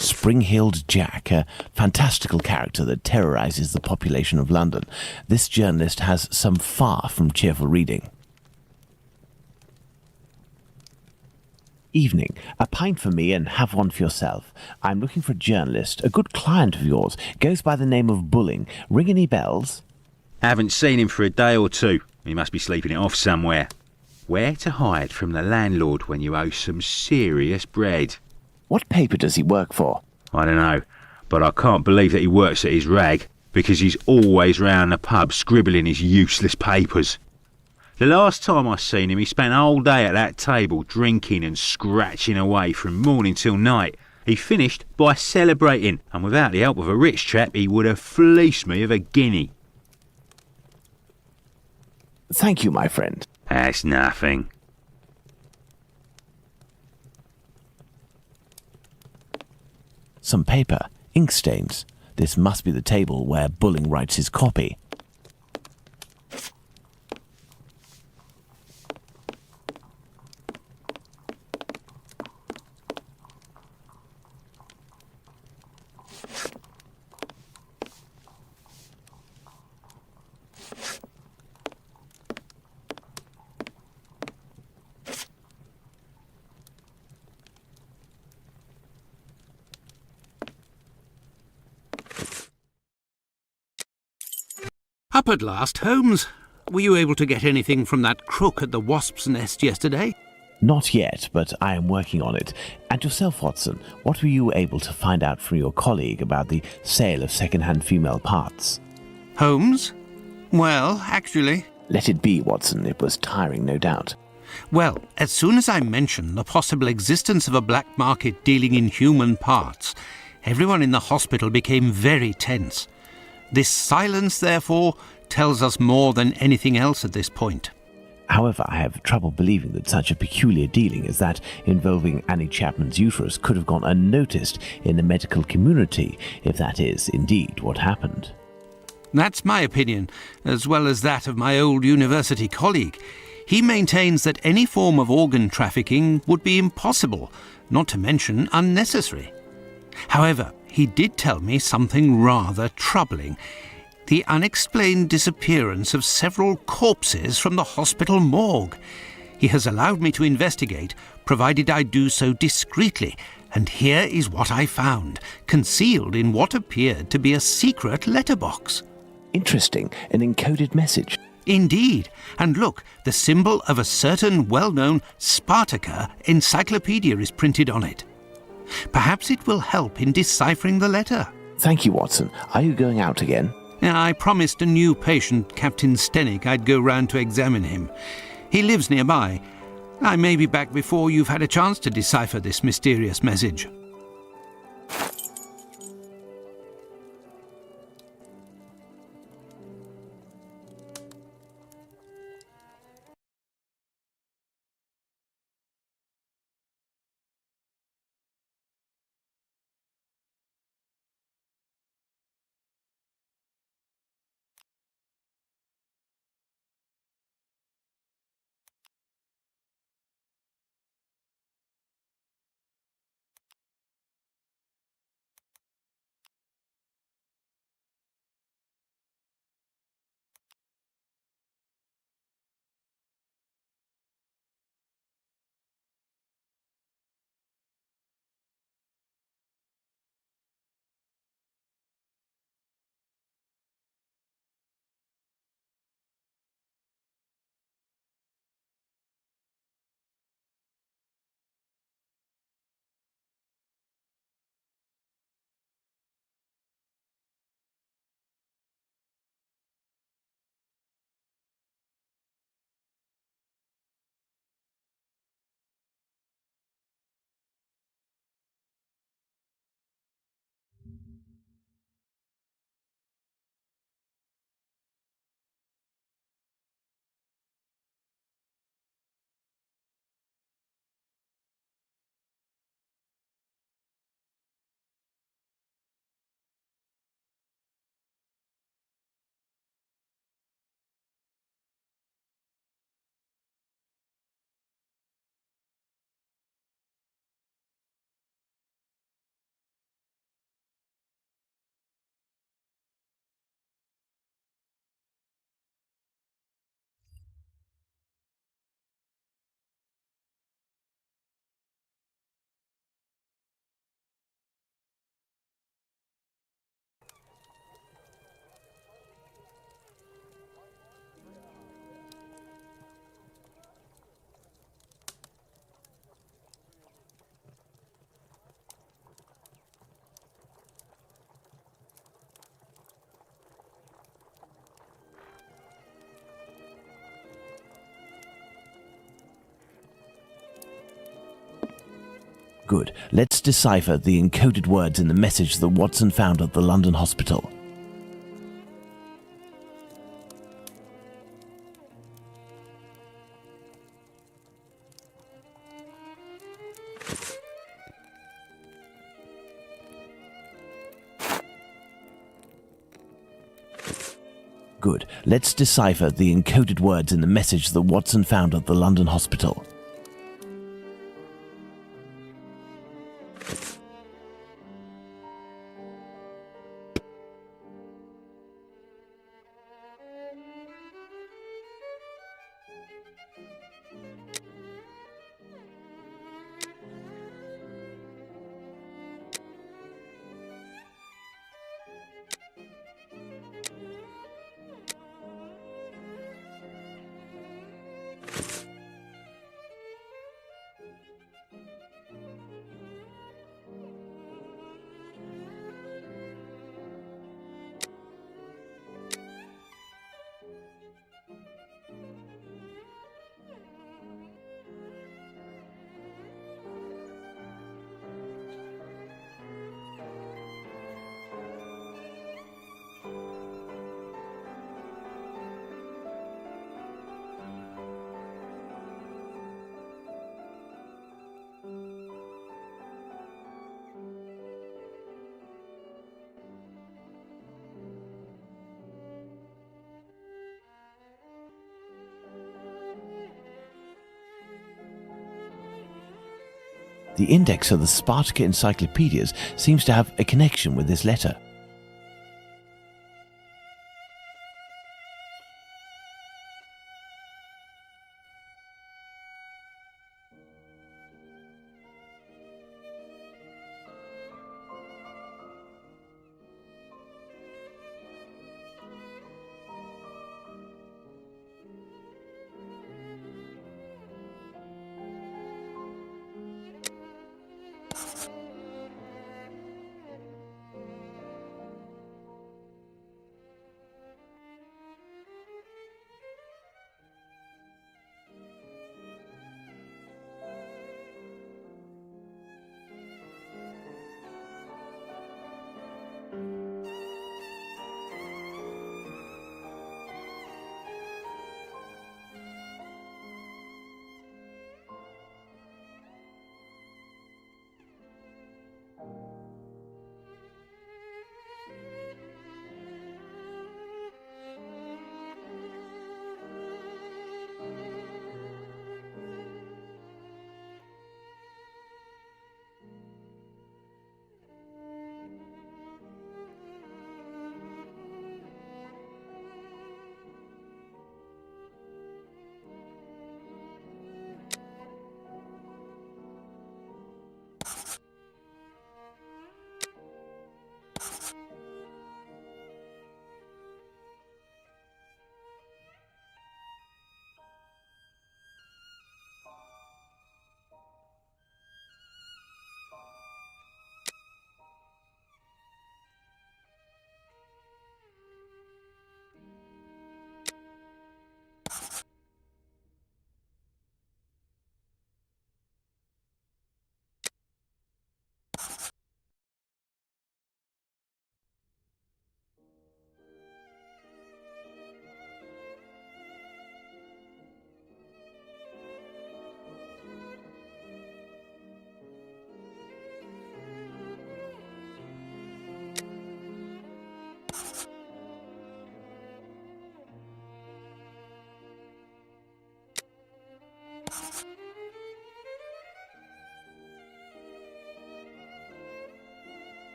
Spring-heeled Jack, a fantastical character that terrorizes the population of London. This journalist has some far from cheerful reading. Evening. A pint for me and have one for yourself. I'm looking for a journalist, a good client of yours. Goes by the name of Bulling. Ring any bells? Haven't seen him for a day or two. He must be sleeping it off somewhere. Where to hide from the landlord when you owe some serious bread? What paper does he work for? I don't know, but I can't believe that he works at his rag. because he's always round the pub scribbling his useless papers. The last time I seen him, he spent a whole day at that table drinking and scratching away from morning till night. He finished by celebrating, and without the help of a rich chap, he would have fleeced me of a guinea. Thank you, my friend. That's nothing. Some paper, ink stains. This must be the table where Bulling writes his copy. Up at last, Holmes. Were you able to get anything from that crook at the Wasp's Nest yesterday? Not yet, but I am working on it. And yourself, Watson, what were you able to find out from your colleague about the sale of second-hand female parts? Holmes? Well, actually... Let it be, Watson. It was tiring, no doubt. Well, as soon as I mentioned the possible existence of a black market dealing in human parts, everyone in the hospital became very tense. This silence, therefore, tells us more than anything else at this point. However, I have trouble believing that such a peculiar dealing as that involving Annie Chapman's uterus could have gone unnoticed in the medical community, if that is indeed what happened. That's my opinion, as well as that of my old university colleague. He maintains that any form of organ trafficking would be impossible, not to mention unnecessary. However, he did tell me something rather troubling. The unexplained disappearance of several corpses from the hospital morgue. He has allowed me to investigate, provided I do so discreetly, and here is what I found, concealed in what appeared to be a secret letterbox. Interesting, an encoded message. Indeed, and look, the symbol of a certain well-known Spartaca encyclopedia is printed on it. Perhaps it will help in deciphering the letter. Thank you, Watson. Are you going out again? I promised a new patient, Captain Stenick, I'd go round to examine him. He lives nearby. I may be back before you've had a chance to decipher this mysterious message. Good. Let's decipher the encoded words in the message that Watson found at the London hospital. Good. Let's decipher the encoded words in the message that Watson found at the London hospital. The index of the Spartacus encyclopedias seems to have a connection with this letter.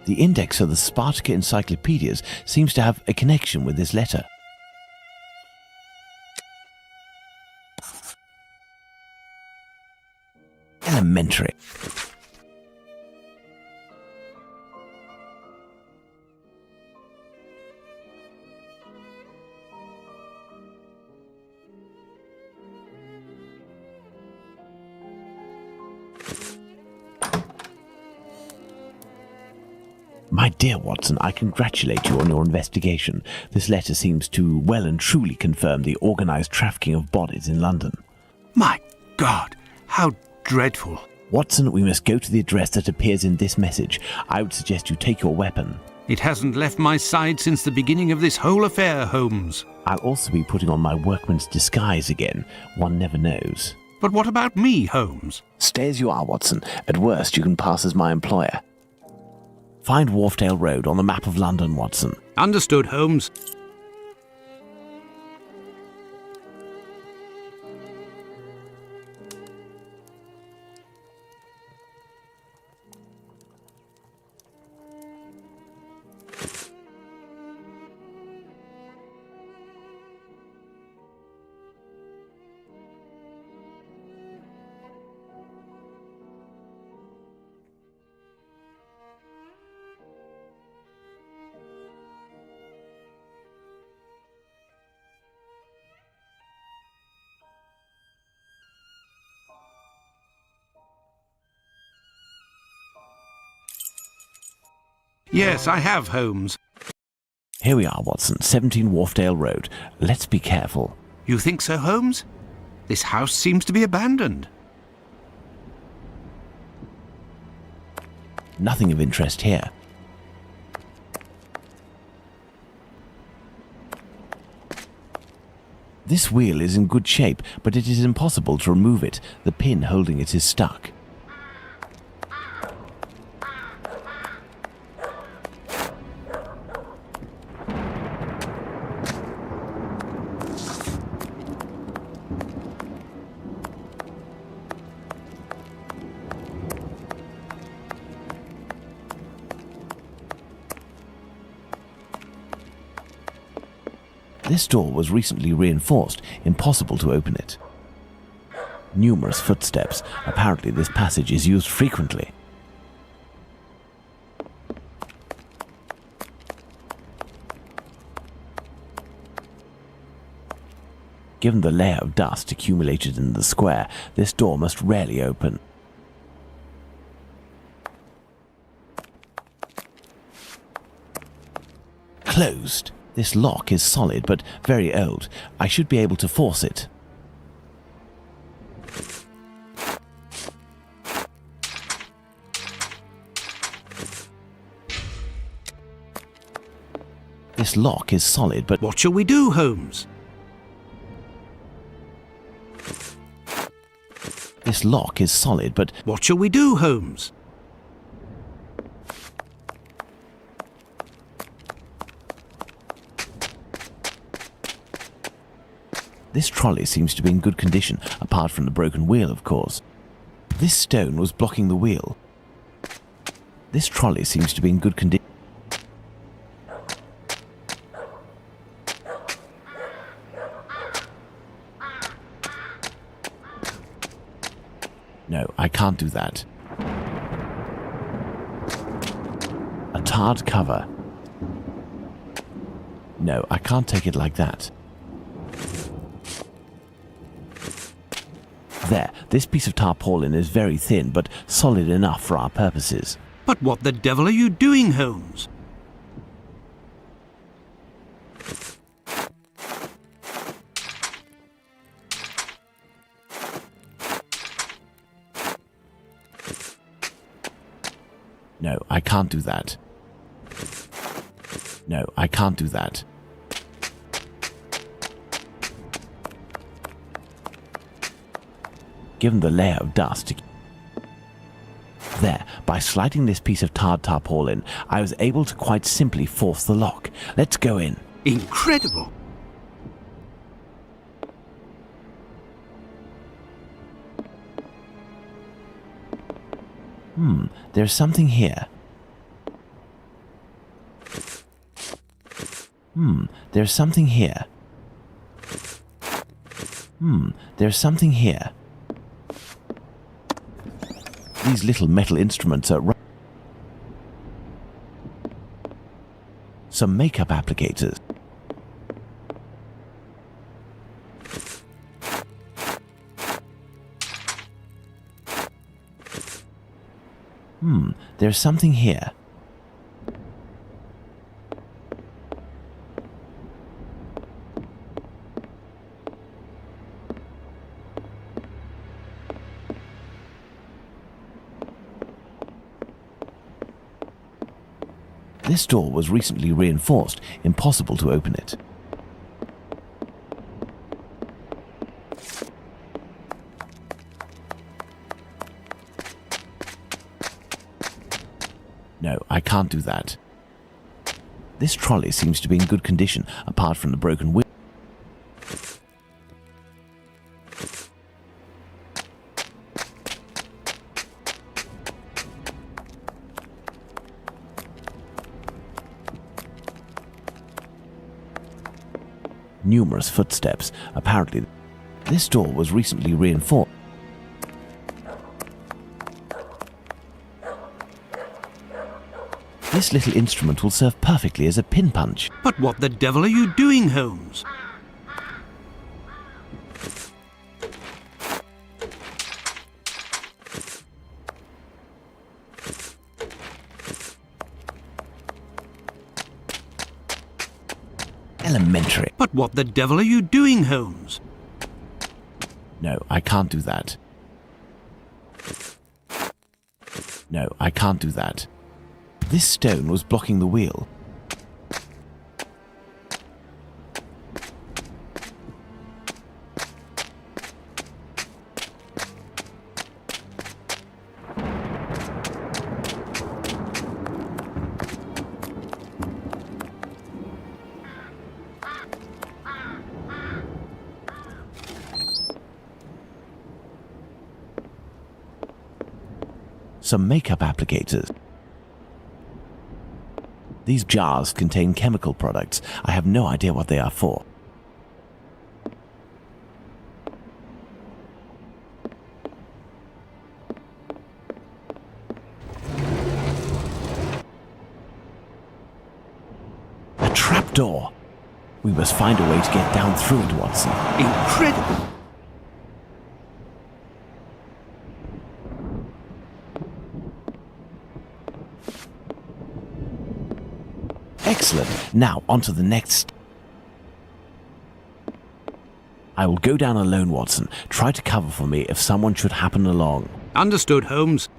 The index of the Spartacus encyclopedias seems to have a connection with this letter. Elementary. My dear Watson, I congratulate you on your investigation. This letter seems to well and truly confirm the organised trafficking of bodies in London. My God, how dreadful. Watson, we must go to the address that appears in this message. I would suggest you take your weapon. It hasn't left my side since the beginning of this whole affair, Holmes. I'll also be putting on my workman's disguise again. One never knows. But what about me, Holmes? Stay as you are, Watson. At worst, you can pass as my employer. Find Wharfdale Road on the map of London, Watson. Understood, Holmes. Yes, I have, Holmes. Here we are, Watson, 17 Wharfdale Road. Let's be careful. You think so, Holmes? This house seems to be abandoned. Nothing of interest here. This wheel is in good shape, but it is impossible to remove it. The pin holding it is stuck. This door was recently reinforced, impossible to open it. Numerous footsteps. Apparently this passage is used frequently. Given the layer of dust accumulated in the square, this door must rarely open. Closed. This lock is solid but very old. I should be able to force it. This lock is solid but... What shall we do, Holmes? This lock is solid but... What shall we do, Holmes? This trolley seems to be in good condition, apart from the broken wheel, of course. This stone was blocking the wheel. This trolley seems to be in good condition. No, I can't do that. A tarred cover. No, I can't take it like that. There, this piece of tarpaulin is very thin, but solid enough for our purposes. But what the devil are you doing, Holmes? No, I can't do that. No, I can't do that. Given the layer of dust. There, by sliding this piece of tarred tarpaulin, I was able to quite simply force the lock. Let's go in. Incredible! There's something here. There's something here. There's something here. These little metal instruments are some makeup applicators. There's something here. This door was recently reinforced. Impossible to open it. No, I can't do that. This trolley seems to be in good condition, apart from the broken wheel. Numerous footsteps. Apparently, this door was recently reinforced. This little instrument will serve perfectly as a pin punch. But what the devil are you doing, Holmes? Elementary. But what the devil are you doing, Holmes? No, I can't do that. No, I can't do that. This stone was blocking the wheel. Some makeup applicators. These jars contain chemical products. I have no idea what they are for. A trapdoor. We must find a way to get down through it, Watson. Incredible! Excellent. Now, on to the next. I will go down alone, Watson. Try to cover for me if someone should happen along. Understood, Holmes.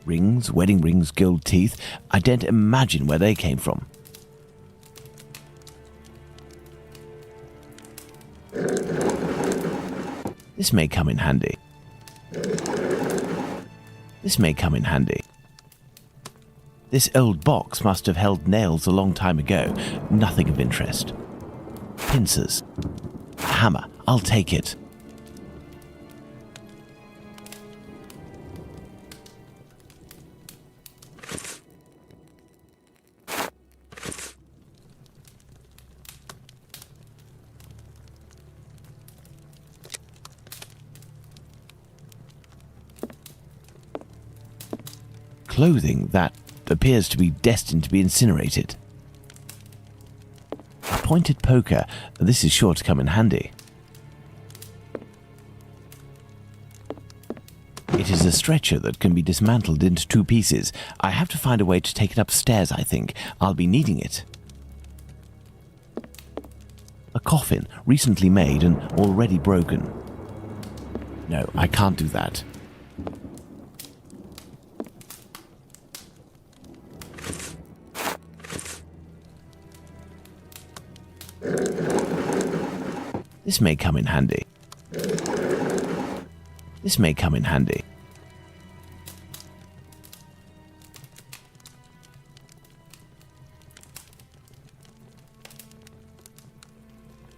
Rings, wedding rings, gold teeth. I daren't imagine where they came from. This may come in handy. This may come in handy. This old box must have held nails a long time ago. Nothing of interest. Pincers. A hammer. I'll take it. clothing that appears to be destined to be incinerated. A pointed poker. This is sure to come in handy. It is a stretcher that can be dismantled into 2 pieces. I have to find a way to take it upstairs, I think. I'll be needing it. A coffin, recently made and already broken. No, I can't do that. This may come in handy. This may come in handy.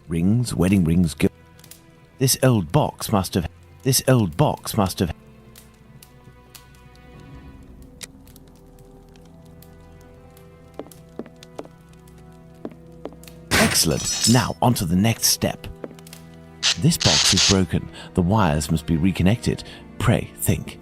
Rings, wedding rings, go. This old box must have. Excellent. Now, on to the next step. This box is broken. The wires must be reconnected. Pray, think.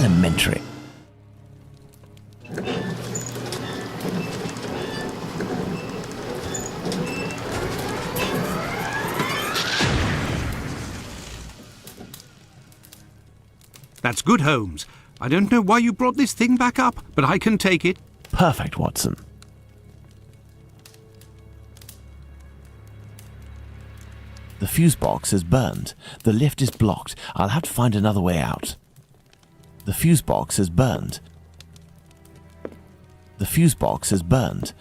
elementary. That's good, Holmes. I don't know why you brought this thing back up, but I can take it. Perfect, Watson. The fuse box is burned. The lift is blocked. I'll have to find another way out. The fuse box is burned. The fuse box is burned.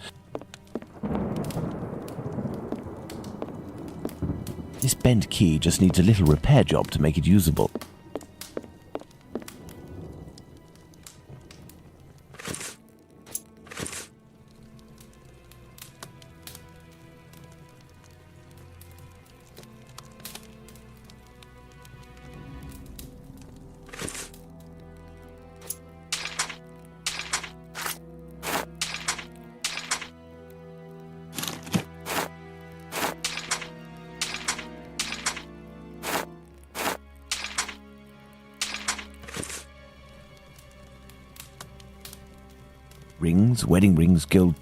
This bent key just needs a little repair job to make it usable. Rings, wedding rings, gold.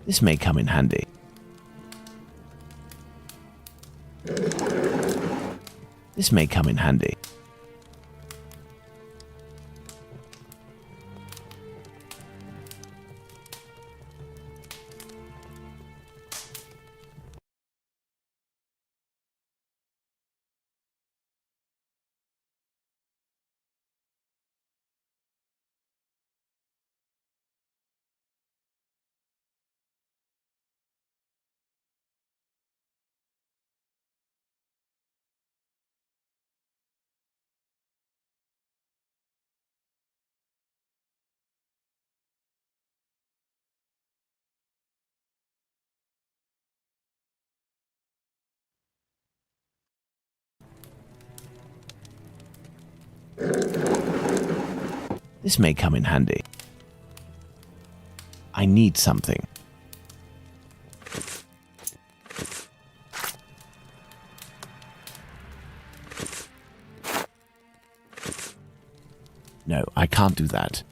This may come in handy. This may come in handy. This may come in handy. I need something. No, I can't do that.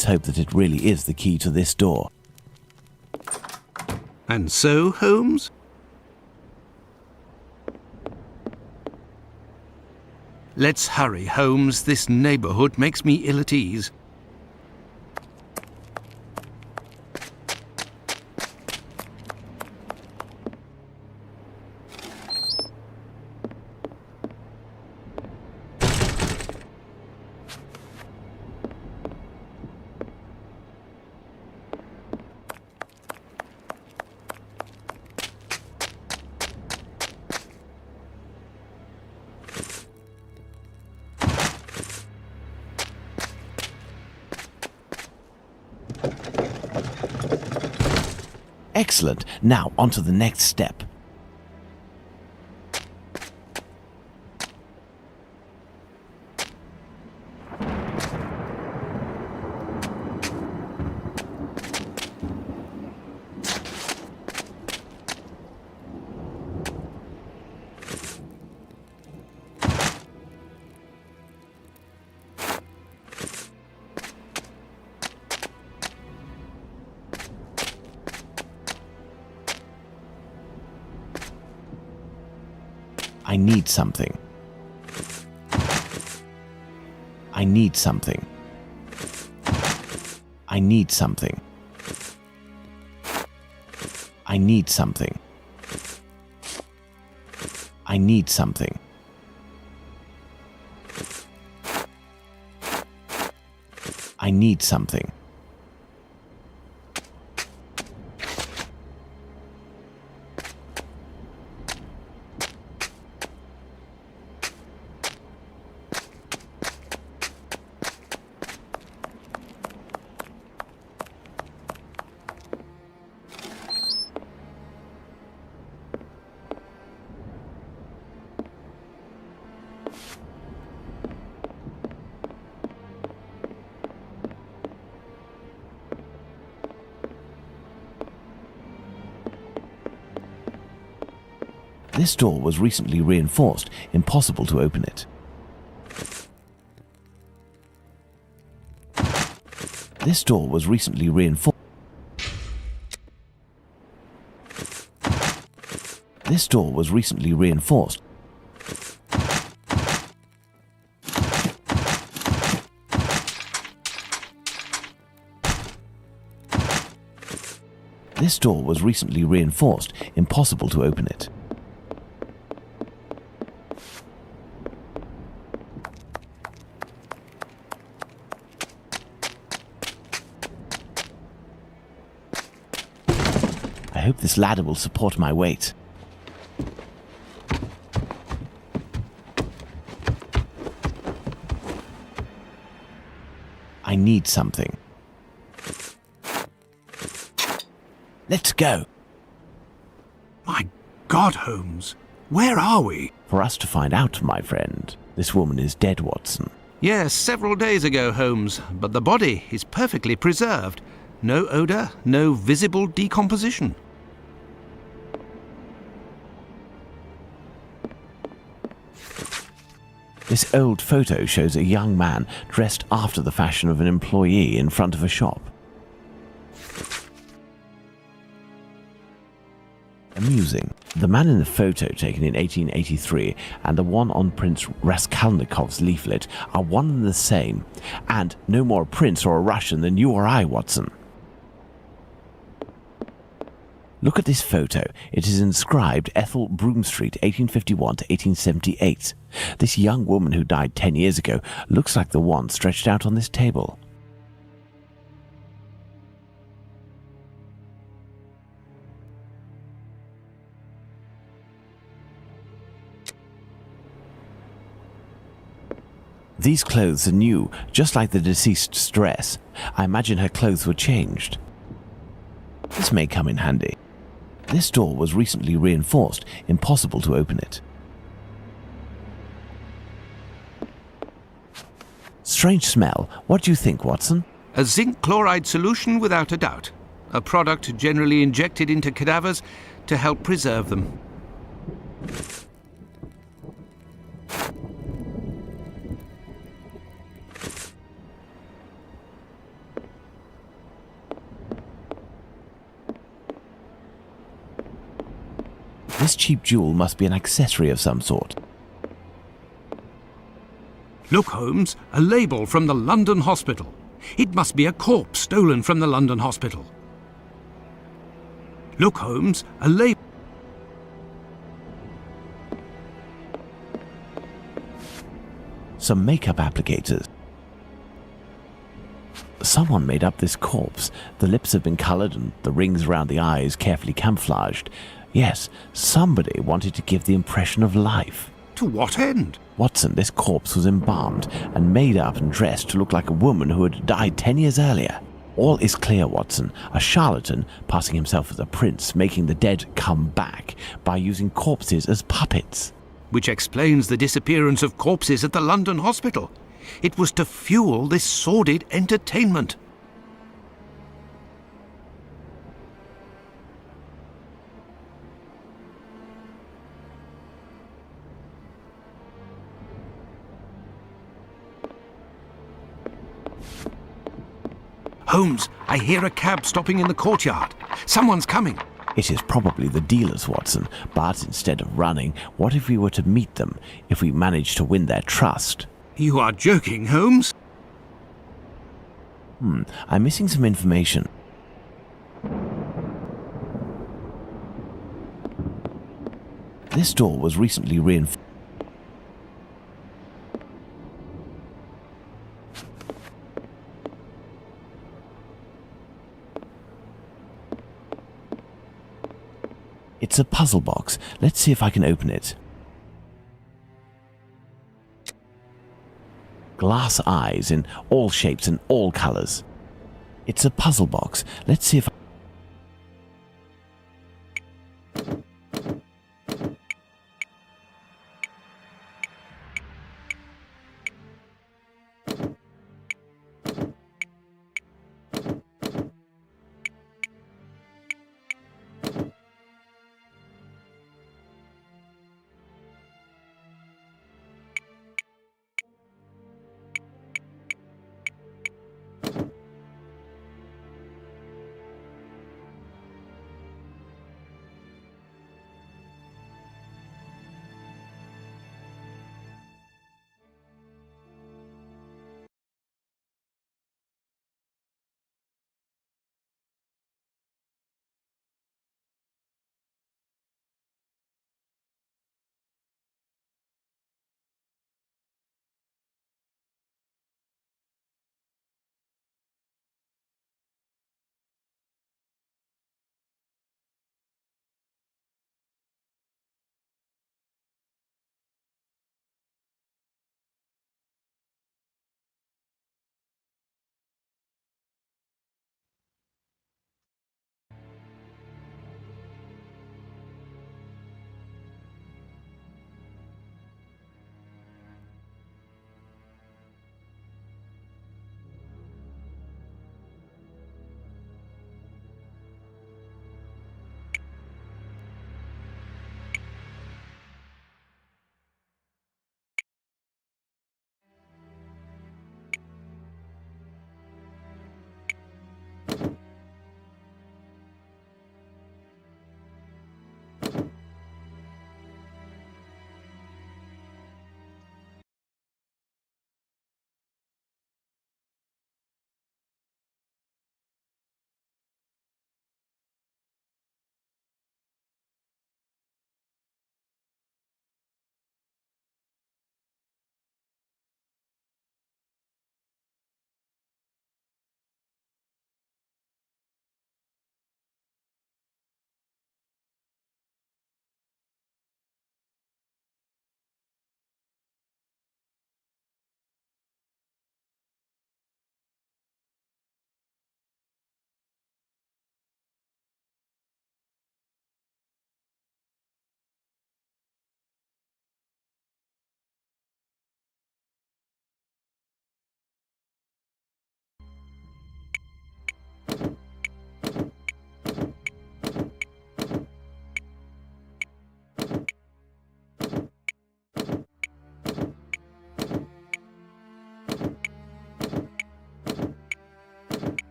Let's hope that it really is the key to this door. And so, Holmes? Let's hurry, Holmes. This neighbourhood makes me ill at ease. Excellent. Now, on to the next step. I need something. I need something. I need something. I need something. I need something. I need something. This door was recently reinforced. Impossible to open it. This door was recently reinforced. This door was recently reinforced. This door was recently reinforced. Impossible to open it. I hope this ladder will support my weight. I need something. Let's go. My God, Holmes, where are we? For us to find out, my friend. This woman is dead, Watson. Yes, several days ago, Holmes, but the body is perfectly preserved. No odour, no visible decomposition. This old photo shows a young man dressed after the fashion of an employee in front of a shop. Amusing. The man in the photo taken in 1883 and the one on Prince Raskolnikov's leaflet are one and the same, and no more a prince or a Russian than you or I, Watson. Look at this photo. It is inscribed Ethel Broome Street, 1851 to 1878. This young woman who died 10 years ago looks like the one stretched out on this table. These clothes are new, just like the deceased's dress. I imagine her clothes were changed. This may come in handy. This door was recently reinforced. Impossible to open it. Strange smell. What do you think, Watson? A zinc chloride solution without a doubt. A product generally injected into cadavers to help preserve them. This cheap jewel must be an accessory of some sort. Look, Holmes, a label from the London hospital. It must be a corpse stolen from the London hospital. Look, Holmes, a label. Some makeup applicators. Someone made up this corpse. The lips have been coloured and the rings around the eyes carefully camouflaged. Yes, somebody wanted to give the impression of life. To what end? Watson, this corpse was embalmed and made up and dressed to look like a woman who had died 10 years earlier. All is clear, Watson. A charlatan, passing himself as a prince, making the dead come back by using corpses as puppets. Which explains the disappearance of corpses at the London hospital. It was to fuel this sordid entertainment. Holmes, I hear a cab stopping in the courtyard. Someone's coming. It is probably the dealers, Watson, but instead of running, what if we were to meet them, if we managed to win their trust? You are joking, Holmes? I'm missing some information. This door was recently reinforced. It's a puzzle box. Let's see if I can open it. Glass eyes in all shapes and all colors. It's a puzzle box. Let's see if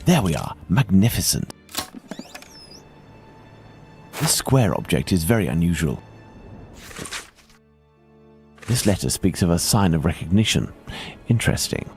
There we are. Magnificent. This square object is very unusual. This letter speaks of a sign of recognition. Interesting.